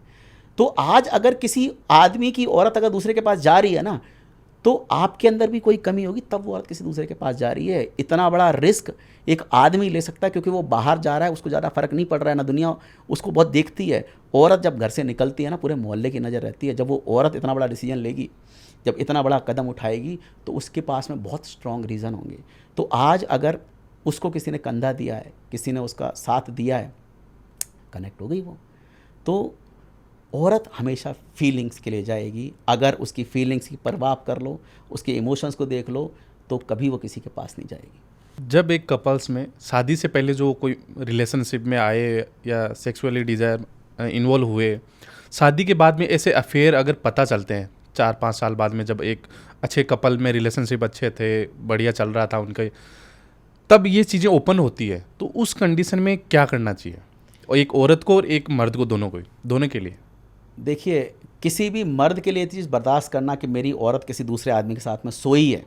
तो आज अगर किसी आदमी की औरत अगर दूसरे के पास जा रही है ना, तो आपके अंदर भी कोई कमी होगी, तब वो औरत किसी दूसरे के पास जा रही है। इतना बड़ा रिस्क एक आदमी ले सकता है, क्योंकि वो बाहर जा रहा है, उसको ज़्यादा फर्क नहीं पड़ रहा है ना, दुनिया उसको बहुत देखती है। औरत जब घर से निकलती है ना, पूरे मोहल्ले की नज़र रहती है। जब वो औरत इतना बड़ा डिसीजन लेगी, जब इतना बड़ा कदम उठाएगी, तो उसके पास में बहुत स्ट्रॉन्ग रीज़न होंगे। तो आज अगर उसको किसी ने कंधा दिया है, किसी ने उसका साथ दिया है, कनेक्ट हो गई वो, तो औरत हमेशा फीलिंग्स के लिए जाएगी। अगर उसकी फीलिंग्स की परवाह कर लो, उसके इमोशंस को देख लो, तो कभी वो किसी के पास नहीं जाएगी। जब एक कपल्स में शादी से पहले जो कोई रिलेशनशिप में आए या सेक्सुअली डिज़ायर इन्वॉल्व हुए, शादी के बाद में ऐसे अफेयर अगर पता चलते हैं 4-5 साल बाद में, जब एक अच्छे कपल में रिलेशनशिप अच्छे थे, बढ़िया चल रहा था उनके, तब ये चीज़ें ओपन होती है, तो उस कंडीशन में क्या करना चाहिए, और एक औरत को और एक मर्द को, दोनों के लिए? देखिए, किसी भी मर्द के लिए चीज़ बर्दाश्त करना कि मेरी औरत किसी दूसरे आदमी के साथ में सोई है,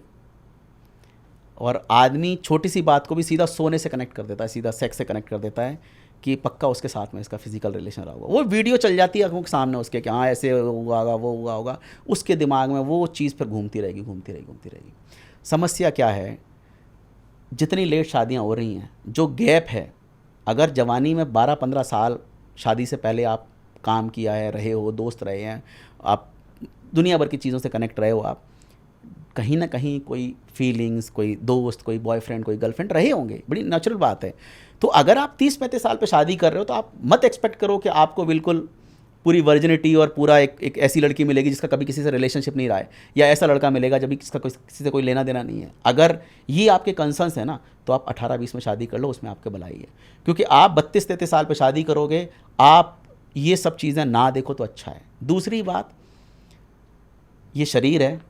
और आदमी छोटी सी बात को भी सीधा सोने से कनेक्ट कर देता है, सीधा सेक्स से कनेक्ट कर देता है कि पक्का उसके साथ में इसका फिजिकल रिलेशन रहा होगा। वो वीडियो चल जाती है आंखों के सामने उसके कि हाँ ऐसे हुआ होगा, वो हुआ होगा, उसके दिमाग में वो चीज़ फिर घूमती रहेगी, घूमती रहेगी, घूमती रहेगी। समस्या क्या है, जितनी लेट शादियाँ हो रही हैं, जो गैप है, अगर जवानी में 12-15 साल शादी से पहले आप काम किया है, रहे हो, दोस्त रहे हैं, आप दुनिया भर की चीज़ों से कनेक्ट रहे हो, आप कहीं ना कहीं कोई फीलिंग्स, कोई दोस्त, कोई बॉयफ्रेंड, कोई गर्लफ्रेंड रहे होंगे, बड़ी नेचुरल बात है। तो अगर आप 30-35 साल पे शादी कर रहे हो, तो आप मत एक्सपेक्ट करो कि आपको बिल्कुल पूरी वर्जिनिटी और पूरा एक ऐसी लड़की मिलेगी जिसका कभी किसी से रिलेशनशिप नहीं रहा है, या ऐसा लड़का मिलेगा जब किसका किसी से कोई लेना देना नहीं है। अगर ये आपके कंसर्न्स है ना, तो आप 18-20 में शादी कर लो, उसमें आपके भलाई है। क्योंकि आप 32-33 साल पे शादी करोगे, आप ये सब चीज़ें ना देखो तो अच्छा है। दूसरी बात, ये शरीर है,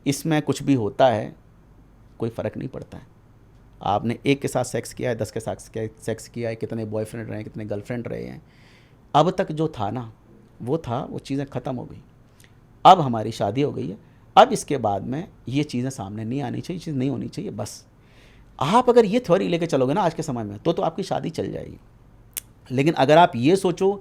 इसमें कुछ भी होता है, कोई फ़र्क नहीं पड़ता है। आपने एक के साथ सेक्स किया है, 10 के साथ सेक्स किया है, कितने बॉयफ्रेंड रहे हैं, कितने गर्लफ्रेंड रहे हैं, अब तक जो था ना वो था, वो चीज़ें ख़त्म हो गई। अब हमारी शादी हो गई है, अब इसके बाद में ये चीज़ें सामने नहीं आनी चाहिए, चीज़ नहीं होनी चाहिए। बस आप अगर ये थ्योरी लेके चलोगे ना आज के समय में, तो आपकी शादी चल जाएगी। लेकिन अगर आप ये सोचो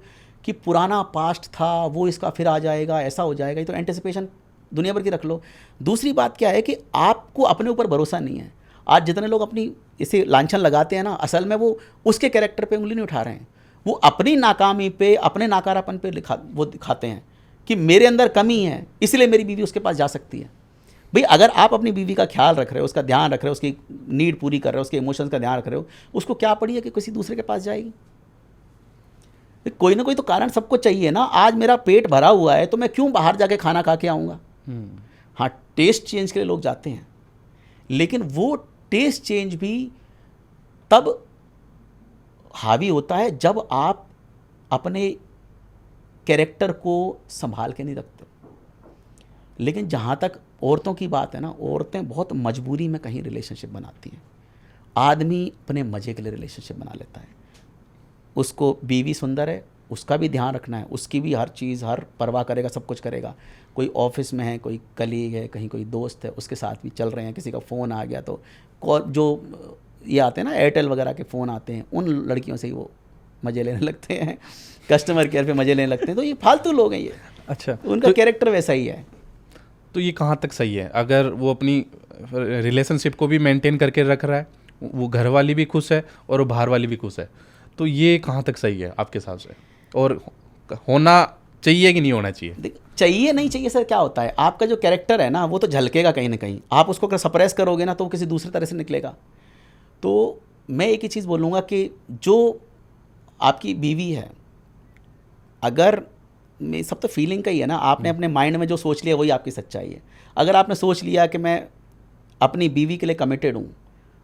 कि पुराना पास्ट था, वो इसका फिर आ जाएगा, ऐसा हो जाएगा, तो एंटिसिपेशन दुनिया भर की रख लो। दूसरी बात क्या है कि आपको अपने ऊपर भरोसा नहीं है। आज जितने लोग अपनी इसे लांछन लगाते हैं ना, असल में वो उसके कैरेक्टर पे उंगली नहीं उठा रहे हैं, वो अपनी नाकामी पे, अपने नाकारापन पे वो दिखाते हैं कि मेरे अंदर कमी है, इसलिए मेरी बीवी उसके पास जा सकती है। भाई अगर आप अपनी बीवी का ख्याल रख रहे हो, उसका ध्यान रख रहे हो, उसकी नीड पूरी कर रहे हो, उसके इमोशंस का ध्यान रख रहे हो, उसको क्या पड़ी है कि किसी दूसरे के पास जाएगी? कोई ना कोई तो कारण सबको चाहिए ना। आज मेरा पेट भरा हुआ है, तो मैं क्यों बाहर जाके खाना खा के आऊँगा? हाँ, टेस्ट चेंज के लिए लोग जाते हैं, लेकिन वो टेस्ट चेंज भी तब हावी होता है जब आप अपने कैरेक्टर को संभाल के नहीं रखते। लेकिन जहाँ तक औरतों की बात है ना, औरतें बहुत मजबूरी में कहीं रिलेशनशिप बनाती हैं। आदमी अपने मज़े के लिए रिलेशनशिप बना लेता है। उसको बीवी सुंदर है, उसका भी ध्यान रखना है, उसकी भी हर चीज़, हर परवाह करेगा, सब कुछ करेगा। कोई ऑफिस में है, कोई कलीग है, कहीं कोई दोस्त है, उसके साथ भी चल रहे हैं, किसी का फ़ोन आ गया तो कॉल, जो ये आते हैं ना एयरटेल वगैरह के फ़ोन आते हैं, उन लड़कियों से ही वो मज़े लेने लगते हैं, कस्टमर केयर पे मज़े लेने लगते हैं। तो ये फालतू लोग हैं ये। अच्छा, तो उनका कैरेक्टर वैसा ही है। तो ये कहाँ तक सही है? अगर वो अपनी रिलेशनशिप को भी मेंटेन करके रख रहा है, वो घर वाली भी खुश है और वो बाहर वाली भी खुश है, तो ये कहाँ तक सही है आपके हिसाब से? और होना चाहिए कि नहीं होना चाहिए? चाहिए नहीं चाहिए सर, क्या होता है, आपका जो कैरेक्टर है ना, वो तो झलकेगा कहीं ना कहीं। आप उसको अगर सप्रेस करोगे ना, तो वो किसी दूसरे तरह से निकलेगा। तो मैं एक ही चीज़ बोलूँगा कि जो आपकी बीवी है, अगर मैं सब तो फीलिंग का ही है ना, आपने अपने माइंड में जो सोच लिया वही आपकी सच्चाई है। अगर आपने सोच लिया कि मैं अपनी बीवी के लिए कमिटेड हूँ,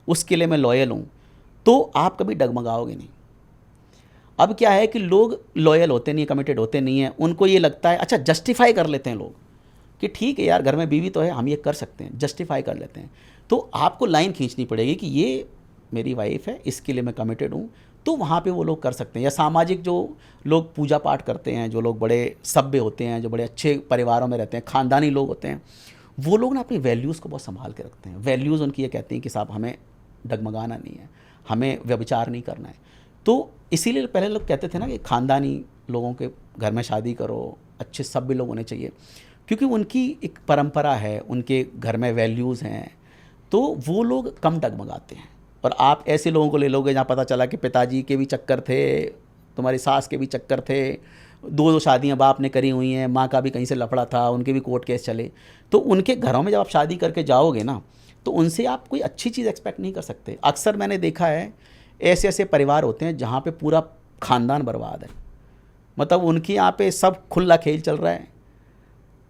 उसके लिए मैं लॉयल हूँ, तो आप कभी डगमगाओगे नहीं। अब क्या है कि लोग लॉयल होते नहीं, कमिटेड होते नहीं हैं, उनको ये लगता है, अच्छा जस्टिफाई कर लेते हैं लोग कि ठीक है यार, घर में बीवी तो है, हम ये कर सकते हैं, जस्टिफाई कर लेते हैं। तो आपको लाइन खींचनी पड़ेगी कि ये मेरी वाइफ है, इसके लिए मैं कमिटेड हूँ, तो वहाँ पे वो लोग कर सकते हैं। या सामाजिक जो लोग पूजा पाठ करते हैं, जो लोग बड़े सभ्य होते हैं, जो बड़े अच्छे परिवारों में रहते हैं, ख़ानदानी लोग होते हैं, वो लोग ना अपनी वैल्यूज़ को बहुत संभाल के रखते हैं। वैल्यूज़ उनकी ये कहती हैं कि साहब हमें डगमगाना नहीं है, हमें व्यभिचार नहीं करना है। तो इसीलिए पहले लोग कहते थे ना कि ख़ानदानी लोगों के घर में शादी करो, अच्छे सभ्य लोग होने चाहिए, क्योंकि उनकी एक परंपरा है, उनके घर में वैल्यूज़ हैं, तो वो लोग कम डगमगाते हैं। और आप ऐसे लोगों को ले लोगे जहाँ पता चला कि पिताजी के भी चक्कर थे, तुम्हारी सास के भी चक्कर थे, दो शादियाँ बाप ने करी हुई हैं, माँ का भी कहीं से लफड़ा था, उनके भी कोर्ट केस चले, तो उनके घरों में जब आप शादी करके जाओगे ना, तो उनसे आप कोई अच्छी चीज़ एक्सपेक्ट नहीं कर सकते। अक्सर मैंने देखा है ऐसे ऐसे परिवार होते हैं जहाँ पे पूरा ख़ानदान बर्बाद है, मतलब उनके यहाँ पे सब खुला खेल चल रहा है।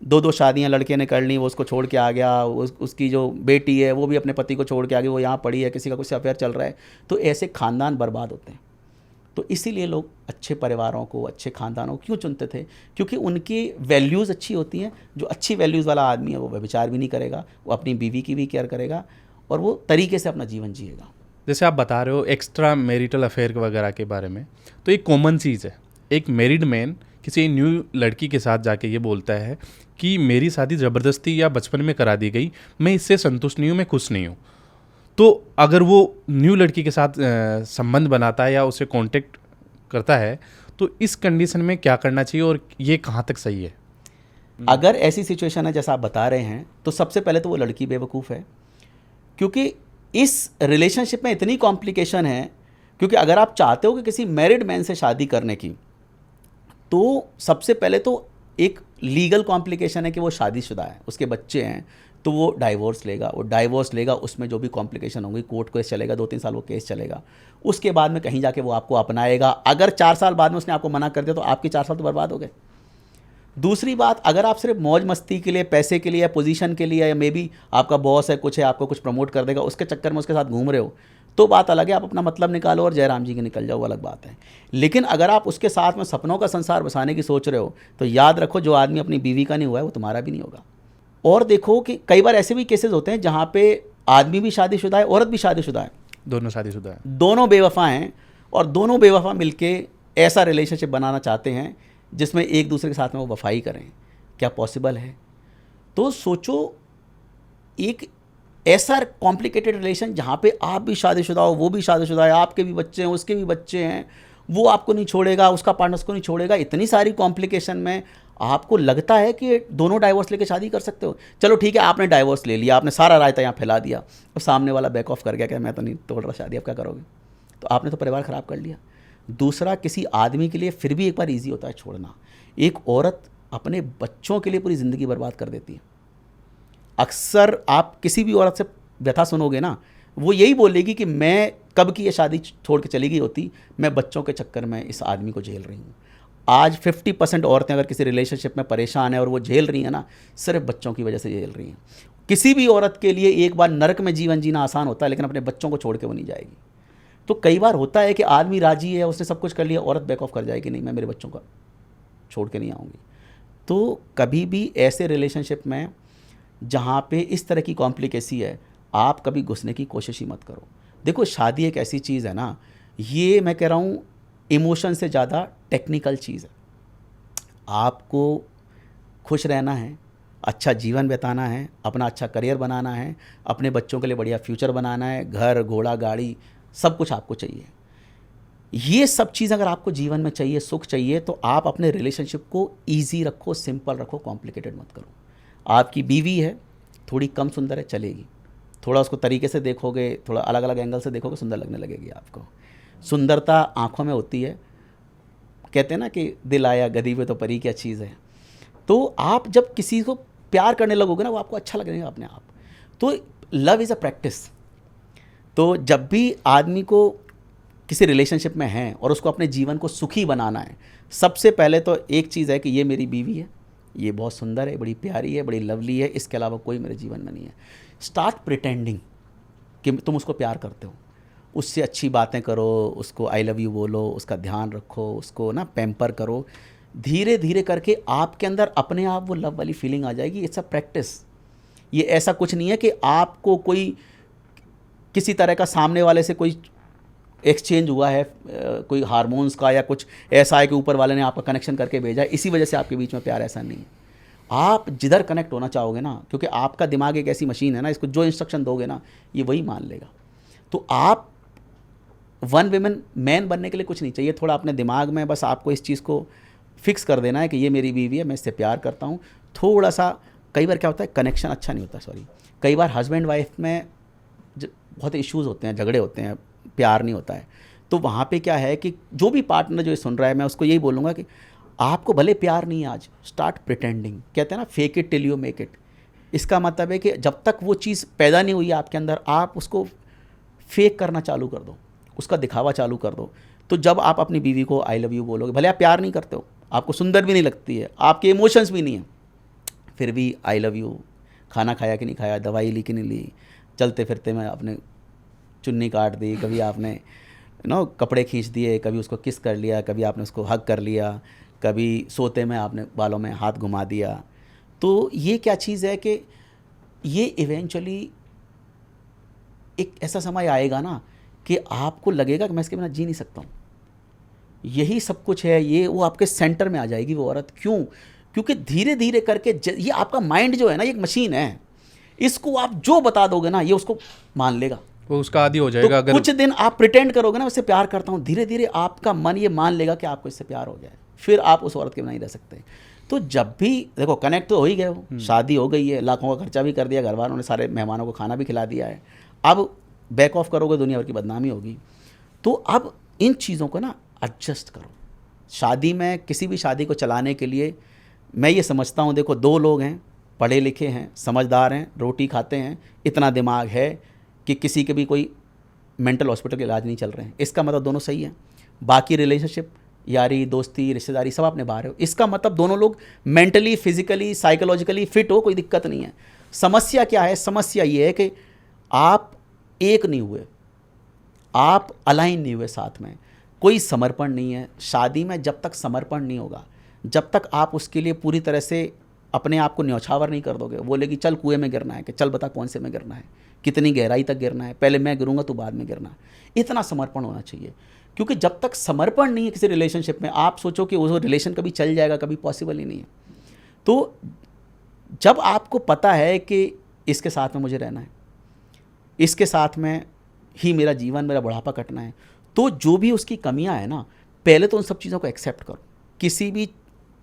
दो शादियां लड़के ने कर ली, वो उसको छोड़ के आ गया, उसकी जो बेटी है वो भी अपने पति को छोड़ के आ गई, वो यहाँ पड़ी है, किसी का कुछ अफेयर चल रहा है। तो ऐसे ख़ानदान बर्बाद होते हैं। तो इसीलिए लोग अच्छे परिवारों को, अच्छे ख़ानदानों को क्यों चुनते थे? क्योंकि उनकी वैल्यूज़ अच्छी होती हैं। जो अच्छी वैल्यूज़ वाला आदमी है वो व्यभिचार भी नहीं करेगा, वो अपनी बीवी की भी केयर करेगा और वो तरीके से अपना जीवन जिएगा। जैसे आप बता रहे हो एक्स्ट्रा मैरिटल अफेयर वगैरह के बारे में, तो एक कॉमन चीज़ है, एक मैरिड मैन किसी न्यू लड़की के साथ जाके ये बोलता है कि मेरी शादी ज़बरदस्ती या बचपन में करा दी गई, मैं इससे संतुष्ट नहीं हूँ, मैं खुश नहीं हूँ। तो अगर वो न्यू लड़की के साथ संबंध बनाता है या उसे कांटेक्ट करता है, तो इस कंडीशन में क्या करना चाहिए और ये कहाँ तक सही है? अगर ऐसी सिचुएशन है जैसा आप बता रहे हैं, तो सबसे पहले तो वो लड़की बेवकूफ़ है, क्योंकि इस रिलेशनशिप में इतनी कॉम्प्लिकेशन है। क्योंकि अगर आप चाहते हो कि किसी मैरिड मैन से शादी करने की, तो सबसे पहले तो एक लीगल कॉम्प्लिकेशन है कि वो शादीशुदा है, उसके बच्चे हैं, तो वो डाइवोर्स लेगा। उसमें जो भी कॉम्प्लिकेशन होंगी, कोर्ट केस चलेगा, 2-3 साल वो केस चलेगा। उसके बाद में कहीं जाके वो आपको अपनाएगा। अगर 4 साल बाद में उसने आपको मना कर दिया तो आपके 4 साल तो बर्बाद हो गए। दूसरी बात, अगर आप सिर्फ मौज मस्ती के लिए, पैसे के लिए या पोजीशन के लिए, या मे बी आपका बॉस है, कुछ है, आपको कुछ प्रमोट कर देगा, उसके चक्कर में उसके साथ घूम रहे हो, तो बात अलग है, आप अपना मतलब निकालो और जयराम जी के निकल जाओ, वो अलग बात है। लेकिन अगर आप उसके साथ में सपनों का संसार बसाने की सोच रहे हो, तो याद रखो जो आदमी अपनी बीवी का नहीं हुआ है वो तुम्हारा भी नहीं होगा। और देखो कि कई बार ऐसे भी केसेस होते हैं जहाँ पे आदमी भी शादीशुदा है, औरत भी शादीशुदा है, दोनों शादीशुदा है, दोनों बेवफा हैं, और दोनों बेवफा मिलके ऐसा रिलेशनशिप बनाना चाहते हैं जिसमें एक दूसरे के साथ में वो वफाई करें। क्या पॉसिबल है? तो सोचो, एक ऐसा कॉम्प्लिकेटेड रिलेशन जहाँ पे आप भी शादीशुदा हो, वो भी शादीशुदा है, आपके भी बच्चे हैं, उसके भी बच्चे हैं, वो आपको नहीं छोड़ेगा, उसका पार्टनर उसको नहीं छोड़ेगा, इतनी सारी कॉम्प्लिकेशन में आपको लगता है कि दोनों डाइवोर्स लेके शादी कर सकते हो? चलो ठीक है, आपने डाइवोर्स ले लिया, आपने सारा रायता यहाँ फैला दिया, और सामने वाला बैक ऑफ कर गया कि मैं तो नहीं तोड़ रहा शादी, अब क्या करोगे? तो आपने तो परिवार ख़राब कर लिया। दूसरा, किसी आदमी के लिए फिर भी एक बार ईजी होता है छोड़ना। एक औरत अपने बच्चों के लिए पूरी ज़िंदगी बर्बाद कर देती है। अक्सर आप किसी भी औरत से व्यथा सुनोगे ना, वो यही बोलेगी कि मैं कब की ये शादी छोड़ के चली गई होती, मैं बच्चों के चक्कर में इस आदमी को झेल रही हूँ। आज 50% औरतें अगर किसी रिलेशनशिप में परेशान है और वो झेल रही हैं ना, सिर्फ बच्चों की वजह से झेल रही हैं। किसी भी औरत के लिए एक बार नरक में जीवन जीना आसान होता है, लेकिन अपने बच्चों को छोड़ के वो नहीं जाएगी। तो कई बार होता है कि आदमी राजी है, उसने सब कुछ कर लिया, औरत बैक ऑफ कर जाएगी, नहीं मैं मेरे बच्चों को छोड़ के नहीं आऊँगी। तो कभी भी ऐसे रिलेशनशिप में जहाँ पे इस तरह की कॉम्प्लिकेसी है, आप कभी घुसने की कोशिश ही मत करो। देखो, शादी एक ऐसी चीज़ है ना, ये मैं कह रहा हूँ इमोशन से ज़्यादा टेक्निकल चीज़ है। आपको खुश रहना है, अच्छा जीवन बिताना है, अपना अच्छा करियर बनाना है, अपने बच्चों के लिए बढ़िया फ्यूचर बनाना है, घर, घोड़ा, गाड़ी, सब कुछ आपको चाहिए। ये सब चीज़ अगर आपको जीवन में चाहिए, सुख चाहिए, तो आप अपने रिलेशनशिप को ईजी रखो, सिंपल रखो, कॉम्प्लिकेटेड मत करो। आपकी बीवी है, थोड़ी कम सुंदर है, चलेगी, थोड़ा उसको तरीके से देखोगे, थोड़ा अलग अलग एंगल से देखोगे, सुंदर लगने लगेगी आपको। सुंदरता आँखों में होती है, कहते हैं ना कि दिल आया गधी पे तो परी क्या चीज़ है। तो आप जब किसी को प्यार करने लगोगे ना, वो आपको अच्छा लगेगा अपने आप। तो लव इज़ अ प्रैक्टिस। तो जब भी आदमी को किसी रिलेशनशिप में हैं और उसको अपने जीवन को सुखी बनाना है, सबसे पहले तो एक चीज़ है कि ये मेरी बीवी है, ये बहुत सुंदर है, बड़ी प्यारी है, बड़ी लवली है, इसके अलावा कोई मेरे जीवन में नहीं है। स्टार्ट प्रिटेंडिंग कि तुम उसको प्यार करते हो, उससे अच्छी बातें करो, उसको आई लव यू बोलो, उसका ध्यान रखो, उसको ना पैम्पर करो। धीरे धीरे करके आपके अंदर अपने आप वो लव वाली फीलिंग आ जाएगी। It's a practice. ये ऐसा कुछ नहीं है कि आपको कोई किसी तरह का सामने वाले से कोई एक्सचेंज हुआ है, कोई हार्मोन्स का या कुछ ऐसा है कि ऊपर वाले ने आपका कनेक्शन करके भेजा है, इसी वजह से आपके बीच में प्यार। ऐसा नहीं है। आप जिधर कनेक्ट होना चाहोगे ना, क्योंकि आपका दिमाग एक ऐसी मशीन है ना, इसको जो इंस्ट्रक्शन दोगे ना ये वही मान लेगा। तो आप वन विमेन मैन बनने के लिए कुछ नहीं चाहिए, थोड़ा अपने दिमाग में बस आपको इस चीज़ को फिक्स कर देना है कि ये मेरी बीवी है, मैं इससे प्यार करता हूँ। थोड़ा सा कई बार क्या होता है, कनेक्शन अच्छा नहीं होता, सॉरी, कई बार हस्बैंड वाइफ में बहुत इश्यूज़ होते हैं, झगड़े होते हैं, प्यार नहीं होता है। तो वहाँ पे क्या है कि जो भी पार्टनर जो ये सुन रहा है, मैं उसको यही बोलूँगा कि आपको भले प्यार नहीं है आज, स्टार्ट प्रिटेंडिंग। कहते हैं ना, fake it till you make it. इसका मतलब है कि जब तक वो चीज़ पैदा नहीं हुई आपके अंदर, आप उसको फेक करना चालू कर दो, उसका दिखावा चालू कर दो। तो जब आप अपनी बीवी को आई लव यू बोलोगे, भले आप प्यार नहीं करते हो, आपको सुंदर भी नहीं लगती है, आपके इमोशंस भी नहीं है, फिर भी आई लव यू, खाना खाया कि नहीं खाया, दवाई ली कि नहीं ली, चलते फिरते में आपने चुन्नी काट दी, कभी आपने कपड़े खींच दिए, कभी उसको किस कर लिया, कभी आपने उसको हग कर लिया, कभी सोते में आपने बालों में हाथ घुमा दिया। तो ये क्या चीज़ है कि ये इवेंचुअली एक ऐसा समय आएगा ना कि आपको लगेगा कि मैं इसके बिना जी नहीं सकता हूँ। यही सब कुछ है, ये वो आपके सेंटर में आ जाएगी वो औरत। क्यों? क्योंकि धीरे धीरे करके ये आपका माइंड जो है ना, ये एक मशीन है, इसको आप जो बता दोगे ना ये उसको मान लेगा, वो उसका आदी हो जाएगा। तो अगर कुछ दिन आप प्रिटेंड करोगे ना उससे प्यार करता हूँ, धीरे धीरे आपका मन ये मान लेगा कि आपको इससे प्यार हो गया है, फिर आप उस औरत के बिना नहीं रह सकते। तो जब भी देखो, कनेक्ट तो हो ही गए हो, शादी हो गई है, लाखों का खर्चा भी कर दिया, घर वालों ने सारे मेहमानों को खाना भी खिला दिया है, अब बैक ऑफ करोगे दुनिया भर की बदनामी होगी। तो अब इन चीज़ों को ना एडजस्ट करो। शादी में, किसी भी शादी को चलाने के लिए मैं ये समझता हूँ, देखो 2 लोग हैं, पढ़े लिखे हैं, समझदार हैं, रोटी खाते हैं, इतना दिमाग है कि किसी के भी कोई मेंटल हॉस्पिटल के इलाज नहीं चल रहे हैं, इसका मतलब दोनों सही हैं। बाकी रिलेशनशिप, यारी दोस्ती रिश्तेदारी सब आप निभा रहे हो, इसका मतलब दोनों लोग मेंटली फिजिकली साइकोलॉजिकली फिट हो, कोई दिक्कत नहीं है। समस्या क्या है? समस्या ये है कि आप एक नहीं हुए, आप अलाइन नहीं हुए, साथ में कोई समर्पण नहीं है। शादी में जब तक समर्पण नहीं होगा, जब तक आप उसके लिए पूरी तरह से अपने आप को न्यौछावर नहीं कर दोगे, बोलेगी चल कुएं में गिरना है, कि चल बता कौन से में गिरना है, कितनी गहराई तक गिरना है, पहले मैं गिरूंगा तो बाद में गिरना। इतना समर्पण होना चाहिए, क्योंकि जब तक समर्पण नहीं है किसी रिलेशनशिप में, आप सोचो कि वो रिलेशन कभी चल जाएगा, कभी पॉसिबल ही नहीं है। तो जब आपको पता है कि इसके साथ में मुझे रहना है, इसके साथ में ही मेरा जीवन, मेरा बुढ़ापा कटना है, तो जो भी उसकी कमियां हैं ना, पहले तो उन सब चीज़ों को एक्सेप्ट करो। किसी भी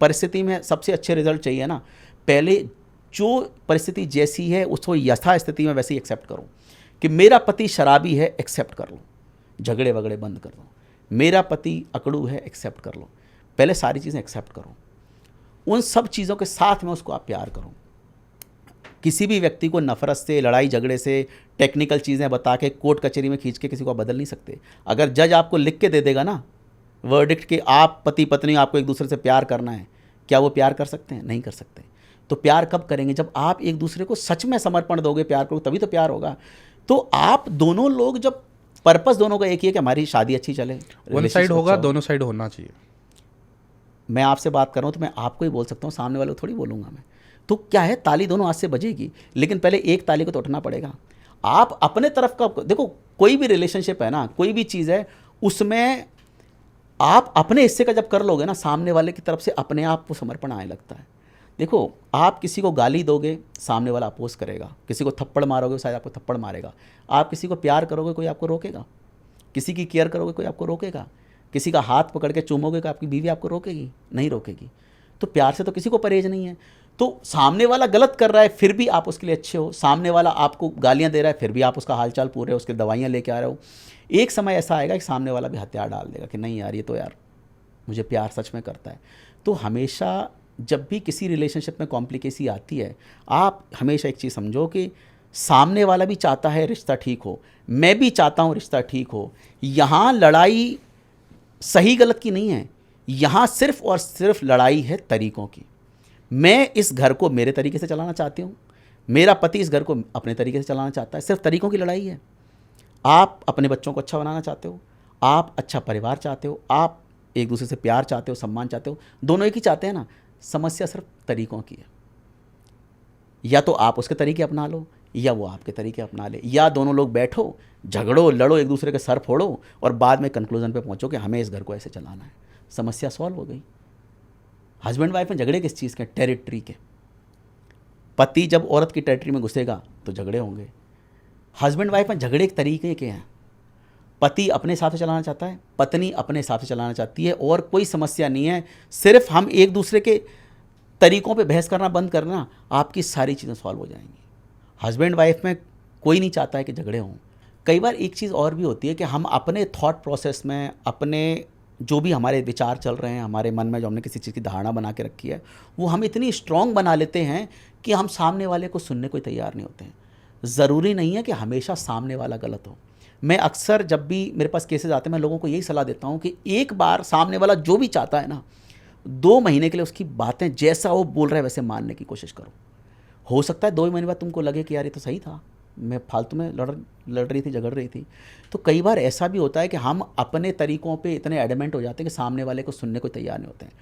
परिस्थिति में सबसे अच्छे रिजल्ट चाहिए ना, पहले जो परिस्थिति जैसी है उसको यथा स्थिति में वैसे ही एक्सेप्ट करो। कि मेरा पति शराबी है, एक्सेप्ट कर लो, झगड़े वगड़े बंद कर लो। मेरा पति अकड़ू है, एक्सेप्ट कर लो। पहले सारी चीज़ें एक्सेप्ट करो, उन सब चीज़ों के साथ में उसको आप प्यार करो। किसी भी व्यक्ति को नफरत से, लड़ाई झगड़े से, टेक्निकल चीज़ें बता के, कोर्ट कचहरी में खींच के किसी को बदल नहीं सकते। अगर जज आपको लिख के दे देगा ना वर्डिक्ट कि आप पति पत्नी, आपको एक दूसरे से प्यार करना है, क्या वो प्यार कर सकते हैं? नहीं कर सकते। तो प्यार कब करेंगे? जब आप एक दूसरे को सच में समर्पण दोगे, प्यार करोगे, तभी तो प्यार होगा। तो आप दोनों लोग, जब पर्पस दोनों का एक ही है कि हमारी शादी अच्छी चले, वन साइड होगा, दोनों साइड होना चाहिए। मैं आपसे बात कर रहा हूँ तो मैं आपको ही बोल सकता हूँ, सामने वाले को थोड़ी बोलूँगा मैं। तो क्या है, ताली दोनों हाथ से बजेगी, लेकिन पहले एक ताली को तो उठना पड़ेगा। आप अपने तरफ का देखो, कोई भी रिलेशनशिप है ना, कोई भी चीज़ है, उसमें आप अपने हिस्से का जब कर लोगे ना, सामने वाले की तरफ से अपने आप को समर्पण आने लगता है। देखो, आप किसी को गाली दोगे, सामने वाला अपोज करेगा। किसी को थप्पड़ मारोगे, शायद आपको थप्पड़ मारेगा। आप किसी को प्यार करोगे, कोई आपको रोकेगा। किसी की केयर करोगे, कोई आपको रोकेगा। किसी का हाथ पकड़ के चूमोगे, आपकी बीवी आपको रोकेगी? नहीं रोकेगी। तो प्यार से तो किसी को परहेज नहीं है। तो सामने वाला गलत कर रहा है, फिर भी आप उसके लिए अच्छे हो। सामने वाला आपको गालियां दे रहा है, फिर भी आप उसका हालचाल पूरे हो, उसके दवाइयाँ लेके आ रहे हो। एक समय ऐसा आएगा कि सामने वाला भी हथियार डाल देगा कि नहीं यार, ये तो यार मुझे प्यार सच में करता है। तो हमेशा जब भी किसी रिलेशनशिप में कॉम्प्लिकेसी आती है, आप हमेशा एक चीज़ समझो कि सामने वाला भी चाहता है रिश्ता ठीक हो, मैं भी चाहता हूँ रिश्ता ठीक हो। यहाँ लड़ाई सही गलत की नहीं है, यहाँ सिर्फ और सिर्फ लड़ाई है तरीक़ों की। मैं इस घर को मेरे तरीके से चलाना चाहती हूँ, मेरा पति इस घर को अपने तरीके से चलाना चाहता है। सिर्फ तरीक़ों की लड़ाई है। आप अपने बच्चों को अच्छा बनाना चाहते हो, आप अच्छा परिवार चाहते हो, आप एक दूसरे से प्यार चाहते हो, सम्मान चाहते हो, दोनों एक ही चाहते हैं ना। समस्या सिर्फ तरीकों की है, या तो आप उसके तरीके अपना लो या वो आपके तरीके अपना ले, या दोनों लोग बैठो, झगड़ो, लड़ो, एक दूसरे के सर फोड़ो और बाद में कंक्लूजन पे पहुंचो कि हमें इस घर को ऐसे चलाना है। समस्या सॉल्व हो गई। हस्बैंड वाइफ में झगड़े किस चीज़ के? टेरिटरी के। पति जब औरत की टेरिटरी में घुसेगा तो झगड़े होंगे। हस्बैंड वाइफ में झगड़े के तरीके के हैं। पति अपने हिसाब से चलाना चाहता है, पत्नी अपने हिसाब से चलाना चाहती है, और कोई समस्या नहीं है। सिर्फ हम एक दूसरे के तरीकों पे बहस करना बंद करना, आपकी सारी चीज़ें सॉल्व हो जाएंगी। हस्बैंड वाइफ में कोई नहीं चाहता है कि झगड़े हों। कई बार एक चीज़ और भी होती है कि हम अपने थॉट प्रोसेस में, अपने जो भी हमारे विचार चल रहे हैं, हमारे मन में जो हमने किसी चीज़ की धारणा बना के रखी है, वो हम इतनी स्ट्रॉन्ग बना लेते हैं कि हम सामने वाले को सुनने को तैयार नहीं होते हैं। ज़रूरी नहीं है कि हमेशा सामने वाला गलत हो। मैं अक्सर जब भी मेरे पास केसेस आते हैं, मैं लोगों को यही सलाह देता हूँ कि एक बार सामने वाला जो भी चाहता है ना, 2 महीने के लिए उसकी बातें जैसा वो बोल रहा है वैसे मानने की कोशिश करो। हो सकता है 2 महीने बाद तुमको लगे कि यार ये तो सही था, मैं फालतू में लड़ रही थी, झगड़ रही थी। तो कई बार ऐसा भी होता है कि हम अपने तरीकों पे इतने एडमेंट हो जाते हैं कि सामने वाले को सुनने को तैयार नहीं होते हैं।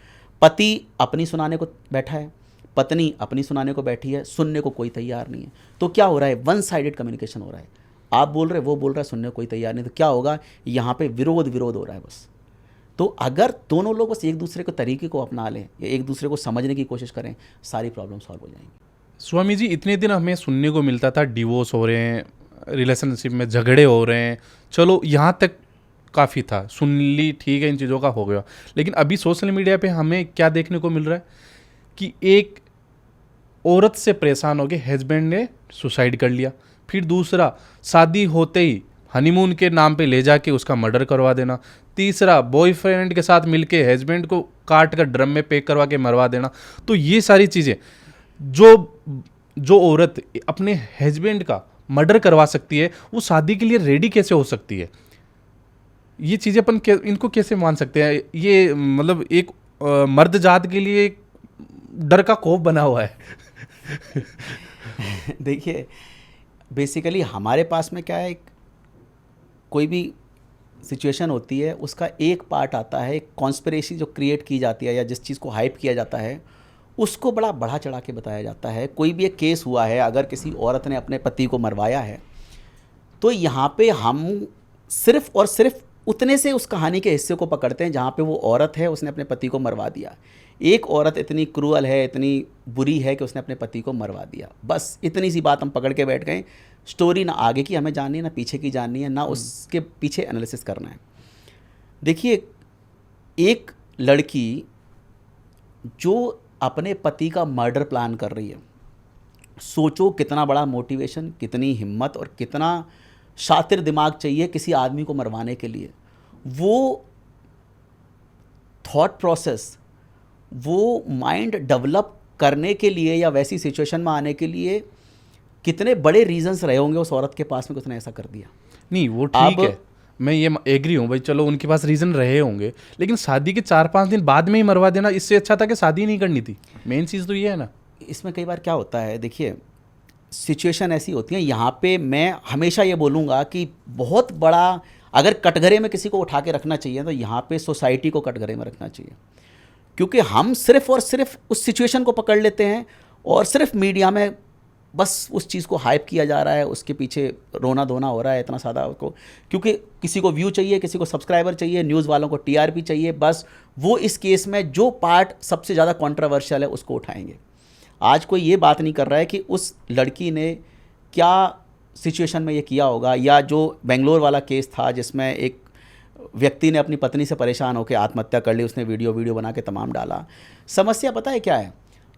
पति अपनी सुनाने को बैठा है, पत्नी अपनी सुनाने को बैठी है, सुनने को कोई तैयार नहीं है। तो क्या हो रहा है? वन साइडेड कम्युनिकेशन हो रहा है। आप बोल रहे, वो बोल रहा है, सुनने को कोई तैयार नहीं। तो क्या होगा? यहाँ पे विरोध हो रहा है बस। तो अगर दोनों लोग बस एक दूसरे के तरीके को अपना लें या एक दूसरे को समझने की कोशिश करें, सारी प्रॉब्लम सॉल्व हो जाएंगी। स्वामी जी, इतने दिन हमें सुनने को मिलता था डिवोर्स हो रहे हैं, रिलेशनशिप में झगड़े हो रहे हैं, चलो यहाँ तक काफ़ी था, सुन ली, ठीक है, इन चीज़ों का हो गया। लेकिन अभी सोशल मीडिया पे हमें क्या देखने को मिल रहा है कि एक औरत से परेशान हो के हस्बैंड ने सुसाइड कर लिया, फिर दूसरा शादी होते ही हनीमून के नाम पे ले जाके उसका मर्डर करवा देना, तीसरा बॉयफ्रेंड के साथ मिलके हस्बैंड को काट कर ड्रम में पैक करवा के मरवा देना। तो ये सारी चीज़ें जो औरत अपने हस्बैंड का मर्डर करवा सकती है, वो शादी के लिए रेडी कैसे हो सकती है? ये चीज़ें अपन इनको कैसे मान सकते हैं? ये मतलब एक मर्द जात के लिए एक डर का खौफ बना हुआ है। देखिए, बेसिकली हमारे पास में क्या है, कोई भी सिचुएशन होती है उसका एक पार्ट आता है, एक कॉन्स्पिरेसी जो क्रिएट की जाती है या जिस चीज़ को हाइप किया जाता है उसको बड़ा बढ़ा चढ़ा के बताया जाता है। कोई भी एक केस हुआ है, अगर किसी औरत ने अपने पति को मरवाया है, तो यहाँ पे हम सिर्फ और सिर्फ उतने से उस कहानी के हिस्से को पकड़ते हैं जहाँ पे वो औरत है, उसने अपने पति को मरवा दिया। एक औरत इतनी क्रूअल है, इतनी बुरी है कि उसने अपने पति को मरवा दिया, बस इतनी सी बात हम पकड़ के बैठ गए। स्टोरी ना आगे की हमें जाननी है, ना पीछे की जाननी है, ना उसके पीछे एनालिसिस करना है। देखिए, एक लड़की जो अपने पति का मर्डर प्लान कर रही है, सोचो कितना बड़ा मोटिवेशन, कितनी हिम्मत और कितना शातिर दिमाग चाहिए किसी आदमी को मरवाने के लिए। वो थॉट प्रोसेस, वो माइंड डेवलप करने के लिए या वैसी सिचुएशन में आने के लिए कितने बड़े रीजंस रहे होंगे उस औरत के पास में कि उसने ऐसा कर दिया। नहीं, वो ठीक है, मैं ये एग्री हूँ भाई, चलो उनके पास रीज़न रहे होंगे, लेकिन शादी के 4-5 दिन बाद में ही मरवा देना, इससे अच्छा था कि शादी नहीं करनी थी। मेन चीज़ तो ये है ना। इसमें कई बार क्या होता है, देखिए सिचुएशन ऐसी होती है, यहाँ पे मैं हमेशा ये बोलूँगा कि बहुत बड़ा अगर कटघरे में किसी को उठा के रखना चाहिए तो यहाँ पे सोसाइटी को कटघरे में रखना चाहिए, क्योंकि हम सिर्फ और सिर्फ उस सिचुएशन को पकड़ लेते हैं और सिर्फ मीडिया में बस उस चीज़ को हाइप किया जा रहा है, उसके पीछे रोना धोना हो रहा है इतना सादा उसको, क्योंकि किसी को व्यू चाहिए, किसी को सब्सक्राइबर चाहिए, न्यूज़ वालों को टीआरपी चाहिए, बस वो इस केस में जो पार्ट सबसे ज़्यादा कंट्रोवर्शियल है उसको उठाएंगे। आज कोई ये बात नहीं कर रहा है कि उस लड़की ने क्या सिचुएशन में ये किया होगा, या जो बेंगलोर वाला केस था जिसमें एक व्यक्ति ने अपनी पत्नी से परेशान होकर आत्महत्या कर ली, उसने वीडियो बना के तमाम डाला। समस्या पता है क्या है,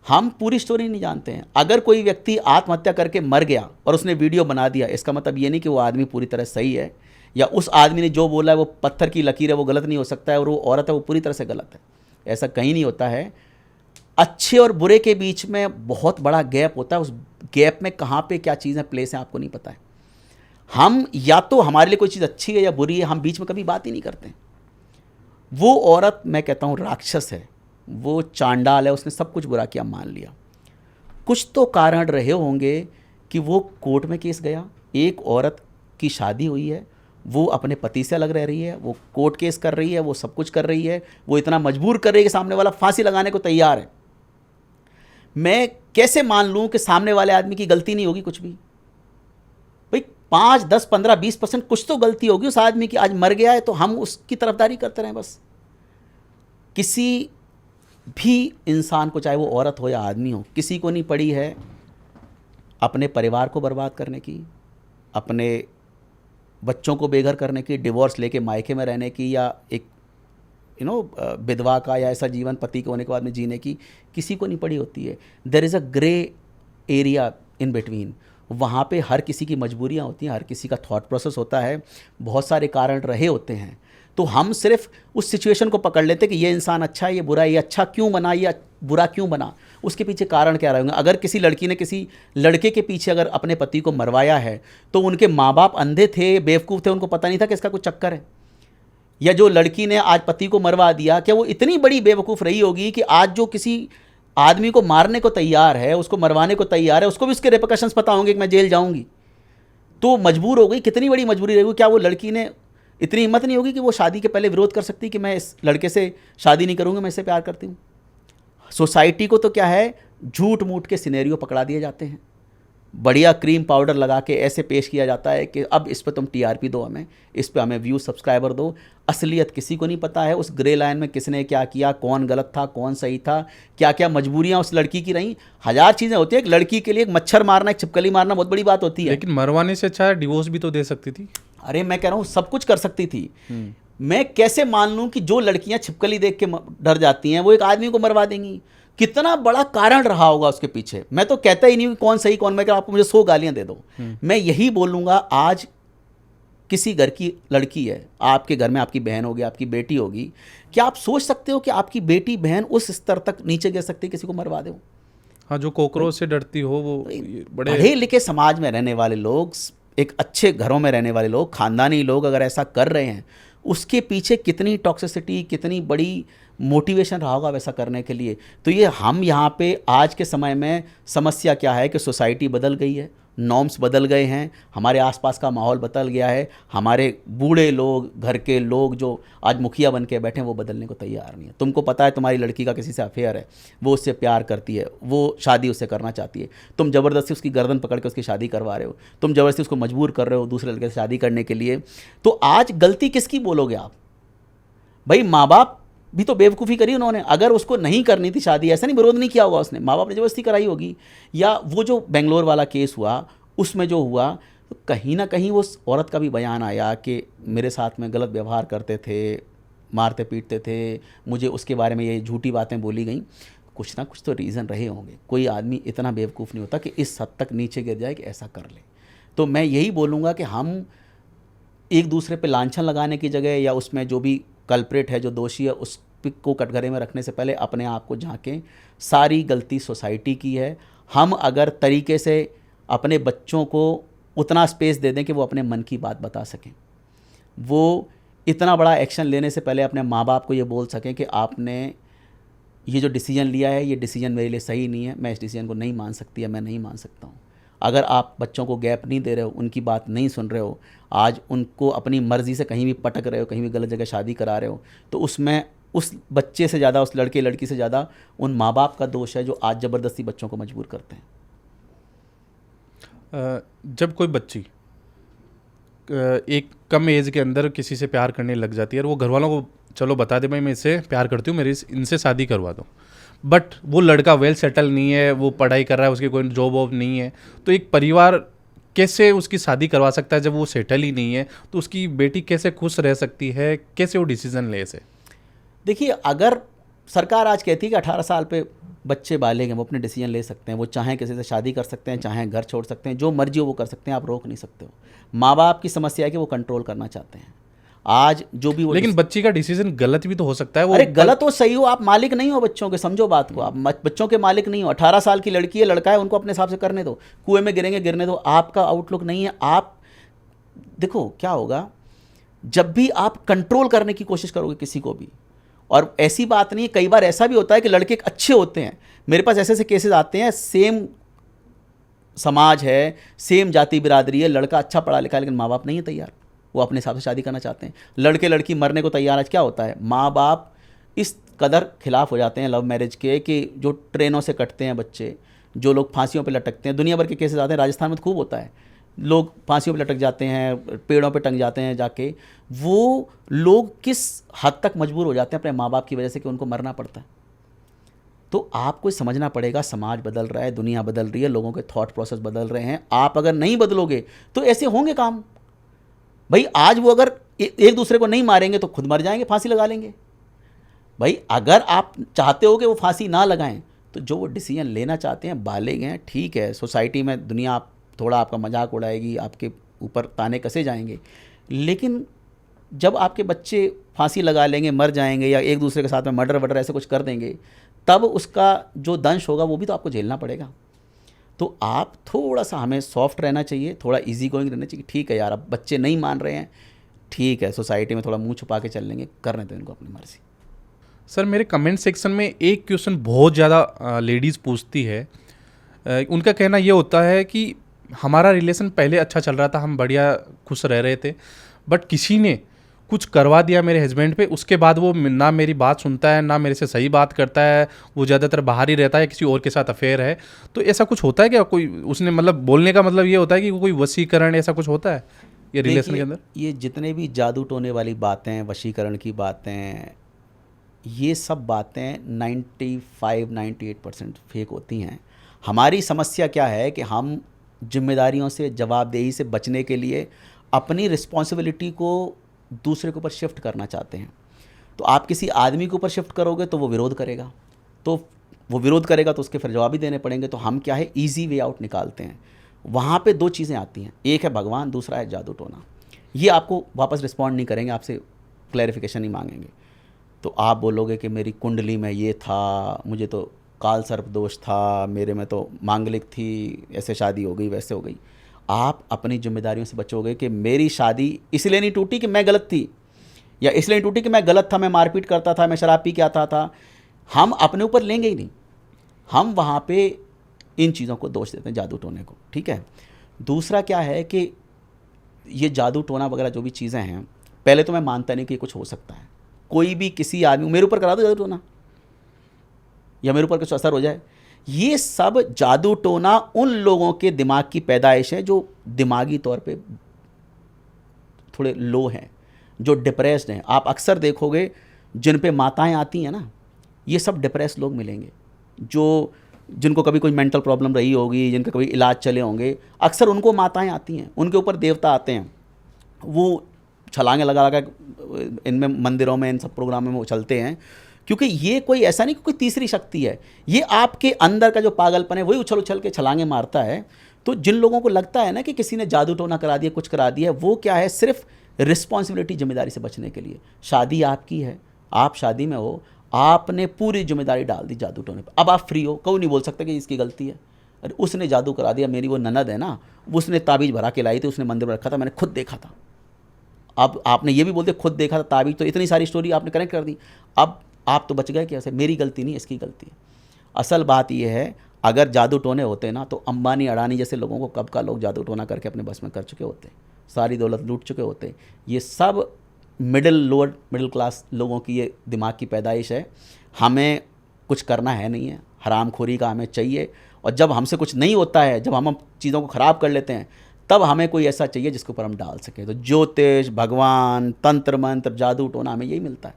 हम पूरी स्टोरी नहीं जानते हैं। अगर कोई व्यक्ति आत्महत्या करके मर गया और उसने वीडियो बना दिया, इसका मतलब ये नहीं कि वो आदमी पूरी तरह सही है, या उस आदमी ने जो बोला है वो पत्थर की लकीर है, वो गलत नहीं हो सकता है, और वो औरत है वो पूरी तरह से गलत है। ऐसा कहीं नहीं होता है। अच्छे और बुरे के बीच में बहुत बड़ा गैप होता है, उस गैप में कहाँ पे क्या चीज़ें प्लेस हैं आपको नहीं पता है। हम या तो हमारे लिए कोई चीज़ अच्छी है या बुरी है, हम बीच में कभी बात ही नहीं करते। वो औरत, मैं कहता हूँ, राक्षस है, वो चांडाल है, उसने सब कुछ बुरा किया, मान लिया। कुछ तो कारण रहे होंगे कि वो कोर्ट में केस गया, एक औरत की शादी हुई है, वो अपने पति से अलग रह रही है, वो कोर्ट केस कर रही है, वो सब कुछ कर रही है, वो इतना मजबूर कर रही है कि सामने वाला फांसी लगाने को तैयार है। मैं कैसे मान लूं कि सामने वाले आदमी की गलती नहीं होगी कुछ भी? भाई 5, 10, 15, 20% कुछ तो गलती होगी उस आदमी की। आज मर गया है तो हम उसकी तरफदारी करते रहें बस? किसी भी इंसान को, चाहे वो औरत हो या आदमी हो, किसी को नहीं पड़ी है अपने परिवार को बर्बाद करने की, अपने बच्चों को बेघर करने की, डिवोर्स लेके मायके में रहने की, या एक विधवा का या ऐसा जीवन पति के होने के बाद में जीने की। किसी को नहीं पड़ी होती है। There is a grey area in between. वहाँ पे हर किसी की मजबूरियाँ होती हैं, हर किसी का थॉट प्रोसेस होता है, बहुत सारे कारण रहे होते हैं। तो हम सिर्फ उस सिचुएशन को पकड़ लेते कि ये इंसान अच्छा है, ये बुरा है, ये अच्छा क्यों बना, ये बुरा क्यों बना, उसके पीछे कारण क्या रहे होंगे। अगर किसी लड़की ने किसी लड़के के पीछे अगर अपने पति को मरवाया है तो उनके माँ बाप अंधे थे, बेवकूफ़ थे, उनको पता नहीं था कि इसका कुछ चक्कर है। या जो लड़की ने आज पति को मरवा दिया, क्या वो इतनी बड़ी बेवकूफ़ रही होगी कि आज जो किसी आदमी को मारने को तैयार है, उसको मरवाने को तैयार है, उसको भी उसके रिपरकशंस पता होंगे कि मैं जेल जाऊंगी, तो मजबूर हो गई। कितनी बड़ी मजबूरी रहेगी? क्या वो लड़की ने इतनी हिम्मत नहीं होगी कि वो शादी के पहले विरोध कर सकती कि मैं इस लड़के से शादी नहीं करूंगा, मैं इससे प्यार करती हूँ? सोसाइटी को तो क्या है, झूठ मूठ के सिनेरियो पकड़ा दिए जाते हैं, बढ़िया क्रीम पाउडर लगा के ऐसे पेश किया जाता है कि अब इस पर तुम टीआरपी दो, हमें इस पे हमें व्यू सब्सक्राइबर दो। असलियत किसी को नहीं पता है, उस ग्रे लाइन में किसने क्या किया, कौन गलत था, कौन सही था, क्या क्या मजबूरियां उस लड़की की रहीं। हजार चीज़ें होती है। एक लड़की के लिए एक मच्छर मारना, एक छिपकली मारना बहुत बड़ी बात होती है। लेकिन मरवाने से अच्छा डिवोर्स भी तो दे सकती थी। अरे मैं कह रहा हूँ सब कुछ कर सकती थी। मैं कैसे मान लूँ कि जो लड़कियां छिपकली देख के डर जाती हैं वो एक आदमी को मरवा देंगी? कितना बड़ा कारण रहा होगा उसके पीछे। मैं तो कहता ही नहीं कि कौन सही कौन, मैं कह आपको मुझे 100 गालियां दे दो, मैं यही बोलूँगा। आज किसी घर की लड़की है, आपके घर में आपकी बहन होगी, आपकी बेटी होगी, क्या आप सोच सकते हो कि आपकी बेटी बहन उस स्तर तक नीचे गिर सकती है किसी को मरवा दो? हाँ, जो कॉकरोच से डरती हो वो बड़े पढ़े लिखे समाज में रहने वाले लोग, एक अच्छे घरों में रहने वाले लोग, खानदानी लोग अगर ऐसा कर रहे हैं, उसके पीछे कितनी टॉक्सिसिटी, कितनी बड़ी मोटिवेशन रहा होगा वैसा करने के लिए। तो ये हम यहाँ पे आज के समय में समस्या क्या है कि सोसाइटी बदल गई है, नॉर्म्स बदल गए हैं, हमारे आसपास का माहौल बदल गया है, हमारे बूढ़े लोग, घर के लोग जो आज मुखिया बन के बैठे हैं वो बदलने को तैयार नहीं है। तुमको पता है तुम्हारी लड़की का किसी से अफेयर है, वो उससे प्यार करती है, वो शादी उससे करना चाहती है, तुम ज़बरदस्ती उसकी गर्दन पकड़ के उसकी शादी करवा रहे हो, तुम ज़बरदस्ती उसको मजबूर कर रहे हो दूसरे लड़के से शादी करने के लिए। तो आज गलती किसकी बोलोगे आप? भाई माँ बाप भी तो बेवकूफ़ी करी उन्होंने। अगर उसको नहीं करनी थी शादी, ऐसा नहीं विरोध नहीं किया होगा उसने, माँ बाप ने ज़बरदस्ती कराई होगी। या वो जो बेंगलोर वाला केस हुआ उसमें जो हुआ, तो कहीं ना कहीं उस औरत का भी बयान आया कि मेरे साथ में गलत व्यवहार करते थे, मारते पीटते थे, मुझे उसके बारे में ये झूठी बातें बोली गई। कुछ ना कुछ तो रीज़न रहे होंगे। कोई आदमी इतना बेवकूफ़ नहीं होता कि इस हद तक नीचे गिर जाए कि ऐसा कर ले। तो मैं यही बोलूँगा कि हम एक दूसरे पे लांछन लगाने की जगह, या उसमें जो भी कल्प्रेट है, जो दोषी है, उस को कटघरे में रखने से पहले अपने आप को झांकें। सारी गलती सोसाइटी की है। हम अगर तरीके से अपने बच्चों को उतना स्पेस दे दें कि वो अपने मन की बात बता सकें, वो इतना बड़ा एक्शन लेने से पहले अपने माँ बाप को ये बोल सकें कि आपने ये जो डिसीजन लिया है, ये डिसीजन मेरे लिए सही नहीं है, मैं इस डिसीजन को नहीं मान सकती, या मैं नहीं मान सकता हूँ। अगर आप बच्चों को गैप नहीं दे रहे हो, उनकी बात नहीं सुन रहे हो, आज उनको अपनी मर्ज़ी से कहीं भी पटक रहे हो, कहीं भी गलत जगह शादी करा रहे हो, तो उसमें उस बच्चे से ज़्यादा, उस लड़के लड़की से ज़्यादा उन माँ बाप का दोष है जो आज ज़बरदस्ती बच्चों को मजबूर करते हैं। जब कोई बच्ची एक कम एज के अंदर किसी से प्यार करने लग जाती है और वो घर वालों को चलो बता दे भाई मैं इससे प्यार करती हूँ, मेरी इनसे शादी करवा दो, बट वो लड़का वेल सेटल नहीं है, वो पढ़ाई कर रहा है, उसकी कोई जॉब वॉब नहीं है, तो एक परिवार कैसे उसकी शादी करवा सकता है जब वो सेटल ही नहीं है? तो उसकी बेटी कैसे खुश रह सकती है, कैसे वो डिसीजन ले से? देखिए, अगर सरकार आज कहती है कि 18 साल पे बच्चे बालिग हैं, वो अपने डिसीजन ले सकते हैं, वो चाहें किसी से शादी कर सकते हैं, चाहें घर छोड़ सकते हैं, जो मर्जी हो वो कर सकते हैं, आप रोक नहीं सकते हो। माँ बाप की समस्या है कि वो कंट्रोल करना चाहते हैं। आज जो भी वो, लेकिन बच्ची का डिसीजन गलत भी तो हो सकता है। वो अरे गलत हो सही हो, आप मालिक नहीं हो बच्चों के, समझो बात को। आप बच्चों के मालिक नहीं हो। 18 साल की लड़की है, लड़का है, उनको अपने हिसाब से करने दो, कुएं में गिरेंगे गिरने दो, आपका आउटलुक नहीं है। आप देखो क्या होगा जब भी आप कंट्रोल करने की कोशिश करोगे किसी को भी। और ऐसी बात नहीं है, कई बार ऐसा भी होता है कि लड़के अच्छे होते हैं, मेरे पास ऐसे ऐसे केसेस आते हैं, सेम समाज है, सेम जाति बिरादरी है, लड़का अच्छा पढ़ा लिखा है, लेकिन माँ बाप नहीं है तैयार, वो अपने हिसाब से शादी करना चाहते हैं। लड़के लड़की मरने को तैयार, आज क्या होता है, माँ बाप इस कदर खिलाफ हो जाते हैं लव मैरिज के कि जो ट्रेनों से कटते हैं बच्चे, जो लोग फांसियों पे लटकते हैं, दुनिया भर के केसेस आते हैं, राजस्थान में तो खूब होता है, लोग फांसियों पे लटक जाते हैं, पेड़ों पे टंग जाते हैं जाके। वो लोग किस हद तक मजबूर हो जाते हैं अपने माँ बाप की वजह से कि उनको मरना पड़ता है। तो आपको समझना पड़ेगा, समाज बदल रहा है, दुनिया बदल रही है, लोगों के थॉट प्रोसेस बदल रहे हैं। आप अगर नहीं बदलोगे तो ऐसे होंगे काम। भाई आज वो अगर एक दूसरे को नहीं मारेंगे तो खुद मर जाएंगे, फांसी लगा लेंगे। भाई अगर आप चाहते हो कि वो फांसी ना लगाएं तो जो वो डिसीजन लेना चाहते हैं बालिग हैं, ठीक है, सोसाइटी में दुनिया आप थोड़ा आपका मजाक उड़ाएगी, आपके ऊपर ताने कसे जाएंगे, लेकिन जब आपके बच्चे फांसी लगा लेंगे, मर जाएंगे, या एक दूसरे के साथ में मर्डर वर्डर ऐसे कुछ कर देंगे, तब उसका जो दंश होगा वो भी तो आपको झेलना पड़ेगा। तो आप थोड़ा सा, हमें सॉफ्ट रहना चाहिए, थोड़ा इजी गोइंग रहना चाहिए। ठीक है यार, अब बच्चे नहीं मान रहे हैं, ठीक है, सोसाइटी में थोड़ा मुंह छुपा के चल लेंगे, करने दो इनको अपनी मर्जी। सर मेरे कमेंट सेक्शन में एक क्वेश्चन बहुत ज़्यादा लेडीज़ पूछती है। उनका कहना ये होता है कि हमारा रिलेशन पहले अच्छा चल रहा था, हम बढ़िया खुश रह रहे थे, बट किसी ने कुछ करवा दिया मेरे हस्बैंड पे, उसके बाद वो ना मेरी बात सुनता है, ना मेरे से सही बात करता है, वो ज़्यादातर बाहर ही रहता है, किसी और के साथ अफेयर है। तो ऐसा कुछ होता है क्या? कोई उसने, मतलब बोलने का मतलब ये होता है कि कोई वशीकरण ऐसा कुछ होता है ये रिलेशन के अंदर? ये जितने भी जादू टोने वाली बातें, वशीकरण की बातें, ये सब बातें 95-98% फेक होती हैं। हमारी समस्या क्या है कि हम जिम्मेदारियों से, जवाबदेही से बचने के लिए अपनी रिस्पॉन्सिबिलिटी को दूसरे के ऊपर शिफ्ट करना चाहते हैं। तो आप किसी आदमी के ऊपर शिफ्ट करोगे तो वो विरोध करेगा, तो उसके फिर जवाब भी देने पड़ेंगे। तो हम क्या है, ईजी वे आउट निकालते हैं। वहाँ पे दो चीज़ें आती हैं, एक है भगवान, दूसरा है जादू टोना। ये आपको वापस रिस्पॉन्ड नहीं करेंगे, आपसे क्लैरिफिकेशन नहीं मांगेंगे। तो आप बोलोगे कि मेरी कुंडली में ये था, मुझे तो काल सर्प दोष था, मेरे में तो मांगलिक थी, ऐसे शादी हो गई, वैसे हो गई। आप अपनी जिम्मेदारियों से बचोगे कि मेरी शादी इसलिए नहीं टूटी कि मैं गलत थी, या इसलिए नहीं टूटी कि मैं गलत था, मैं मारपीट करता था, मैं शराब पी के आता था। हम अपने ऊपर लेंगे ही नहीं, हम वहाँ पे इन चीज़ों को दोष देते हैं, जादू टोने को। ठीक है। दूसरा क्या है कि ये जादू टोना वगैरह जो भी चीज़ें हैं, पहले तो मैं मानता नहीं कि कुछ हो सकता है। कोई भी किसी आदमी, मेरे ऊपर करा दो जादू टोना, या मेरे ऊपर कुछ असर हो जाए, ये सब जादू टोना उन लोगों के दिमाग की पैदाइश है जो दिमागी तौर पे थोड़े लो हैं, जो डिप्रेस्ड हैं। आप अक्सर देखोगे जिन पे माताएं आती हैं ना, ये सब डिप्रेस लोग मिलेंगे, जो जिनको कभी कोई मेंटल प्रॉब्लम रही होगी, जिनके कभी इलाज चले होंगे, अक्सर उनको माताएं आती हैं, उनके ऊपर देवता आते हैं, वो छलांगे लगा लगा इनमें मंदिरों में, इन सब प्रोग्रामों में वो चलते हैं। क्योंकि ये कोई ऐसा नहीं कि कोई तीसरी शक्ति है, ये आपके अंदर का जो पागलपन है वही उछल उछल के छलांगे मारता है। तो जिन लोगों को लगता है ना कि किसी ने जादू टोना करा दिया, कुछ करा दिया, वो क्या है, सिर्फ रिस्पॉन्सिबिलिटी, जिम्मेदारी से बचने के लिए। शादी आपकी है, आप शादी में हो, आपने पूरी जिम्मेदारी डाल दी जादू टोने पर, अब आप फ्री हो, कोई नहीं बोल सकता कि इसकी गलती है। अरे उसने जादू करा दिया, मेरी वो ननद है ना, उसने ताबीज़ भरा के लाई थी, उसने मंदिर में रखा था, मैंने खुद देखा था। अब आपने ये भी बोलते खुद देखा था, ताबीज़, तो इतनी सारी स्टोरी आपने कनेक्ट कर दी। अब आप तो बच गए कि ऐसे मेरी गलती नहीं, इसकी गलती है। असल बात यह है, अगर जादू टोने होते ना तो अंबानी अडानी जैसे लोगों को कब का लोग जादू टोना करके अपने बस में कर चुके होते, सारी दौलत लूट चुके होते। ये सब लोअर मिडिल क्लास लोगों की ये दिमाग की पैदाइश है। हमें कुछ करना है नहीं है, हरामखोरी का हमें चाहिए, और जब हमसे कुछ नहीं होता है, जब हम चीज़ों को ख़राब कर लेते हैं, तब हमें कोई ऐसा चाहिए जिसके ऊपर हम डाल सकें। तो ज्योतिष, भगवान, तंत्र मंत्र, जादू टोना, हमें यही मिलता है।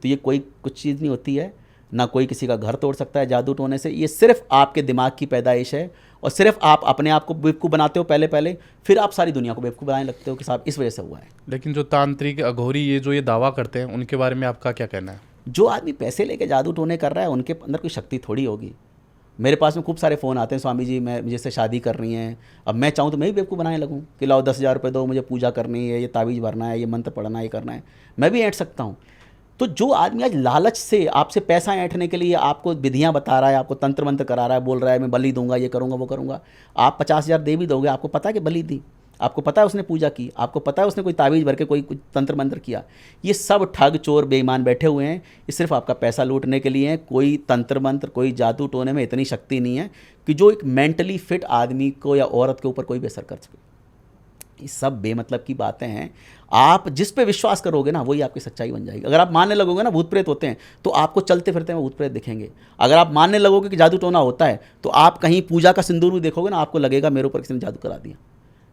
तो ये कोई कुछ चीज़ नहीं होती है, ना कोई किसी का घर तोड़ सकता है जादू टोने से। ये सिर्फ आपके दिमाग की पैदाइश है, और सिर्फ आप अपने आप को बेवकूफ़ बनाते हो पहले, फिर आप सारी दुनिया को बेवकूफ़ बनाने लगते हो कि साहब इस वजह से हुआ है। लेकिन जो तांत्रिक, अघोरी, ये जो ये दावा करते हैं, उनके बारे में आपका क्या कहना है? जो आदमी पैसे लेके जादू टोने कर रहा है, उनके अंदर कोई शक्ति थोड़ी होगी। मेरे पास में खूब सारे फ़ोन आते हैं, स्वामी जी मैं मुझे से शादी करनी है, अब मैं चाहूँ तो मैं भी बेवकूफ़ बनाने लगूँ कि लाओ 10,000 रुपये दो, मुझे पूजा करनी है, ये ताबीज़ भरना है, ये मंत्र पढ़ना है, ये करना है, मैं भी ऐंठ सकता हूँ। तो जो आदमी आज लालच से आपसे पैसा ऐंठने के लिए आपको विधियाँ बता रहा है, आपको तंत्र मंत्र करा रहा है, बोल रहा है मैं बलि दूंगा, ये करूँगा, वो करूँगा, आप 50,000 दे भी दोगे, आपको पता है कि बलि दी, आपको पता है उसने पूजा की, आपको पता है उसने कोई ताबीज़ भर के कोई कुछ तंत्र मंत्र किया। ये सब ठग चोर बेईमान बैठे हुए हैं, ये सिर्फ आपका पैसा लूटने के लिए हैं। कोई तंत्र मंत्र, कोई जादू टोने में इतनी शक्ति नहीं है कि जो एक मेंटली फिट आदमी को या औरत के ऊपर कोई भी असर कर सके। ये सब बेमतलब की बातें हैं। आप जिस पे विश्वास करोगे ना वही आपकी सच्चाई बन जाएगी। अगर आप मानने लगोगे ना भूत प्रेत होते हैं तो आपको चलते फिरते में भूत प्रेत दिखेंगे। अगर आप मानने लगोगे कि जादू टोना होता है तो आप कहीं पूजा का सिंदूर भी देखोगे ना, आपको लगेगा मेरे ऊपर किसी ने जादू करा दिया।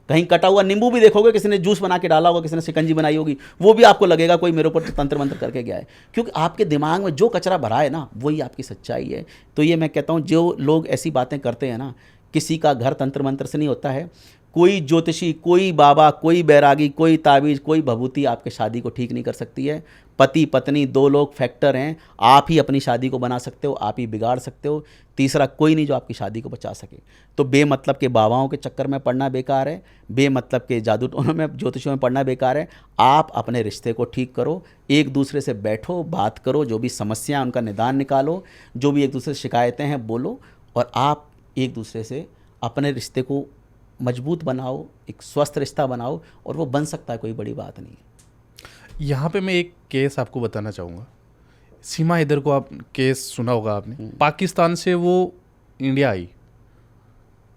कहीं कटा हुआ नींबू भी देखोगे, किसी ने जूस बना के डाला होगा, किसी ने शिकंजी बनाई होगी, वो भी आपको लगेगा कोई मेरे ऊपर तंत्र मंत्र करके गया है। क्योंकि आपके दिमाग में जो कचरा भरा है ना वही आपकी सच्चाई है। तो ये मैं कहता हूँ जो लोग ऐसी बातें करते हैं ना, किसी का घर तंत्र मंत्र से नहीं होता है। कोई ज्योतिषी, कोई बाबा, कोई बैरागी, कोई ताबीज, कोई भभूति आपके शादी को ठीक नहीं कर सकती है। पति पत्नी दो लोग फैक्टर हैं। आप ही अपनी शादी को बना सकते हो, आप ही बिगाड़ सकते हो। तीसरा कोई नहीं जो आपकी शादी को बचा सके। तो बेमतलब के बाबाओं के चक्कर में पड़ना बेकार है, बेमतलब के जादू टोनों में, ज्योतिषियों में पड़ना बेकार है। आप अपने रिश्ते को ठीक करो, एक दूसरे से बैठो, बात करो, जो भी समस्या है उनका निदान निकालो, जो भी एक दूसरे से शिकायतें हैं बोलो, और आप एक दूसरे से अपने रिश्ते को मजबूत बनाओ, एक स्वस्थ रिश्ता बनाओ, और वो बन सकता है, कोई बड़ी बात नहीं है। यहाँ पे मैं एक केस आपको बताना चाहूँगा। सीमा हैदर को आप केस सुना होगा आपने। पाकिस्तान से वो इंडिया आई,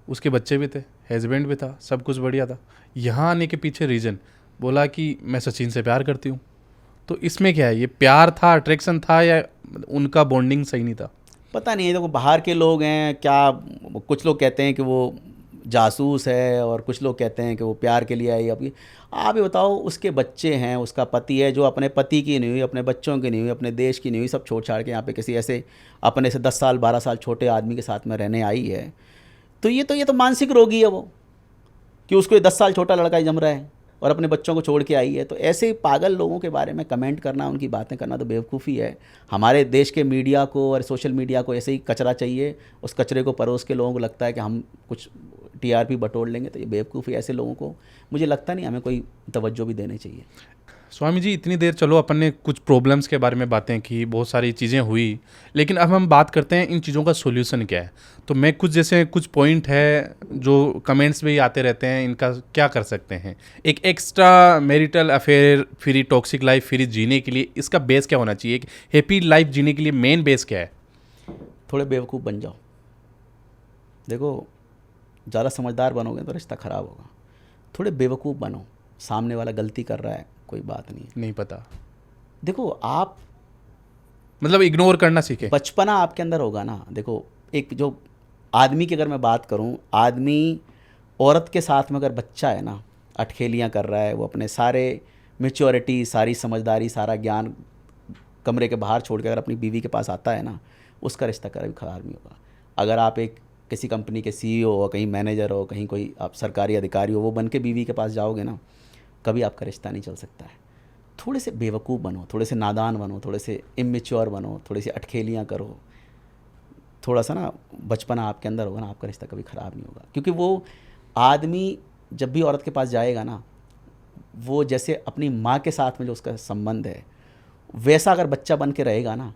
उसके बच्चे भी थे, हस्बैंड भी था, सब कुछ बढ़िया था। यहाँ आने के पीछे रीज़न बोला कि मैं सचिन से प्यार करती हूँ। तो इसमें क्या है, ये प्यार था, अट्रैक्शन था, या उनका बॉन्डिंग सही नहीं था? पता नहीं, देखो बाहर के लोग हैं क्या, कुछ लोग कहते हैं कि वो जासूस है और कुछ लोग कहते हैं कि वो प्यार के लिए आई। अभी आप ही बताओ, उसके बच्चे हैं, उसका पति है, जो अपने पति की नहीं हुई, अपने बच्चों की नहीं हुई, अपने देश की नहीं हुई, सब छोड़ छाड़ के यहाँ पे किसी ऐसे अपने से 10 साल 12 साल छोटे आदमी के साथ में रहने आई है। तो ये तो मानसिक रोगी है वो, कि उसको ये 10 साल छोटा लड़का ही जम रहा है और अपने बच्चों को छोड़ के आई है। तो ऐसे पागल लोगों के बारे में कमेंट करना, उनकी बातें करना तो बेवकूफ़ी है। हमारे देश के मीडिया को और सोशल मीडिया को ऐसे ही कचरा चाहिए, उस कचरे को परोस के लोगों को लगता है कि हम कुछ टीआरपी बटोर लेंगे। तो ये बेवकूफ़ी, ऐसे लोगों को मुझे लगता नहीं हमें कोई तवज्जो भी देनी चाहिए। स्वामी जी, इतनी देर चलो अपन ने कुछ प्रॉब्लम्स के बारे में बातें की, बहुत सारी चीज़ें हुई, लेकिन अब हम बात करते हैं इन चीज़ों का सॉल्यूशन क्या है। तो मैं कुछ पॉइंट है जो कमेंट्स में ही आते रहते हैं, इनका क्या कर सकते हैं? एक extra marital affair free, toxic life free जीने के लिए इसका बेस क्या होना चाहिए? एक हैप्पी लाइफ जीने के लिए मेन बेस क्या है? थोड़े बेवकूफ़ बन जाओ। देखो, ज़्यादा समझदार बनोगे तो रिश्ता ख़राब होगा। थोड़े बेवकूफ़ बनो, सामने वाला गलती कर रहा है, कोई बात नहीं पता। देखो, आप मतलब इग्नोर करना सीखे। बचपना आपके अंदर होगा ना। देखो, एक जो आदमी की अगर मैं बात करूं, आदमी औरत के साथ में अगर बच्चा है ना, अटखेलियां कर रहा है, वो अपने सारे मैच्योरिटी, सारी समझदारी, सारा ज्ञान कमरे के बाहर छोड़ के अगर अपनी बीवी के पास आता है ना, उसका रिश्ता कभी ख़राब नहीं होगा। अगर आप एक किसी कंपनी के सीईओ हो, कहीं मैनेजर हो, कहीं कोई आप सरकारी अधिकारी हो, वो बन के बीवी के पास जाओगे ना, कभी आपका रिश्ता नहीं चल सकता है। थोड़े से बेवकूफ़ बनो, थोड़े से नादान बनो, थोड़े से इमेच्योर बनो, थोड़ी सी अटखेलियाँ करो, थोड़ा सा ना बचपना आपके अंदर होगा ना, आपका रिश्ता कभी ख़राब नहीं होगा। क्योंकि वो आदमी जब भी औरत के पास जाएगा ना, वो जैसे अपनी माँ के साथ में जो उसका संबंध है, वैसा अगर बच्चा बन के रहेगा ना,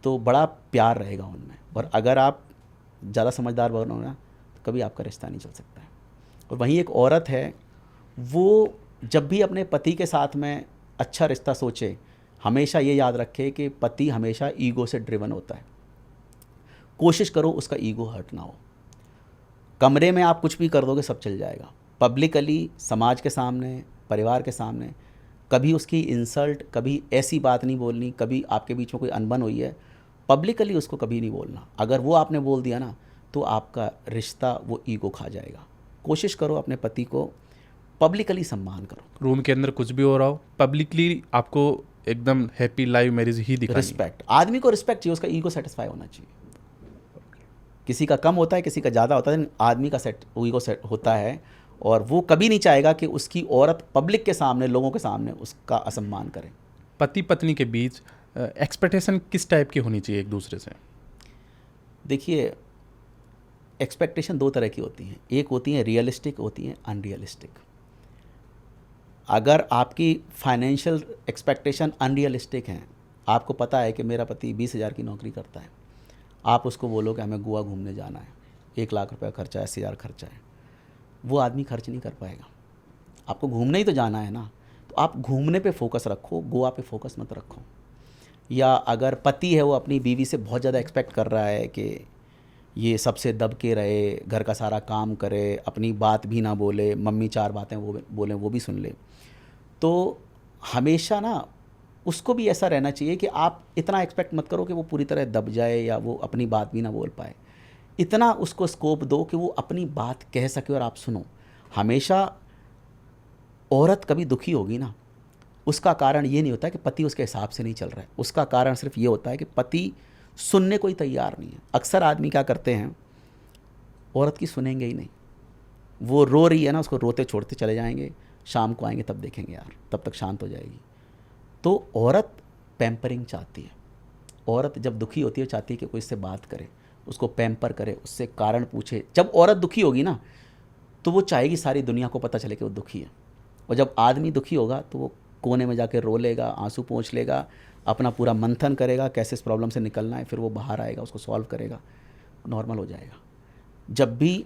तो बड़ा प्यार रहेगा उनमें। और अगर आप ज़्यादा समझदार बनो ना, तो कभी आपका रिश्ता नहीं चल सकता है। और वहीं एक औरत है, वो जब भी अपने पति के साथ में अच्छा रिश्ता सोचे, हमेशा ये याद रखे कि पति हमेशा ईगो से ड्रिवन होता है। कोशिश करो उसका ईगो हर्ट ना हो। कमरे में आप कुछ भी कर दोगे, सब चल जाएगा। पब्लिकली, समाज के सामने, परिवार के सामने कभी उसकी इंसल्ट, कभी ऐसी बात नहीं बोलनी। कभी आपके बीच में कोई अनबन हुई है, पब्लिकली उसको कभी नहीं बोलना। अगर वो आपने बोल दिया ना, तो आपका रिश्ता वो ईगो खा जाएगा। कोशिश करो अपने पति को पब्लिकली सम्मान करो। रूम के अंदर कुछ भी हो रहा हो, पब्लिकली आपको एकदम हैप्पी लाइफ मैरिज ही दिखानी। रिस्पेक्ट, आदमी को रिस्पेक्ट चाहिए, उसका ईगो सेटिस्फाई होना चाहिए। किसी का कम होता है, किसी का ज़्यादा होता है, आदमी का ईगो सेट होता है, और वो कभी नहीं चाहेगा कि उसकी औरत पब्लिक के सामने, लोगों के सामने उसका असम्मान करे। पति पत्नी के बीच एक्सपेक्टेशन किस टाइप की होनी चाहिए एक दूसरे से? देखिए, एक्सपेक्टेशन दो तरह की होती हैं। एक होती हैं रियलिस्टिक, होती हैं अनरियलिस्टिक। अगर आपकी फाइनेंशियल एक्सपेक्टेशन अनरियलिस्टिक हैं, आपको पता है कि मेरा पति 20,000 की नौकरी करता है, आप उसको बोलो कि हमें गोवा घूमने जाना है, 1 लाख रुपये खर्चा है, 80,000 खर्चा है, वो आदमी खर्च नहीं कर पाएगा। आपको घूमने ही तो जाना है ना, तो आप घूमने पे फोकस रखो, गोवा पे फोकस मत रखो। या अगर पति है, वो अपनी बीवी से बहुत ज़्यादा एक्सपेक्ट कर रहा है कि ये सबसे दब के रहे, घर का सारा काम करे, अपनी बात भी ना बोले, मम्मी 4 बातें वो बोलें वो भी सुन ले। तो हमेशा ना उसको भी ऐसा रहना चाहिए कि आप इतना एक्सपेक्ट मत करो कि वो पूरी तरह दब जाए या वो अपनी बात भी ना बोल पाए। इतना उसको स्कोप दो कि वो अपनी बात कह सके और आप सुनो। हमेशा औरत कभी दुखी होगी ना, उसका कारण ये नहीं होता कि पति उसके हिसाब से नहीं चल रहा है, उसका कारण सिर्फ ये होता है कि पति सुनने को ही तैयार नहीं है। अक्सर आदमी क्या करते हैं, औरत की सुनेंगे ही नहीं, वो रो रही है ना, उसको रोते छोड़ते चले जाएंगे, शाम को आएंगे तब देखेंगे यार, तब तक शांत हो जाएगी। तो औरत पैम्परिंग चाहती है। औरत जब दुखी होती है चाहती है कि कोई इससे बात करे, उसको पैम्पर करे, उससे कारण पूछे। जब औरत दुखी होगी ना तो वो चाहेगी सारी दुनिया को पता चले कि वो दुखी है। और जब आदमी दुखी होगा तो वो कोने में जाके रो लेगा, आंसू पोंछ लेगा, अपना पूरा मंथन करेगा कैसे इस प्रॉब्लम से निकलना है, फिर वो बाहर आएगा, उसको सॉल्व करेगा, नॉर्मल हो जाएगा। जब भी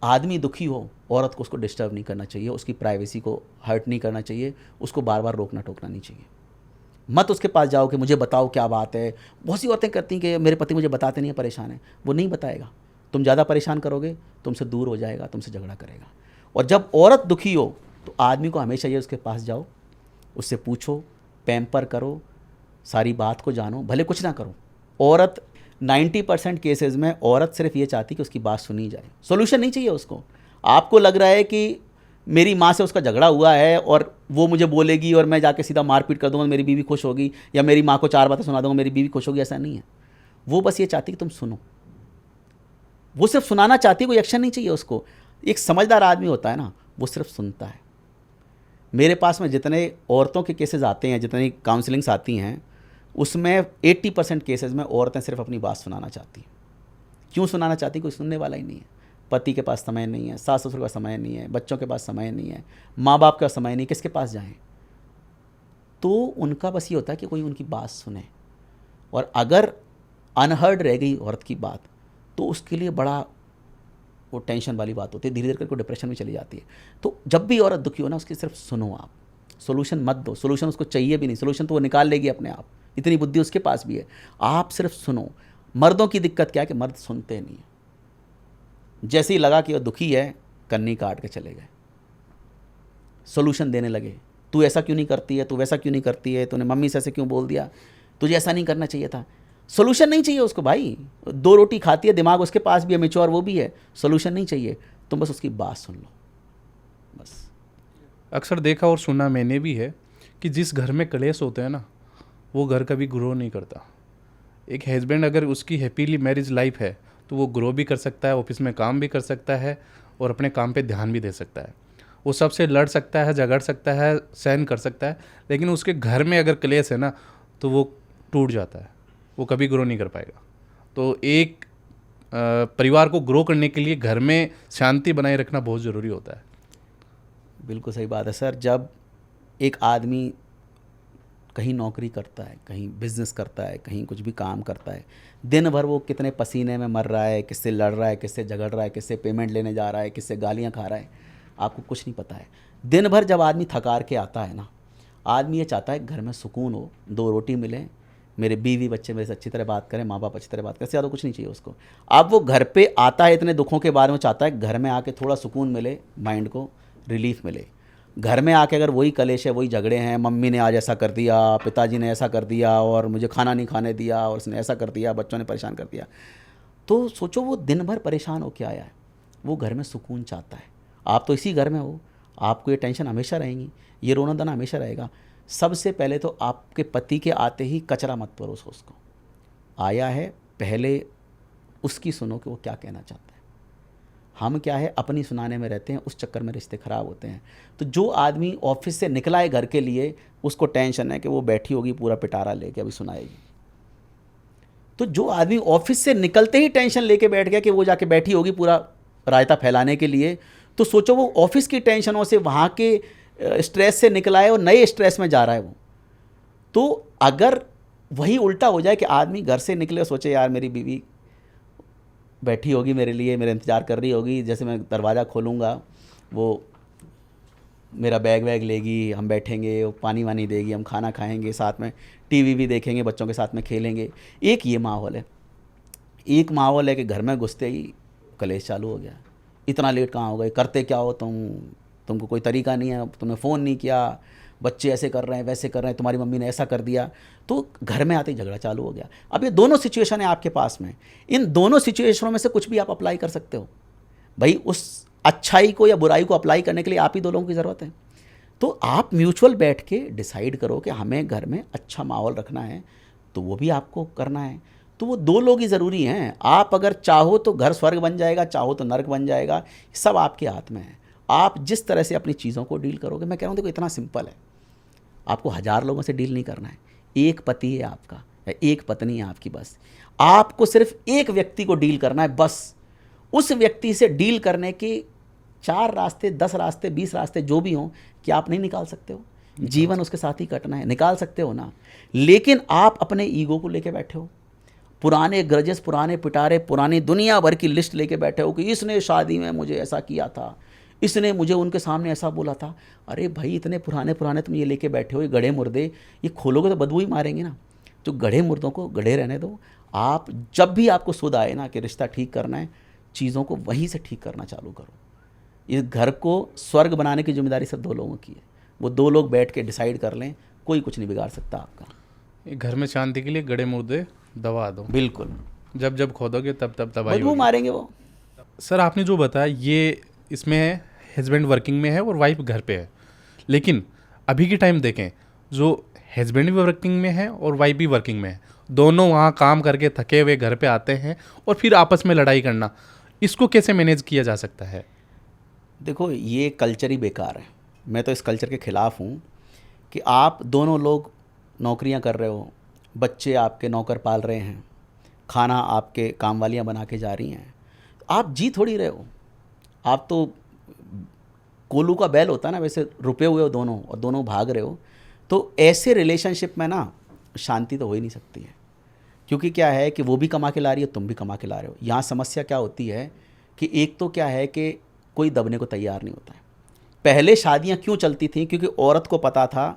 आदमी दुखी हो, औरत को उसको डिस्टर्ब नहीं करना चाहिए, उसकी प्राइवेसी को हर्ट नहीं करना चाहिए, उसको बार बार रोकना टोकना नहीं चाहिए। मत उसके पास जाओ कि मुझे बताओ क्या बात है। बहुत सी औरतें करती हैं कि मेरे पति मुझे बताते नहीं है, परेशान है। वो नहीं बताएगा, तुम ज़्यादा परेशान करोगे, तुमसे दूर हो जाएगा, तुमसे झगड़ा करेगा। और जब औरत दुखी हो तो आदमी को हमेशा ये उसके पास जाओ, उससे पूछो, पैम्पर करो, सारी बात को जानो, भले कुछ ना करो। औरत 90% केसेस में औरत सिर्फ ये चाहती कि उसकी बात सुनी जाए, सोल्यूशन नहीं चाहिए उसको। आपको लग रहा है कि मेरी माँ से उसका झगड़ा हुआ है और वो मुझे बोलेगी और मैं जाके सीधा मारपीट कर दूंगा, मेरी बीवी खुश होगी, या मेरी माँ को 4 बातें सुना दूंगा, मेरी बीवी खुश होगी, ऐसा नहीं है। वो बस ये चाहती कि तुम सुनो, वो सिर्फ सुनाना चाहती है, कोई एक्शन नहीं चाहिए उसको। एक समझदार आदमी होता है ना, वो सिर्फ सुनता है। मेरे पास में जितने औरतों के केसेस आते हैं, जितनी काउंसलिंग्स आती हैं, उसमें 80% केसेस में औरतें सिर्फ अपनी बात सुनाना चाहती हैं। क्यों सुनाना चाहती? कोई सुनने वाला ही नहीं है। पति के पास समय नहीं है, सास ससुर के पास समय नहीं है, बच्चों के पास समय नहीं है, माँ बाप के पास समय नहीं, किसके पास जाएं? तो उनका बस ये होता है कि कोई उनकी बात सुने। और अगर अनहर्ड रह गई औरत की बात तो उसके लिए बड़ा वो टेंशन वाली बात होती है, धीरे धीरे करके डिप्रेशन में चली जाती है। तो जब भी औरत दुखी हो ना, उसकी सिर्फ सुनो आप, सोल्यूशन मत दो। सोल्यूशन उसको चाहिए भी नहीं, सोल्यूशन तो वो निकाल लेगी अपने आप, इतनी बुद्धि उसके पास भी है। आप सिर्फ सुनो। मर्दों की दिक्कत क्या है कि मर्द सुनते नहीं है। जैसे ही लगा कि वो दुखी है, कन्नी काट के चले गए, सोल्यूशन देने लगे। तू ऐसा क्यों नहीं करती है, तू वैसा क्यों नहीं करती है, तूने मम्मी से ऐसे क्यों बोल दिया, तुझे ऐसा नहीं करना चाहिए था। सोल्यूशन नहीं चाहिए उसको भाई। 2 रोटी खाती है, दिमाग उसके पास भी है, मैच्योर वो भी है, सोल्यूशन नहीं चाहिए। तुम बस उसकी बात सुन लो, बस। अक्सर देखा और सुना मैंने भी है कि जिस घर में कलेश होते हैं ना, वो घर कभी ग्रो नहीं करता। एक हस्बैंड अगर उसकी हैप्पीली मैरिज लाइफ है तो वो ग्रो भी कर सकता है, ऑफिस में काम भी कर सकता है और अपने काम पे ध्यान भी दे सकता है। वो सबसे लड़ सकता है, झगड़ सकता है, सहन कर सकता है, लेकिन उसके घर में अगर क्लेश है ना तो वो टूट जाता है, वो कभी ग्रो नहीं कर पाएगा। तो एक परिवार को ग्रो करने के लिए घर में शांति बनाए रखना बहुत ज़रूरी होता है। बिल्कुल सही बात है सर। जब एक आदमी कहीं नौकरी करता है, कहीं बिजनेस करता है, कहीं कुछ भी काम करता है, दिन भर वो कितने पसीने में मर रहा है, किससे लड़ रहा है, किससे झगड़ रहा है, किससे पेमेंट लेने जा रहा है, किससे गालियाँ खा रहा है, आपको कुछ नहीं पता है। दिन भर जब आदमी थकार के आता है ना, आदमी ये चाहता है घर में सुकून हो, 2 रोटी मिले, मेरे बीवी बच्चे मेरे से अच्छी तरह बात करें, माँ बाप अच्छी तरह बात करें, ज़्यादा कुछ नहीं चाहिए उसको। अब वो घर पे आता है इतने दुखों के बाद में, चाहता है घर में आके थोड़ा सुकून मिले, माइंड को रिलीफ मिले। घर में आके अगर वही कलेश है, वही झगड़े हैं, मम्मी ने आज ऐसा कर दिया, पिताजी ने ऐसा कर दिया, और मुझे खाना नहीं खाने दिया, और उसने ऐसा कर दिया, बच्चों ने परेशान कर दिया, तो सोचो वो दिन भर परेशान होकर आया है, वो घर में सुकून चाहता है। आप तो इसी घर में हो, आपको ये टेंशन हमेशा रहेंगी, ये रोना धोना हमेशा रहेगा। सबसे पहले तो आपके पति के आते ही कचरा मत परोसो उसको। आया है, पहले उसकी सुनो कि वो क्या कहना चाहता है। हम क्या है, अपनी सुनाने में रहते हैं, उस चक्कर में रिश्ते ख़राब होते हैं। तो जो आदमी ऑफिस से निकला है घर के लिए, उसको टेंशन है कि वो बैठी होगी पूरा पिटारा लेके अभी सुनाएगी। तो जो आदमी ऑफिस से निकलते ही टेंशन लेके बैठ गया कि वो जाके बैठी होगी पूरा रायता फैलाने के लिए, तो सोचो वो ऑफिस की टेंशनों से, वहाँ के स्ट्रेस से निकला है और नए स्ट्रेस में जा रहा है वो। तो अगर वही उल्टा हो जाए कि आदमी घर से निकले और सोचे यार मेरी बीवी बैठी होगी मेरे लिए, मेरा इंतज़ार कर रही होगी, जैसे मैं दरवाज़ा खोलूँगा वो मेरा बैग वैग लेगी, हम बैठेंगे, वो पानी वानी देगी, हम खाना खाएंगे, साथ में टीवी भी देखेंगे, बच्चों के साथ में खेलेंगे, एक ये माहौल है। एक माहौल है कि घर में घुसते ही कलेश चालू हो गया, इतना लेट कहाँ हो गए, करते क्या हो तुमको कोई तरीका नहीं है, तुमने फ़ोन नहीं किया, बच्चे ऐसे कर रहे हैं वैसे कर रहे हैं, तुम्हारी मम्मी ने ऐसा कर दिया। तो घर में आते ही झगड़ा चालू हो गया। अब ये दोनों सिचुएशन है आपके पास में, इन दोनों सिचुएशनों में से कुछ भी आप अप्लाई कर सकते हो। भाई उस अच्छाई को या बुराई को अप्लाई करने के लिए आप ही दो लोगों की ज़रूरत है। तो आप म्यूचुअल बैठ के डिसाइड करो कि हमें घर में अच्छा माहौल रखना है, तो वो भी आपको करना है। तो वो दो लोग ही ज़रूरी हैं। आप अगर चाहो तो घर स्वर्ग बन जाएगा, चाहो तो नर्क बन जाएगा, सब आपके हाथ में है। आप जिस तरह से अपनी चीज़ों को डील करोगे, मैं कह रहा हूँ देखो इतना सिंपल है, आपको 1000 लोगों से डील नहीं करना है। एक पति है आपका या एक पत्नी है आपकी, बस आपको सिर्फ एक व्यक्ति को डील करना है। बस उस व्यक्ति से डील करने के 4 रास्ते, 10 रास्ते, 20 रास्ते जो भी हों, क्या आप नहीं निकाल सकते हो? जीवन उसके साथ ही कटना है, निकाल सकते हो ना। लेकिन आप अपने ईगो को लेके बैठे हो, पुराने ग्रजेस, पुराने पिटारे, पुरानी दुनिया भर की लिस्ट लेके बैठे हो कि इसने शादी में मुझे ऐसा किया था, इसने मुझे उनके सामने ऐसा बोला था। अरे भाई इतने पुराने पुराने तुम ये लेके बैठे हो, ये गड़े मुर्दे, ये खोलोगे तो बदबू ही मारेंगे ना। तो गड़े मुर्दों को गड़े रहने दो। आप जब भी आपको सुध आए ना कि रिश्ता ठीक करना है, चीज़ों को वहीं से ठीक करना चालू करो। इस घर को स्वर्ग बनाने की जिम्मेदारी सिर्फ 2 लोगों की है। वो 2 लोग बैठ के डिसाइड कर लें, कोई कुछ नहीं बिगाड़ सकता आपका। ये घर में शांति के लिए गड़े मुर्दे दबा दो, बिल्कुल, जब जब खोदोगे तब तब तबाही बदबू होगी। मारेंगे वो। सर आपने जो बताया ये इसमें हस्बैंड वर्किंग में है और वाइफ घर पे है, लेकिन अभी के टाइम देखें जो हस्बैंड भी वर्किंग में है और वाइफ भी वर्किंग में है, दोनों वहाँ काम करके थके हुए घर पे आते हैं और फिर आपस में लड़ाई करना, इसको कैसे मैनेज किया जा सकता है? देखो ये कल्चर ही बेकार है। मैं तो इस कल्चर के ख़िलाफ़ हूँ कि आप दोनों लोग नौकरियाँ कर रहे हो, बच्चे आपके नौकर पाल रहे हैं, खाना आपके काम वालियाँ बना के जा रही हैं, आप जी थोड़ी रहे हो। आप तो कोलू का बैल होता है ना, वैसे रुपए हुए हो दोनों और दोनों भाग रहे हो। तो ऐसे रिलेशनशिप में ना शांति तो हो ही नहीं सकती है, क्योंकि क्या है कि वो भी कमा के ला रही है, तुम भी कमा के ला रहे हो। यहाँ समस्या क्या होती है कि एक तो क्या है कि कोई दबने को तैयार नहीं होता है। पहले शादियाँ क्यों चलती थी? क्योंकि औरत को पता था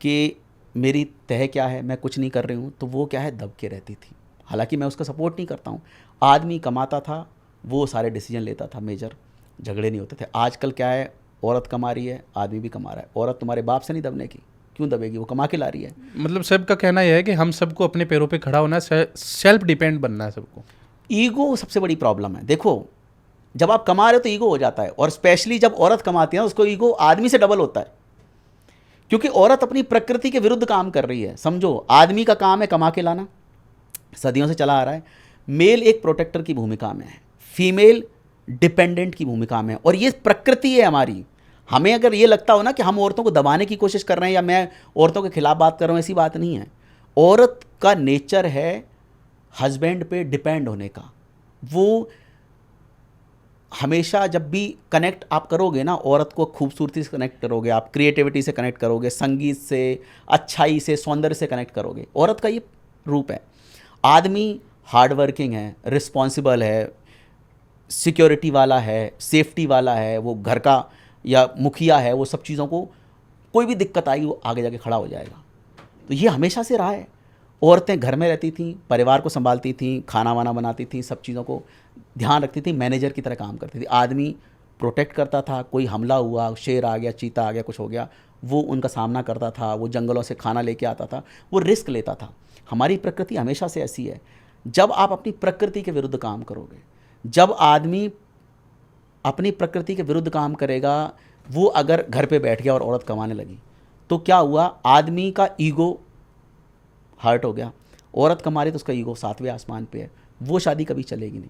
कि मेरी तह क्या है, मैं कुछ नहीं कर रही हूँ, तो वो क्या है दब के रहती थी। हालांकि मैं उसका सपोर्ट नहीं करता हूँ। आदमी कमाता था, वो सारे डिसीजन लेता था, मेजर झगड़े नहीं होते थे। आजकल क्या है, औरत कमा रही है, आदमी भी कमा रहा है। औरत तुम्हारे बाप से नहीं दबने की, क्यों दबेगी? वो कमा के ला रही है। मतलब सबका कहना यह है कि हम सबको अपने पैरों पे खड़ा होना है, सेल्फ डिपेंड बनना है सबको। ईगो सबसे बड़ी प्रॉब्लम है। देखो जब आप कमा रहे हो तो ईगो हो जाता है, और स्पेशली जब औरत कमाती है उसको ईगो आदमी से डबल होता है, क्योंकि औरत अपनी प्रकृति के विरुद्ध काम कर रही है। समझो, आदमी का काम है कमा के लाना, सदियों से चला आ रहा है। मेल एक प्रोटेक्टर की भूमिका में है, फीमेल डिपेंडेंट की भूमिका में है, और ये प्रकृति है हमारी। हमें अगर ये लगता हो ना कि हम औरतों को दबाने की कोशिश कर रहे हैं या मैं औरतों के खिलाफ बात कर रहा हूँ, ऐसी बात नहीं है। औरत का नेचर है हस्बैंड पे डिपेंड होने का। वो हमेशा जब भी कनेक्ट आप करोगे ना, औरत को खूबसूरती से कनेक्ट करोगे, आप क्रिएटिविटी से कनेक्ट करोगे, संगीत से, अच्छाई से, सौंदर्य से कनेक्ट करोगे। औरत का ये रूप है। आदमी हार्ड वर्किंग है, रिस्पॉन्सिबल है, सिक्योरिटी वाला है, सेफ्टी वाला है, वो घर का या मुखिया है, वो सब चीज़ों को कोई भी दिक्कत आई वो आगे जाके खड़ा हो जाएगा। तो ये हमेशा से रहा है। औरतें घर में रहती थीं, परिवार को संभालती थीं, खाना वाना बनाती थीं, सब चीज़ों को ध्यान रखती थी, मैनेजर की तरह काम करती थी। आदमी प्रोटेक्ट करता था, कोई हमला हुआ, शेर आ गया, चीता आ गया, कुछ हो गया, वो उनका सामना करता था, वो जंगलों से खाना लेके आता था, वो रिस्क लेता था। हमारी प्रकृति हमेशा से ऐसी है। जब आप अपनी प्रकृति के विरुद्ध काम करोगे, जब आदमी अपनी प्रकृति के विरुद्ध काम करेगा, वो अगर घर पे बैठ गया और औरत कमाने लगी, तो क्या हुआ? आदमी का ईगो हर्ट हो गया। औरत कमा रही तो उसका ईगो 7वें आसमान पे है, वो शादी कभी चलेगी नहीं।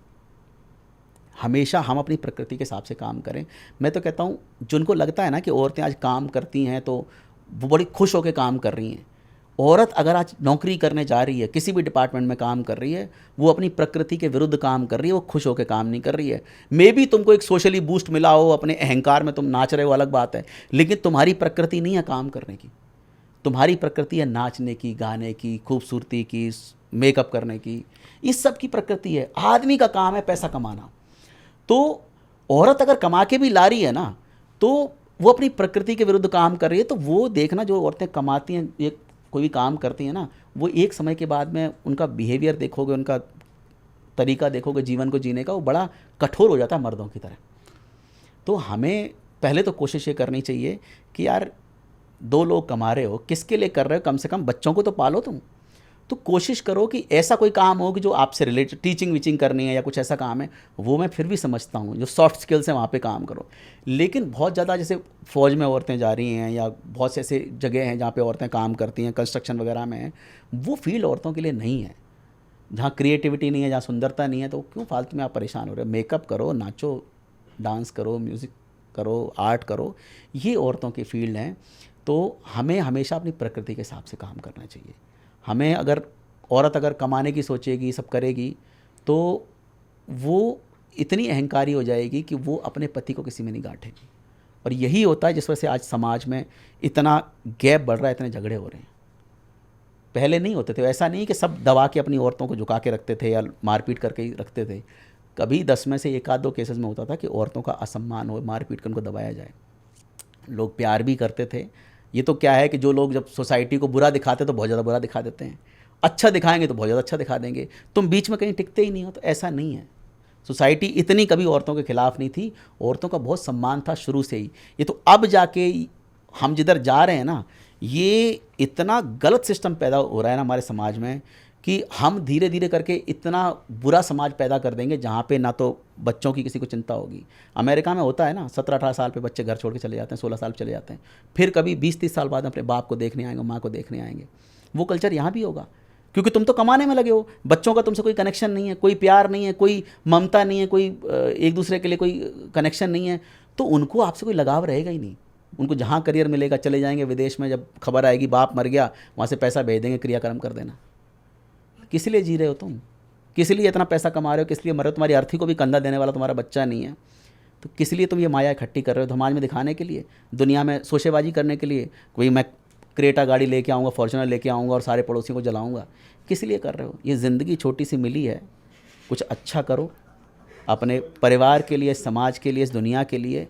हमेशा हम अपनी प्रकृति के हिसाब से काम करें। मैं तो कहता हूँ, जिनको लगता है ना कि औरतें आज काम करती हैं तो वो बड़ी खुश होकर काम कर रही हैं, औरत अगर आज नौकरी करने जा रही है, किसी भी डिपार्टमेंट में काम कर रही है, वो अपनी प्रकृति के विरुद्ध काम कर रही है, वो खुश होकर काम नहीं कर रही है। मे बी तुमको एक सोशली बूस्ट मिला हो, अपने अहंकार में तुम नाच रहे हो, अलग बात है, लेकिन तुम्हारी प्रकृति नहीं है काम करने की। तुम्हारी प्रकृति है नाचने की, गाने की, खूबसूरती की, मेकअप करने की, इस सब की प्रकृति है। आदमी का काम है पैसा कमाना। तो औरत अगर कमा के भी ला रही है ना, तो वो अपनी प्रकृति के विरुद्ध काम कर रही है। तो वो देखना, जो औरतें कमाती हैं, ये कोई भी काम करती हैं ना, वो एक समय के बाद में उनका बिहेवियर देखोगे, उनका तरीका देखोगे जीवन को जीने का, वो बड़ा कठोर हो जाता है मर्दों की तरह। तो हमें पहले तो कोशिश ये करनी चाहिए कि यार 2 लोग कमा रहे हो, किसके लिए कर रहे हो, कम से कम बच्चों को तो पालो तुम। तो कोशिश करो कि ऐसा कोई काम हो कि जो आपसे रिलेटेड, टीचिंग वीचिंग करनी है या कुछ ऐसा काम है, वो मैं फिर भी समझता हूँ, जो सॉफ्ट स्किल्स हैं वहाँ पे काम करो। लेकिन बहुत ज़्यादा जैसे फ़ौज में औरतें जा रही हैं या बहुत से ऐसे जगह हैं जहाँ पे औरतें काम करती हैं, कंस्ट्रक्शन वगैरह में हैं, वो फील्ड औरतों के लिए नहीं है। जहाँ क्रिएटिविटी नहीं है, जहाँ सुंदरता नहीं है, तो क्यों फालतू में आप परेशान हो रहे हो। मेकअप करो, नाचो, डांस करो, म्यूज़िक करो, आर्ट करो, ये औरतों की फील्ड हैं। तो हमें हमेशा अपनी प्रकृति के हिसाब से काम करना चाहिए। हमें अगर औरत अगर कमाने की सोचेगी, सब करेगी, तो वो इतनी अहंकारी हो जाएगी कि वो अपने पति को किसी में नहीं गांठेगी। और यही होता है जिस वजह से आज समाज में इतना गैप बढ़ रहा है, इतने झगड़े हो रहे हैं। पहले नहीं होते थे, ऐसा नहीं कि सब दबा के अपनी औरतों को झुका के रखते थे या मारपीट करके ही रखते थे। कभी 10 में से 1-2 केसेस में होता था कि औरतों का असम्मान हो, मारपीट कर उनको दबाया जाए। लोग प्यार भी करते थे। ये तो क्या है कि जो लोग जब सोसाइटी को बुरा दिखाते तो बहुत ज़्यादा बुरा दिखा देते हैं, अच्छा दिखाएंगे तो बहुत ज़्यादा अच्छा दिखा देंगे, तुम बीच में कहीं टिकते ही नहीं हो। तो ऐसा नहीं है। सोसाइटी इतनी कभी औरतों के खिलाफ नहीं थी, औरतों का बहुत सम्मान था शुरू से ही। ये तो अब जाके हम जिधर जा रहे हैं ना, ये इतना गलत सिस्टम पैदा हो रहा है ना हमारे समाज में कि हम धीरे धीरे करके इतना बुरा समाज पैदा कर देंगे जहाँ पे ना तो बच्चों की किसी को चिंता होगी। अमेरिका में होता है ना, 17-18 साल पे बच्चे घर छोड़ के चले जाते हैं, 16 साल पे चले जाते हैं, फिर कभी 20-30 साल बाद अपने बाप को देखने आएंगे, माँ को देखने आएंगे। वो कल्चर यहाँ भी होगा, क्योंकि तुम तो कमाने में लगे हो, बच्चों का तुमसे कोई कनेक्शन नहीं है, कोई प्यार नहीं है, कोई ममता नहीं है, कोई एक दूसरे के लिए कोई कनेक्शन नहीं है, तो उनको आपसे कोई लगाव रहेगा ही नहीं। उनको जहाँ करियर मिलेगा चले जाएंगे विदेश में, जब खबर आएगी बाप मर गया, वहाँ से पैसा भेज देंगे, क्रियाक्रम कर देना। किस लिए जी रहे हो तुम? किस लिए इतना पैसा कमा रहे हो? किस लिए मर रहे हो? तुम्हारी अर्थी को भी कंधा देने वाला तुम्हारा बच्चा नहीं है, तो किस लिए तुम ये माया इकट्ठी कर रहे हो? समाज में दिखाने के लिए, दुनिया में शोशेबाजी करने के लिए, कोई मैं क्रेटा गाड़ी लेके आऊँगा, फॉर्च्यूनर लेके आऊँगा और सारे पड़ोसियों को जलाऊँगा, किस लिए कर रहे हो? ये ज़िंदगी छोटी सी मिली है, कुछ अच्छा करो अपने परिवार के लिए, समाज के लिए, इस दुनिया के लिए।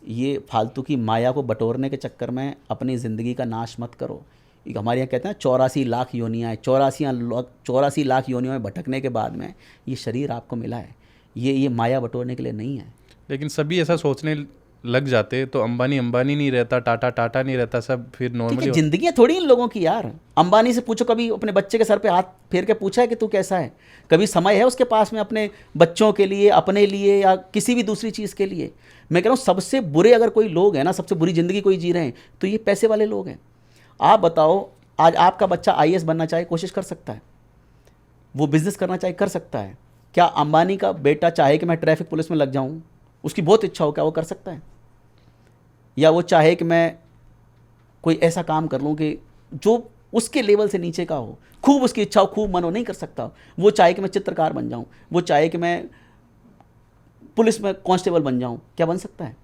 ये फालतू की माया को बटोरने के चक्कर में अपनी ज़िंदगी का नाश मत करो। एक हमारे यहाँ कहते हैं 84 लाख योनियाँ हैं, 84 लाख योनियों में भटकने के बाद में ये शरीर आपको मिला है। ये माया बटोरने के लिए नहीं है। लेकिन सभी ऐसा सोचने लग जाते तो अंबानी नहीं रहता, टाटा नहीं रहता, सब फिर नॉर्मली। जिंदगियाँ थोड़ी इन लोगों की यार। अंबानी से पूछो, कभी अपने बच्चे के सर पे हाथ फेर के पूछा है कि तू कैसा है? कभी समय है उसके पास में अपने बच्चों के लिए, अपने लिए या किसी भी दूसरी चीज़ के लिए? मैं कह रहा हूँ सबसे बुरे अगर कोई लोग हैं ना, सबसे बुरी ज़िंदगी कोई जी रहे हैं, तो ये पैसे वाले लोग हैं। आप बताओ, आज आपका बच्चा IAS बनना चाहे, कोशिश कर सकता है, वो बिज़नेस करना चाहे, कर सकता है। क्या अंबानी का बेटा चाहे कि मैं ट्रैफिक पुलिस में लग जाऊँ, उसकी बहुत इच्छा हो, क्या वो कर सकता है? या वो चाहे कि मैं कोई ऐसा काम कर लूँ कि जो उसके लेवल से नीचे का हो, खूब उसकी इच्छा हो, खूब मन हो, नहीं कर सकता। वो चाहे कि मैं चित्रकार बन जाऊँ, वो चाहे कि मैं पुलिस में कांस्टेबल बन जाऊँ, क्या बन सकता है?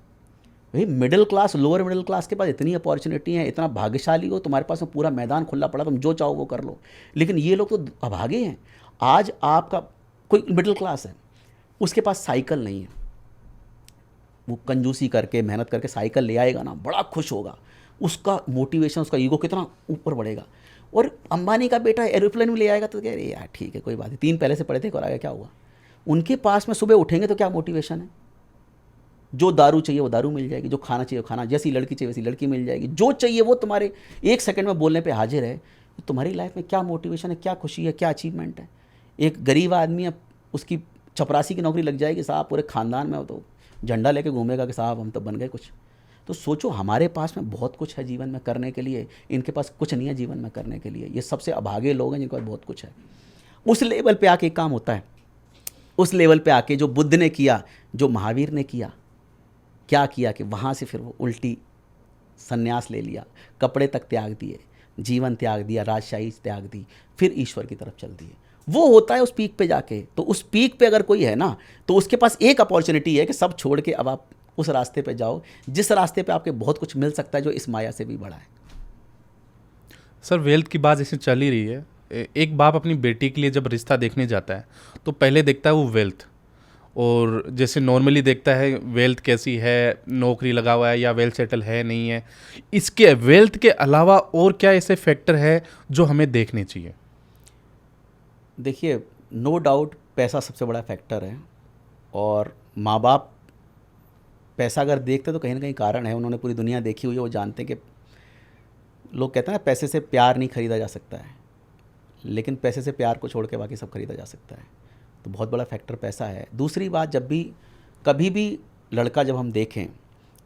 भाई middle class, lower middle class के पास इतनी अपॉर्चुनिटी है, इतना भाग्यशाली हो, तुम्हारे पास में पूरा मैदान खुला पड़ा, तुम जो चाहो वो कर लो। लेकिन ये लोग तो अभागे हैं। आज आपका कोई मिडिल क्लास है, उसके पास साइकिल नहीं है, वो कंजूसी करके मेहनत करके साइकिल ले आएगा ना, बड़ा खुश होगा, उसका मोटिवेशन, उसका ईगो कितना ऊपर बढ़ेगा। और अंबानी का बेटा एरोप्लेन में ले आएगा तो कह रहे यार ठीक है कोई बात नहीं, 3 पहले से पढ़े थे, और आगे क्या हुआ? उनके पास में सुबह उठेंगे तो क्या मोटिवेशन है? जो दारू चाहिए वो दारू मिल जाएगी, जो खाना चाहिए वो खाना, जैसी लड़की चाहिए वैसी लड़की मिल जाएगी, जो चाहिए वो तुम्हारे 1 सेकंड में बोलने पे हाजिर है। तो तुम्हारी लाइफ में क्या मोटिवेशन है, क्या खुशी है, क्या अचीवमेंट है? एक गरीब आदमी है, उसकी चपरासी की नौकरी लग जाएगी साहब, पूरे ख़ानदान में हो तो झंडा लेके घूमेगा कि साहब हम तो बन गए कुछ। तो सोचो, हमारे पास में बहुत कुछ है जीवन में करने के लिए, इनके पास कुछ नहीं है जीवन में करने के लिए। ये सबसे अभागे लोग हैं जिनके पास बहुत कुछ है। उस लेवल पे आके काम होता है, उस लेवल पे आके जो बुद्ध ने किया, जो महावीर ने किया, क्या किया कि वहाँ से फिर वो उल्टी संन्यास ले लिया, कपड़े तक त्याग दिए, जीवन त्याग दिया, राजशाही त्याग दी, फिर ईश्वर की तरफ चल दिए। वो होता है उस पीक पे जाके। तो उस पीक पे अगर कोई है ना, तो उसके पास एक अपॉर्चुनिटी है कि सब छोड़ के अब आप उस रास्ते पे जाओ, जिस रास्ते पे आपके बहुत कुछ मिल सकता है, जो इस माया से भी बड़ा है। सर, वेल्थ की बात ऐसे चल ही रही है। एक बाप अपनी बेटी के लिए जब रिश्ता देखने जाता है तो पहले देखता है वो वेल्थ, और जैसे नॉर्मली देखता है वेल्थ कैसी है, नौकरी लगा हुआ है या वेल सेटल है नहीं है। इसके वेल्थ के अलावा और क्या ऐसे फैक्टर है जो हमें देखने चाहिए? देखिए, नो डाउट पैसा सबसे बड़ा फैक्टर है, और माँ बाप पैसा अगर देखते तो कहीं ना कहीं कारण है, उन्होंने पूरी दुनिया देखी हुई है, वो जानते हैं कि लोग कहते हैं ना पैसे से प्यार नहीं खरीदा जा सकता है, लेकिन पैसे से प्यार को छोड़ के बाकी सब खरीदा जा सकता है। तो बहुत बड़ा फैक्टर पैसा है। दूसरी बात, जब भी कभी भी लड़का जब हम देखें,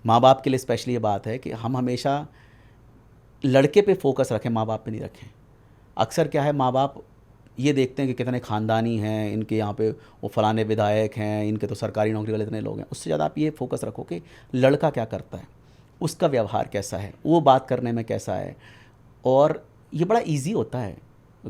माँ बाप के लिए स्पेशली ये बात है कि हम हमेशा लड़के पे फोकस रखें, माँ बाप पे नहीं रखें। अक्सर क्या है, माँ बाप ये देखते हैं कि कितने ख़ानदानी हैं, इनके यहाँ पे वो फलाने विधायक हैं, इनके तो सरकारी नौकरी वाले इतने लोग हैं। उससे ज़्यादा आप ये फोकस रखो कि लड़का क्या करता है, उसका व्यवहार कैसा है, वो बात करने में कैसा है। और ये बड़ा इजी होता है।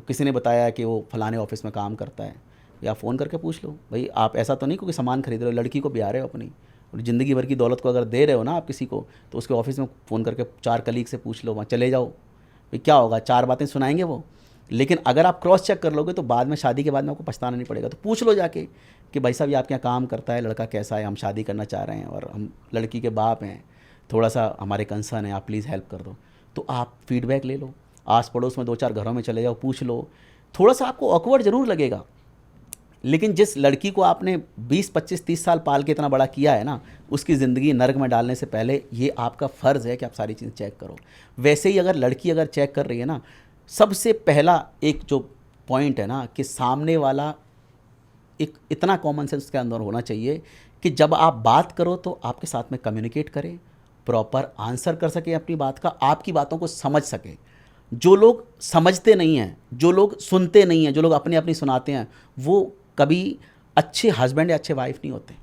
किसी ने बताया कि वो फलाने ऑफिस में काम करता है, या फ़ोन करके पूछ लो, भाई आप ऐसा तो नहीं क्योंकि सामान खरीद रहे हो, लड़की को ब्याह रहे हो अपनी, और ज़िंदगी भर की दौलत को अगर दे रहे हो ना आप किसी को, तो उसके ऑफिस में फ़ोन करके 4 कलीग से पूछ लो, वहाँ चले जाओ, भाई क्या होगा, 4 बातें सुनाएंगे वो। लेकिन अगर आप क्रॉस चेक कर लोगे तो बाद में, शादी के बाद में आपको पछताना नहीं पड़ेगा। तो पूछ लो जाके कि भाई साहब ये आपके यहाँ काम करता है, लड़का कैसा है, हम शादी करना चाह रहे हैं और हम लड़की के बाप हैं, थोड़ा सा हमारे कंसर्न है, आप प्लीज़ हेल्प कर दो। तो आप फीडबैक ले लो, आस पड़ोस में 2-4 घरों में चले जाओ, पूछ लो। थोड़ा सा आपको ऑकवर्ड ज़रूर लगेगा, लेकिन जिस लड़की को आपने 20-25-30 साल पाल के इतना बड़ा किया है ना, उसकी ज़िंदगी नर्क में डालने से पहले ये आपका फ़र्ज़ है कि आप सारी चीज़ें चेक करो। वैसे ही अगर लड़की अगर चेक कर रही है ना, सबसे पहला एक जो पॉइंट है ना, कि सामने वाला एक इतना कॉमन सेंस उसके अंदर होना चाहिए कि जब आप बात करो तो आपके साथ में कम्युनिकेट करे, प्रॉपर आंसर कर सके अपनी बात का, आपकी बातों को समझ सके। जो लोग समझते नहीं हैं, जो लोग सुनते नहीं हैं, जो लोग अपनी अपनी सुनाते हैं, वो कभी अच्छे हस्बैंड या अच्छे वाइफ नहीं होते।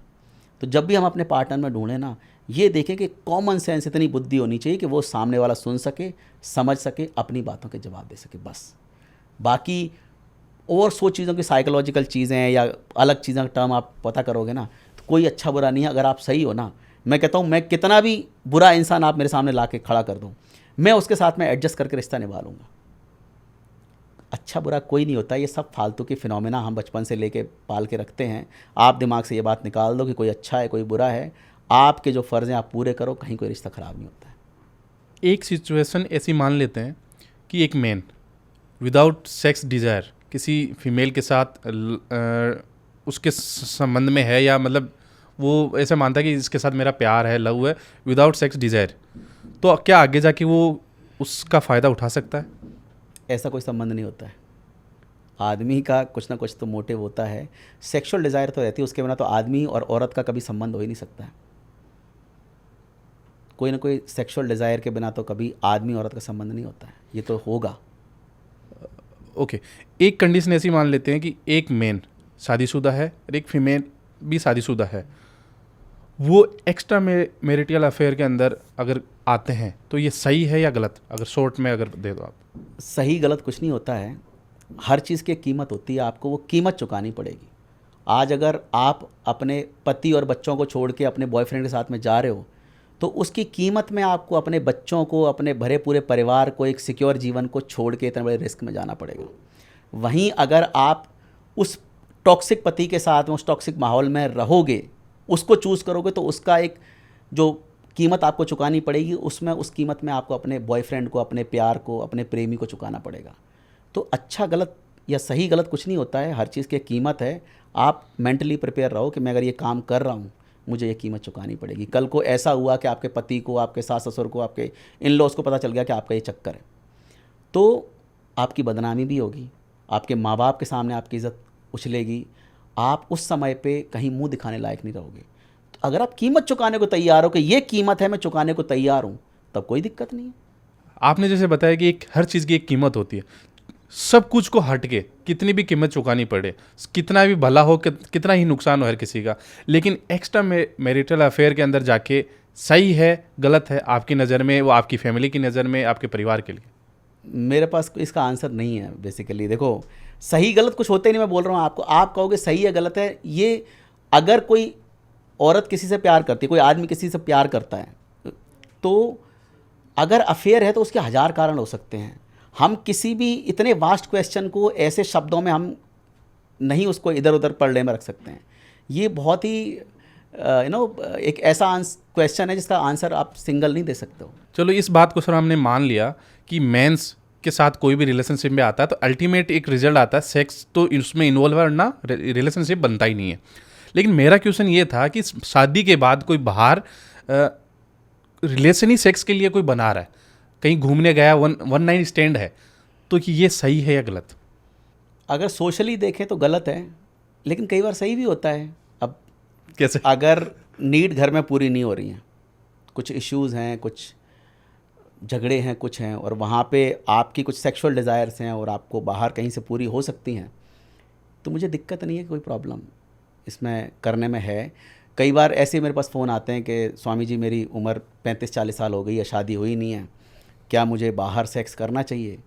तो जब भी हम अपने पार्टनर में ढूंढें ना, ये देखें कि कॉमन सेंस, इतनी बुद्धि होनी चाहिए कि वो सामने वाला सुन सके, समझ सके, अपनी बातों के जवाब दे सके, बस। बाकी और 100 चीज़ों की साइकोलॉजिकल चीज़ें या अलग चीज़ों का टर्म आप पता करोगे ना, तो कोई अच्छा बुरा नहीं है। अगर आप सही हो ना, मैं कहता हूँ, मैं कितना भी बुरा इंसान आप मेरे सामने ला के खड़ा कर दूँ, मैं उसके साथ में एडजस्ट करके रिश्ता निभा लूँगा। अच्छा बुरा कोई नहीं होता, ये सब फालतू की फिनोमेना हम बचपन से लेके पाल के रखते हैं। आप दिमाग से ये बात निकाल दो कि कोई अच्छा है कोई बुरा है, आपके जो फ़र्ज़ हैं आप पूरे करो, कहीं कोई रिश्ता ख़राब नहीं होता है। एक सिचुएशन ऐसी मान लेते हैं कि एक मैन विदाउट सेक्स डिज़ायर किसी फीमेल के साथ उसके संबंध में है, या मतलब वो ऐसा मानता है कि इसके साथ मेरा प्यार है, लव है, विदाउट सेक्स डिज़ायर, तो क्या आगे जाके वो उसका फ़ायदा उठा सकता है? ऐसा कोई संबंध नहीं होता है। आदमी का कुछ ना कुछ तो मोटिव होता है, सेक्सुअल डिज़ायर तो रहती है, उसके बिना तो आदमी और औरत का कभी संबंध हो ही नहीं सकता है। कोई ना कोई सेक्सुअल डिज़ायर के बिना तो कभी आदमी औरत का संबंध नहीं होता है, ये तो होगा। ओके, एक कंडीशन ऐसी मान लेते हैं कि एक मेन शादीशुदा है और एक फीमेल भी शादीशुदा है, वो एक्स्ट्रा मैरिटल अफेयर के अंदर अगर आते हैं तो ये सही है या गलत? अगर शॉर्ट में अगर दे दो आप। सही गलत कुछ नहीं होता है, हर चीज़ की कीमत होती है, आपको वो कीमत चुकानी पड़ेगी। आज अगर आप अपने पति और बच्चों को छोड़ के अपने बॉयफ्रेंड के साथ में जा रहे हो, तो उसकी कीमत में आपको अपने बच्चों को, अपने भरे पूरे परिवार को, एक सिक्योर जीवन को छोड़ के इतने बड़े रिस्क में जाना पड़ेगा। वहीं अगर आप उस टॉक्सिक पति के साथ, उस टॉक्सिक माहौल में रहोगे, उसको चूज़ करोगे, तो उसका एक जो कीमत आपको चुकानी पड़ेगी, उसमें उस कीमत में आपको अपने बॉयफ्रेंड को, अपने प्यार को, अपने प्रेमी को चुकाना पड़ेगा। तो अच्छा गलत या सही गलत कुछ नहीं होता है, हर चीज़ की कीमत है। आप मेंटली प्रिपेयर रहो कि मैं अगर ये काम कर रहा हूँ, मुझे ये कीमत चुकानी पड़ेगी। कल को ऐसा हुआ कि आपके पति को, आपके सास ससुर को, आपके इन लॉज को पता चल गया कि आपका ये चक्कर है, तो आपकी बदनामी भी होगी, आपके माँ बाप के सामने आपकी इज़्ज़त उछलेगी, आप उस समय पे कहीं मुंह दिखाने लायक नहीं रहोगे। तो अगर आप कीमत चुकाने को तैयार हो कि ये कीमत है, मैं चुकाने को तैयार हूँ, तब कोई दिक्कत नहीं है। आपने जैसे बताया कि एक हर चीज़ की एक कीमत होती है, सब कुछ को हट के कितनी भी कीमत चुकानी पड़े, कितना भी भला हो, कितना ही नुकसान हो हर किसी का, लेकिन एक्स्ट्रा मैरिटल अफेयर के अंदर जाके सही है गलत है आपकी नज़र में, वो आपकी फैमिली की नज़र में, आपके परिवार के लिए? मेरे पास इसका आंसर नहीं है बेसिकली। देखो, सही गलत कुछ होते ही नहीं, मैं बोल रहा हूँ आपको, आप कहोगे सही है गलत है। ये अगर कोई औरत किसी से प्यार करती है, कोई आदमी किसी से प्यार करता है, तो अगर अफेयर है तो उसके 1000 कारण हो सकते हैं। हम किसी भी इतने वास्ट क्वेश्चन को ऐसे शब्दों में हम नहीं उसको इधर उधर पढ़ने में रख सकते हैं। ये बहुत ही एक ऐसा क्वेश्चन है जिसका आंसर आप सिंगल नहीं दे सकते हो। चलो इस बात को सर हमने मान लिया कि मेंस के साथ कोई भी रिलेशनशिप में आता है तो अल्टीमेट एक रिजल्ट आता है, सेक्स तो इसमें इन्वॉल्व है ना, रिलेशनशिप बनता ही नहीं है। लेकिन मेरा क्वेश्चन ये था कि शादी के बाद कोई बाहर रिलेशन ही सेक्स के लिए कोई बना रहा है, कहीं घूमने गया, वन नाइट स्टैंड है, तो कि ये सही है या गलत? अगर सोशली देखें तो गलत है, लेकिन कई बार सही भी होता है। अब कैसे? अगर नीड घर में पूरी नहीं हो रही हैं, कुछ इश्यूज़ हैं, कुछ झगड़े हैं, कुछ हैं, और वहाँ पे आपकी कुछ सेक्सुअल डिज़ायर्स हैं और आपको बाहर कहीं से पूरी हो सकती हैं, तो मुझे दिक्कत नहीं है, कोई प्रॉब्लम इसमें करने में है। कई बार ऐसे मेरे पास फ़ोन आते हैं कि स्वामी जी मेरी उम्र 35-40 साल हो गई है, शादी हुई नहीं है, क्या मुझे बाहर सेक्स करना चाहिए?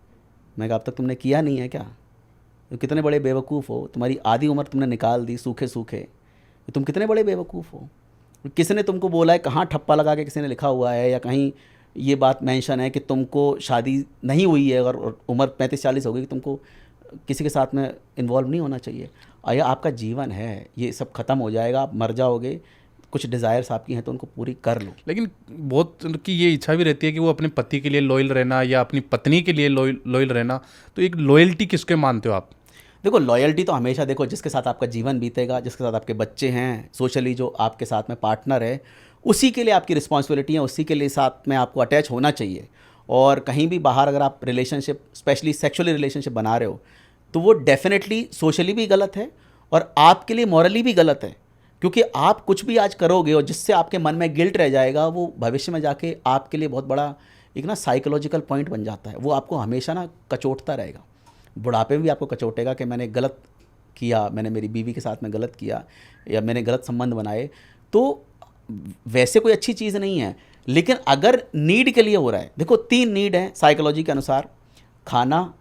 मैं कहा अब तक तुमने किया नहीं है क्या? तो कितने बड़े बेवकूफ़ हो, तुम्हारी आधी उम्र तुमने निकाल दी सूखे सूखे, तुम कितने बड़े बेवकूफ़ हो। किसने तुमको बोला है, कहाँ ठप्पा लगा के किसी ने लिखा हुआ है या कहीं ये बात मेंशन है कि तुमको शादी नहीं हुई है और उम्र 35-40 हो गई, तुमको किसी के साथ में इन्वॉल्व नहीं होना चाहिए? या आपका जीवन है, ये सब ख़त्म हो जाएगा, आप मर जाओगे, कुछ डिज़ायर्स आपकी हैं तो उनको पूरी कर लो। लेकिन बहुत की ये इच्छा भी रहती है कि वो अपने पति के लिए लॉयल रहना या अपनी पत्नी के लिए लॉयल रहना, तो एक लॉयल्टी किसके मानते हो आप? देखो लॉयल्टी तो हमेशा, देखो जिसके साथ आपका जीवन बीतेगा, जिसके साथ आपके बच्चे हैं, सोशली जो आपके साथ में पार्टनर है, उसी के लिए आपकी रिस्पॉन्सिबिलिटी है, उसी के लिए साथ में आपको अटैच होना चाहिए। और कहीं भी बाहर अगर आप रिलेशनशिप, स्पेशली सेक्सुअली रिलेशनशिप बना रहे हो, तो वो डेफिनेटली सोशली भी गलत है और आपके लिए मॉरली भी गलत है, क्योंकि आप कुछ भी आज करोगे और जिससे आपके मन में गिल्ट रह जाएगा, वो भविष्य में जाके आपके लिए बहुत बड़ा एक ना साइकोलॉजिकल पॉइंट बन जाता है। वो आपको हमेशा ना कचोटता रहेगा, बुढ़ापे में भी आपको कचोटेगा कि मैंने गलत किया, मैंने मेरी बीवी के साथ में गलत किया या मैंने गलत संबंध बनाए। तो वैसे कोई अच्छी चीज़ नहीं है। लेकिन अगर नीड के लिए हो रहा है, देखो 3 नीड हैं साइकोलॉजी के अनुसार, खाना,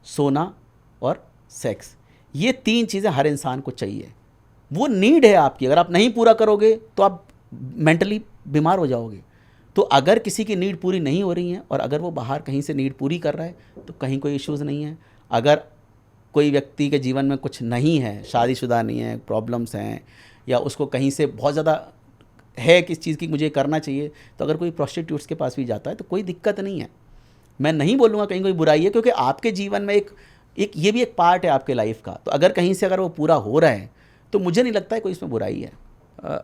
सोना और सेक्स। ये 3 चीज़ें हर इंसान को चाहिए, वो नीड है आपकी। अगर आप नहीं पूरा करोगे तो आप मेंटली बीमार हो जाओगे। तो अगर किसी की नीड पूरी नहीं हो रही है और अगर वो बाहर कहीं से नीड पूरी कर रहा है तो कहीं कोई इश्यूज़ नहीं है। अगर कोई व्यक्ति के जीवन में कुछ नहीं है, शादीशुदा नहीं है, प्रॉब्लम्स हैं, या उसको कहीं से बहुत ज़्यादा है किस चीज़ की मुझे करना चाहिए, तो अगर कोई प्रोस्टिट्यूट्स के पास भी जाता है तो कोई दिक्कत नहीं है। मैं नहीं बोलूँगा कहीं कोई बुराई है, क्योंकि आपके जीवन में एक ये भी एक पार्ट है आपके लाइफ का। तो अगर कहीं से अगर वो पूरा हो रहा है तो मुझे नहीं लगता है कोई इसमें बुराई है।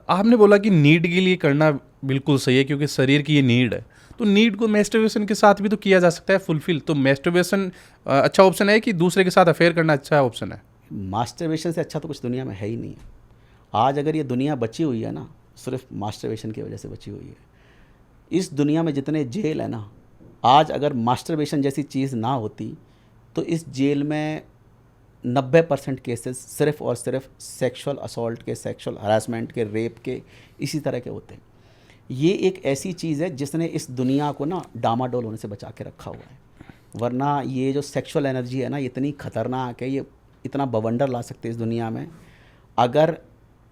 आपने बोला कि नीड के लिए करना बिल्कुल सही है क्योंकि शरीर की ये नीड है, तो नीड को मैस्टरबेशन के साथ भी तो किया जा सकता है फुलफिल। तो मैस्टरबेशन अच्छा ऑप्शन है कि दूसरे के साथ अफेयर करना अच्छा ऑप्शन है? मास्टरबेशन से अच्छा तो कुछ दुनिया में है ही नहीं है। आज अगर ये दुनिया बची हुई है ना, सिर्फ मास्टरबेशन की वजह से बची हुई है। इस दुनिया में जितने जेल है ना, आज अगर मास्टरबेशन जैसी चीज़ ना होती तो इस जेल में 90% केसेस सिर्फ और सिर्फ सेक्सुअल असॉल्ट के, सेक्सुअल हरासमेंट के, रेप के, इसी तरह के होते हैं। ये एक ऐसी चीज़ है जिसने इस दुनिया को ना डामाडोल होने से बचा के रखा हुआ है। वरना ये जो सेक्सुअल एनर्जी है ना, इतनी ख़तरनाक है, ये इतना बवंडर ला सकते हैं इस दुनिया में। अगर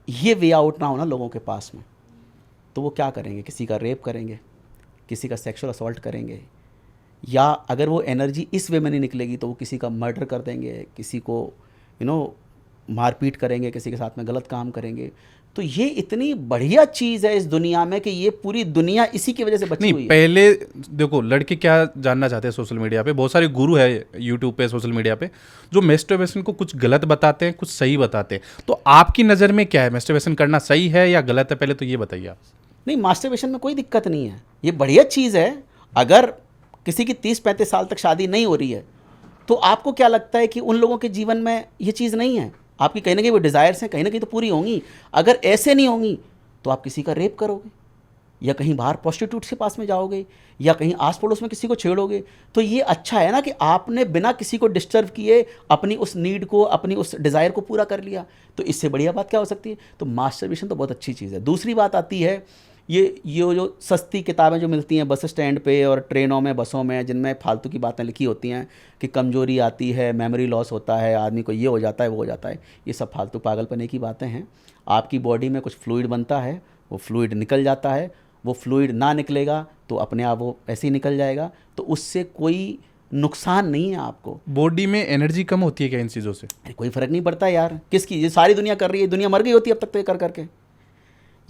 ये वे आउट ना हो ना लोगों के पास में, तो वो क्या करेंगे? किसी का रेप करेंगे, किसी का सेक्सुअल असॉल्ट करेंगे, या अगर वो एनर्जी इस वे में नहीं निकलेगी तो वो किसी का मर्डर कर देंगे, किसी को मारपीट करेंगे, किसी के साथ में गलत काम करेंगे। तो ये इतनी बढ़िया चीज़ है इस दुनिया में कि ये पूरी दुनिया इसी की वजह से बची हुई है। पहले देखो, लड़के क्या जानना चाहते हैं सोशल मीडिया पे, बहुत सारे गुरु है यूट्यूब पे, सोशल मीडिया पे, जो मैस्टरबेशन को कुछ गलत बताते हैं, कुछ सही बताते हैं। तो आपकी नज़र में क्या है, मैस्टरबेशन करना सही है या गलत है? पहले तो ये बताइए आप। नहीं, मास्टरबेशन में कोई दिक्कत नहीं है, ये बढ़िया चीज़ है। अगर किसी की 30-35 साल तक शादी नहीं हो रही है तो आपको क्या लगता है कि उन लोगों के जीवन में ये चीज़ नहीं है? आपकी कहीं ना कहीं वो डिज़ायर्स हैं, कहीं ना कहीं तो पूरी होंगी। अगर ऐसे नहीं होंगी तो आप किसी का रेप करोगे, या कहीं बाहर प्रोस्टिट्यूट्स के पास में जाओगे, या कहीं आस पड़ोस में किसी को छेड़ोगे। तो ये अच्छा है ना कि आपने बिना किसी को डिस्टर्ब किए अपनी उस नीड को, अपनी उस डिज़ायर को पूरा कर लिया। तो इससे बढ़िया बात क्या हो सकती है? तो मास्टरबेशन तो बहुत अच्छी चीज़ है। दूसरी बात आती है ये जो सस्ती किताबें जो मिलती हैं बस स्टैंड पे और ट्रेनों में, बसों में, जिनमें फालतू की बातें लिखी होती हैं कि कमजोरी आती है, मेमोरी लॉस होता है, आदमी को ये हो जाता है, वो हो जाता है, ये सब फालतू पागलपने की बातें हैं। आपकी बॉडी में कुछ फ्लूइड बनता है, वो फ्लूइड निकल जाता है, वो फ्लूइड ना निकलेगा तो अपने आप वो ऐसे ही निकल जाएगा। तो उससे कोई नुकसान नहीं है आपको। बॉडी में एनर्जी कम होती है क्या इन चीज़ों से? कोई फ़र्क नहीं पड़ता यार, किसकी, ये सारी दुनिया कर रही है, दुनिया मर गई होती है अब तक तो ये कर करके।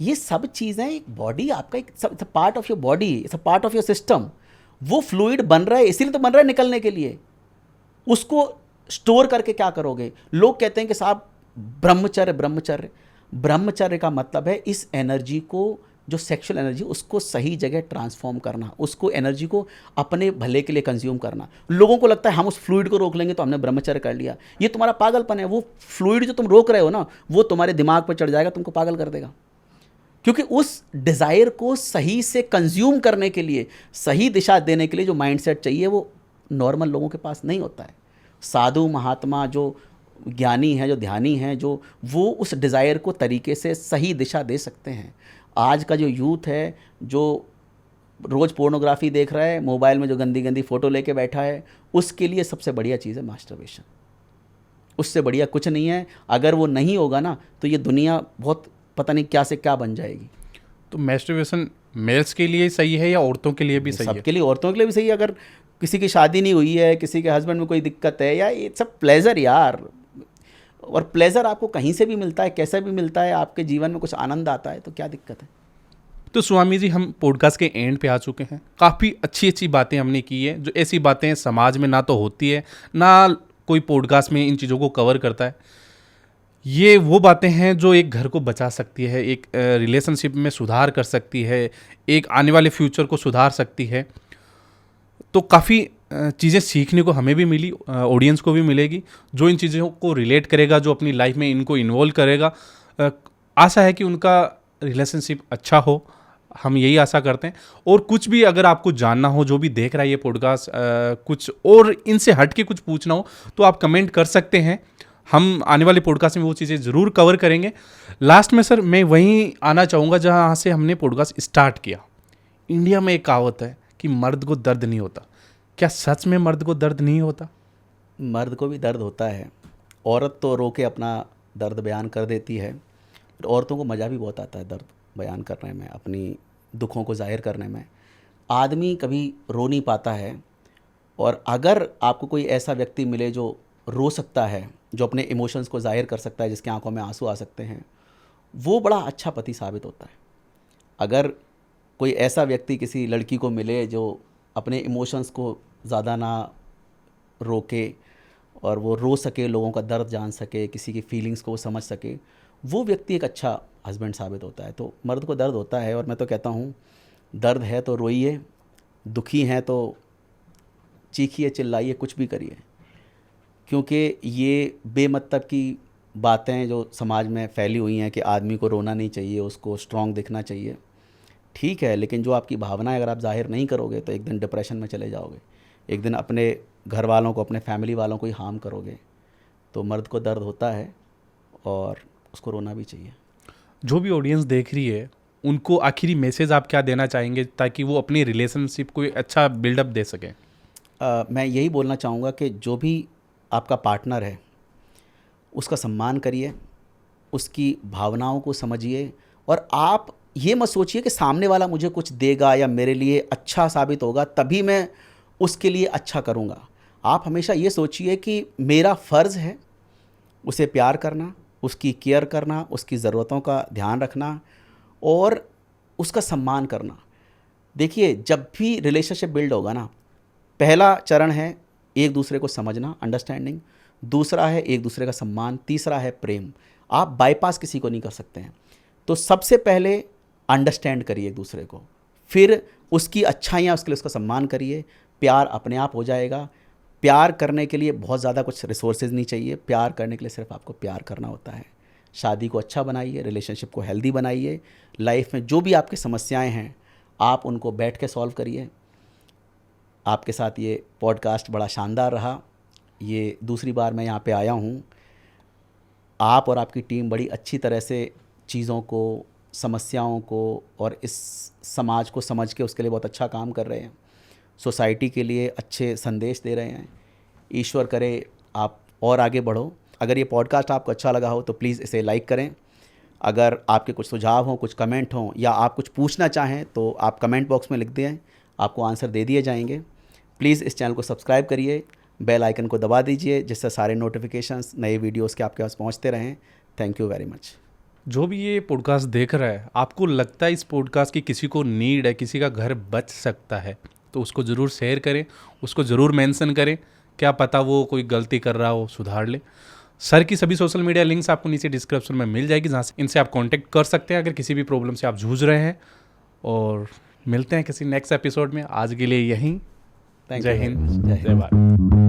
ये सब चीज़ें, एक बॉडी आपका एक part of your body, it's a part of your system. वो फ्लूइड बन रहा है, इसीलिए तो बन रहा है निकलने के लिए। उसको स्टोर करके क्या करोगे? लोग कहते हैं कि साहब ब्रह्मचर्य ब्रह्मचर्य, ब्रह्मचर्य का मतलब है इस एनर्जी को, जो सेक्सुअल एनर्जी, उसको सही जगह ट्रांसफॉर्म करना, उसको एनर्जी को अपने भले के लिए कंज्यूम करना। लोगों को लगता है हम उस फ्लूइड को रोक लेंगे तो हमने ब्रह्मचर्य कर लिया। ये तुम्हारा पागलपन है। वो फ्लूइड जो तुम रोक रहे हो ना, वो तुम्हारे दिमाग पर चढ़ जाएगा, तुमको पागल कर देगा। क्योंकि उस डिज़ायर को सही से कंज्यूम करने के लिए, सही दिशा देने के लिए जो माइंडसेट चाहिए, वो नॉर्मल लोगों के पास नहीं होता है। साधु महात्मा जो ज्ञानी हैं, जो ध्यानी हैं, जो वो उस डिज़ायर को तरीके से सही दिशा दे सकते हैं। आज का जो यूथ है, जो रोज़ पोर्नोग्राफी देख रहा है, मोबाइल में जो गंदी गंदी फ़ोटो लेके बैठा है, उसके लिए सबसे बढ़िया चीज़ है मास्टरबेशन। उससे बढ़िया कुछ नहीं है। अगर वो नहीं होगा ना, तो ये दुनिया बहुत पता नहीं क्या से क्या बन जाएगी। तो मैस्टरबेशन मेल्स के लिए सही है या औरतों के लिए भी सही है? सबके लिए, औरतों के लिए भी सही है। अगर किसी की शादी नहीं हुई है, किसी के हस्बैंड में कोई दिक्कत है, या ये सब प्लेजर यार, और प्लेजर आपको कहीं से भी मिलता है, कैसे भी मिलता है, आपके जीवन में कुछ आनंद आता है, तो क्या दिक्कत है? तो स्वामी जी, हम पॉडकास्ट के एंड पे आ चुके हैं। काफ़ी अच्छी अच्छी बातें हमने की है, जो ऐसी बातें समाज में ना तो होती है, ना कोई पॉडकास्ट में इन चीज़ों को कवर करता है। ये वो बातें हैं जो एक घर को बचा सकती है, एक रिलेशनशिप में सुधार कर सकती है, एक आने वाले फ्यूचर को सुधार सकती है। तो काफ़ी चीज़ें सीखने को हमें भी मिली, ऑडियंस को भी मिलेगी। जो इन चीज़ों को रिलेट करेगा, जो अपनी लाइफ में इनको इन्वॉल्व करेगा, आशा है कि उनका रिलेशनशिप अच्छा हो। हम यही आशा करते हैं। और कुछ भी अगर आपको जानना हो, जो भी देख रहा है ये पॉडकास्ट, कुछ और इनसे हट के कुछ पूछना हो, तो आप कमेंट कर सकते हैं। हम आने वाले पॉडकास्ट में वो चीज़ें ज़रूर कवर करेंगे। लास्ट में सर, मैं वहीं आना चाहूँगा जहाँ से हमने पॉडकास्ट स्टार्ट किया। इंडिया में एक कहावत है कि मर्द को दर्द नहीं होता। क्या सच में मर्द को दर्द नहीं होता? मर्द को भी दर्द होता है। औरत तो रो के अपना दर्द बयान कर देती है। औरतों को मज़ा भी बहुत आता है दर्द बयान करने में, अपनी दुखों को जाहिर करने में। आदमी कभी रो नहीं पाता है। और अगर आपको कोई ऐसा व्यक्ति मिले जो रो सकता है, जो अपने इमोशंस को जाहिर कर सकता है, जिसकी आंखों में आंसू आ सकते हैं, वो बड़ा अच्छा पति साबित होता है। अगर कोई ऐसा व्यक्ति किसी लड़की को मिले जो अपने इमोशंस को ज़्यादा ना रोके और वो रो सके, लोगों का दर्द जान सके, किसी की फीलिंग्स को वो समझ सके, वो व्यक्ति एक अच्छा हस्बैंड साबित होता है। तो मर्द को दर्द होता है, और मैं तो कहता हूँ दर्द है तो रोइए, दुखी हैं तो चीखिए, चिल्लाइए, कुछ भी करिए। क्योंकि ये बेमतलब की बातें जो समाज में फैली हुई हैं कि आदमी को रोना नहीं चाहिए, उसको स्ट्रॉन्ग दिखना चाहिए, ठीक है, लेकिन जो आपकी भावनाएं अगर आप जाहिर नहीं करोगे तो एक दिन डिप्रेशन में चले जाओगे, एक दिन अपने घर वालों को, अपने फैमिली वालों को ही हार्म करोगे। तो मर्द को दर्द होता है और उसको रोना भी चाहिए। जो भी ऑडियंस देख रही है, उनको आखिरी मैसेज आप क्या देना चाहेंगे ताकि वो अपनी रिलेशनशिप को अच्छा बिल्डअप दे सकें? मैं यही बोलना चाहूँगा कि जो भी आपका पार्टनर है उसका सम्मान करिए, उसकी भावनाओं को समझिए, और आप ये मत सोचिए कि सामने वाला मुझे कुछ देगा या मेरे लिए अच्छा साबित होगा तभी मैं उसके लिए अच्छा करूँगा। आप हमेशा ये सोचिए कि मेरा फ़र्ज़ है उसे प्यार करना, उसकी केयर करना, उसकी ज़रूरतों का ध्यान रखना और उसका सम्मान करना। देखिए, जब भी रिलेशनशिप बिल्ड होगा ना, पहला चरण है एक दूसरे को समझना, अंडरस्टैंडिंग। दूसरा है एक दूसरे का सम्मान। तीसरा है प्रेम। आप बाईपास किसी को नहीं कर सकते हैं। तो सबसे पहले अंडरस्टैंड करिए एक दूसरे को, फिर उसकी अच्छाइयाँ, उसके लिए उसका सम्मान करिए। प्यार अपने आप हो जाएगा। प्यार करने के लिए बहुत ज़्यादा कुछ रिसोर्सेज नहीं चाहिए। प्यार करने के लिए सिर्फ आपको प्यार करना होता है। शादी को अच्छा बनाइए, रिलेशनशिप को हेल्दी बनाइए। लाइफ में जो भी आपकी समस्याएं हैं, आप उनको बैठ के सॉल्व करिए। आपके साथ ये पॉडकास्ट बड़ा शानदार रहा। ये दूसरी बार मैं यहाँ पे आया हूँ। आप और आपकी टीम बड़ी अच्छी तरह से चीज़ों को, समस्याओं को और इस समाज को समझ के उसके लिए बहुत अच्छा काम कर रहे हैं। सोसाइटी के लिए अच्छे संदेश दे रहे हैं। ईश्वर करे आप और आगे बढ़ो। अगर ये पॉडकास्ट आपको अच्छा लगा हो तो प्लीज़ इसे लाइक करें। अगर आपके कुछ सुझाव हों, कुछ कमेंट हों या आप कुछ पूछना चाहें तो आप कमेंट बॉक्स में लिख दें, आपको आंसर दे दिए जाएंगे। प्लीज़ इस चैनल को सब्सक्राइब करिए, बेल आइकन को दबा दीजिए, जिससे सारे नोटिफिकेशंस, नए वीडियोस के आपके पास पहुंचते रहें। Thank you very much. जो भी ये पॉडकास्ट देख रहा है, आपको लगता है इस पॉडकास्ट की किसी को नीड है, किसी का घर बच सकता है, तो उसको ज़रूर शेयर करें, उसको ज़रूर मेंशन करें, क्या पता वो कोई गलती कर रहा हो, सुधार ले। सर की सभी सोशल मीडिया लिंक्स आपको नीचे डिस्क्रिप्शन में मिल जाएगी, जहाँ से इनसे आप कांटेक्ट कर सकते हैं अगर किसी भी प्रॉब्लम से आप जूझ रहे हैं। और मिलते हैं किसी नेक्स्ट एपिसोड में, आज के लिए यहीं। Thank जय you very हिंद, much. जय जय भारत।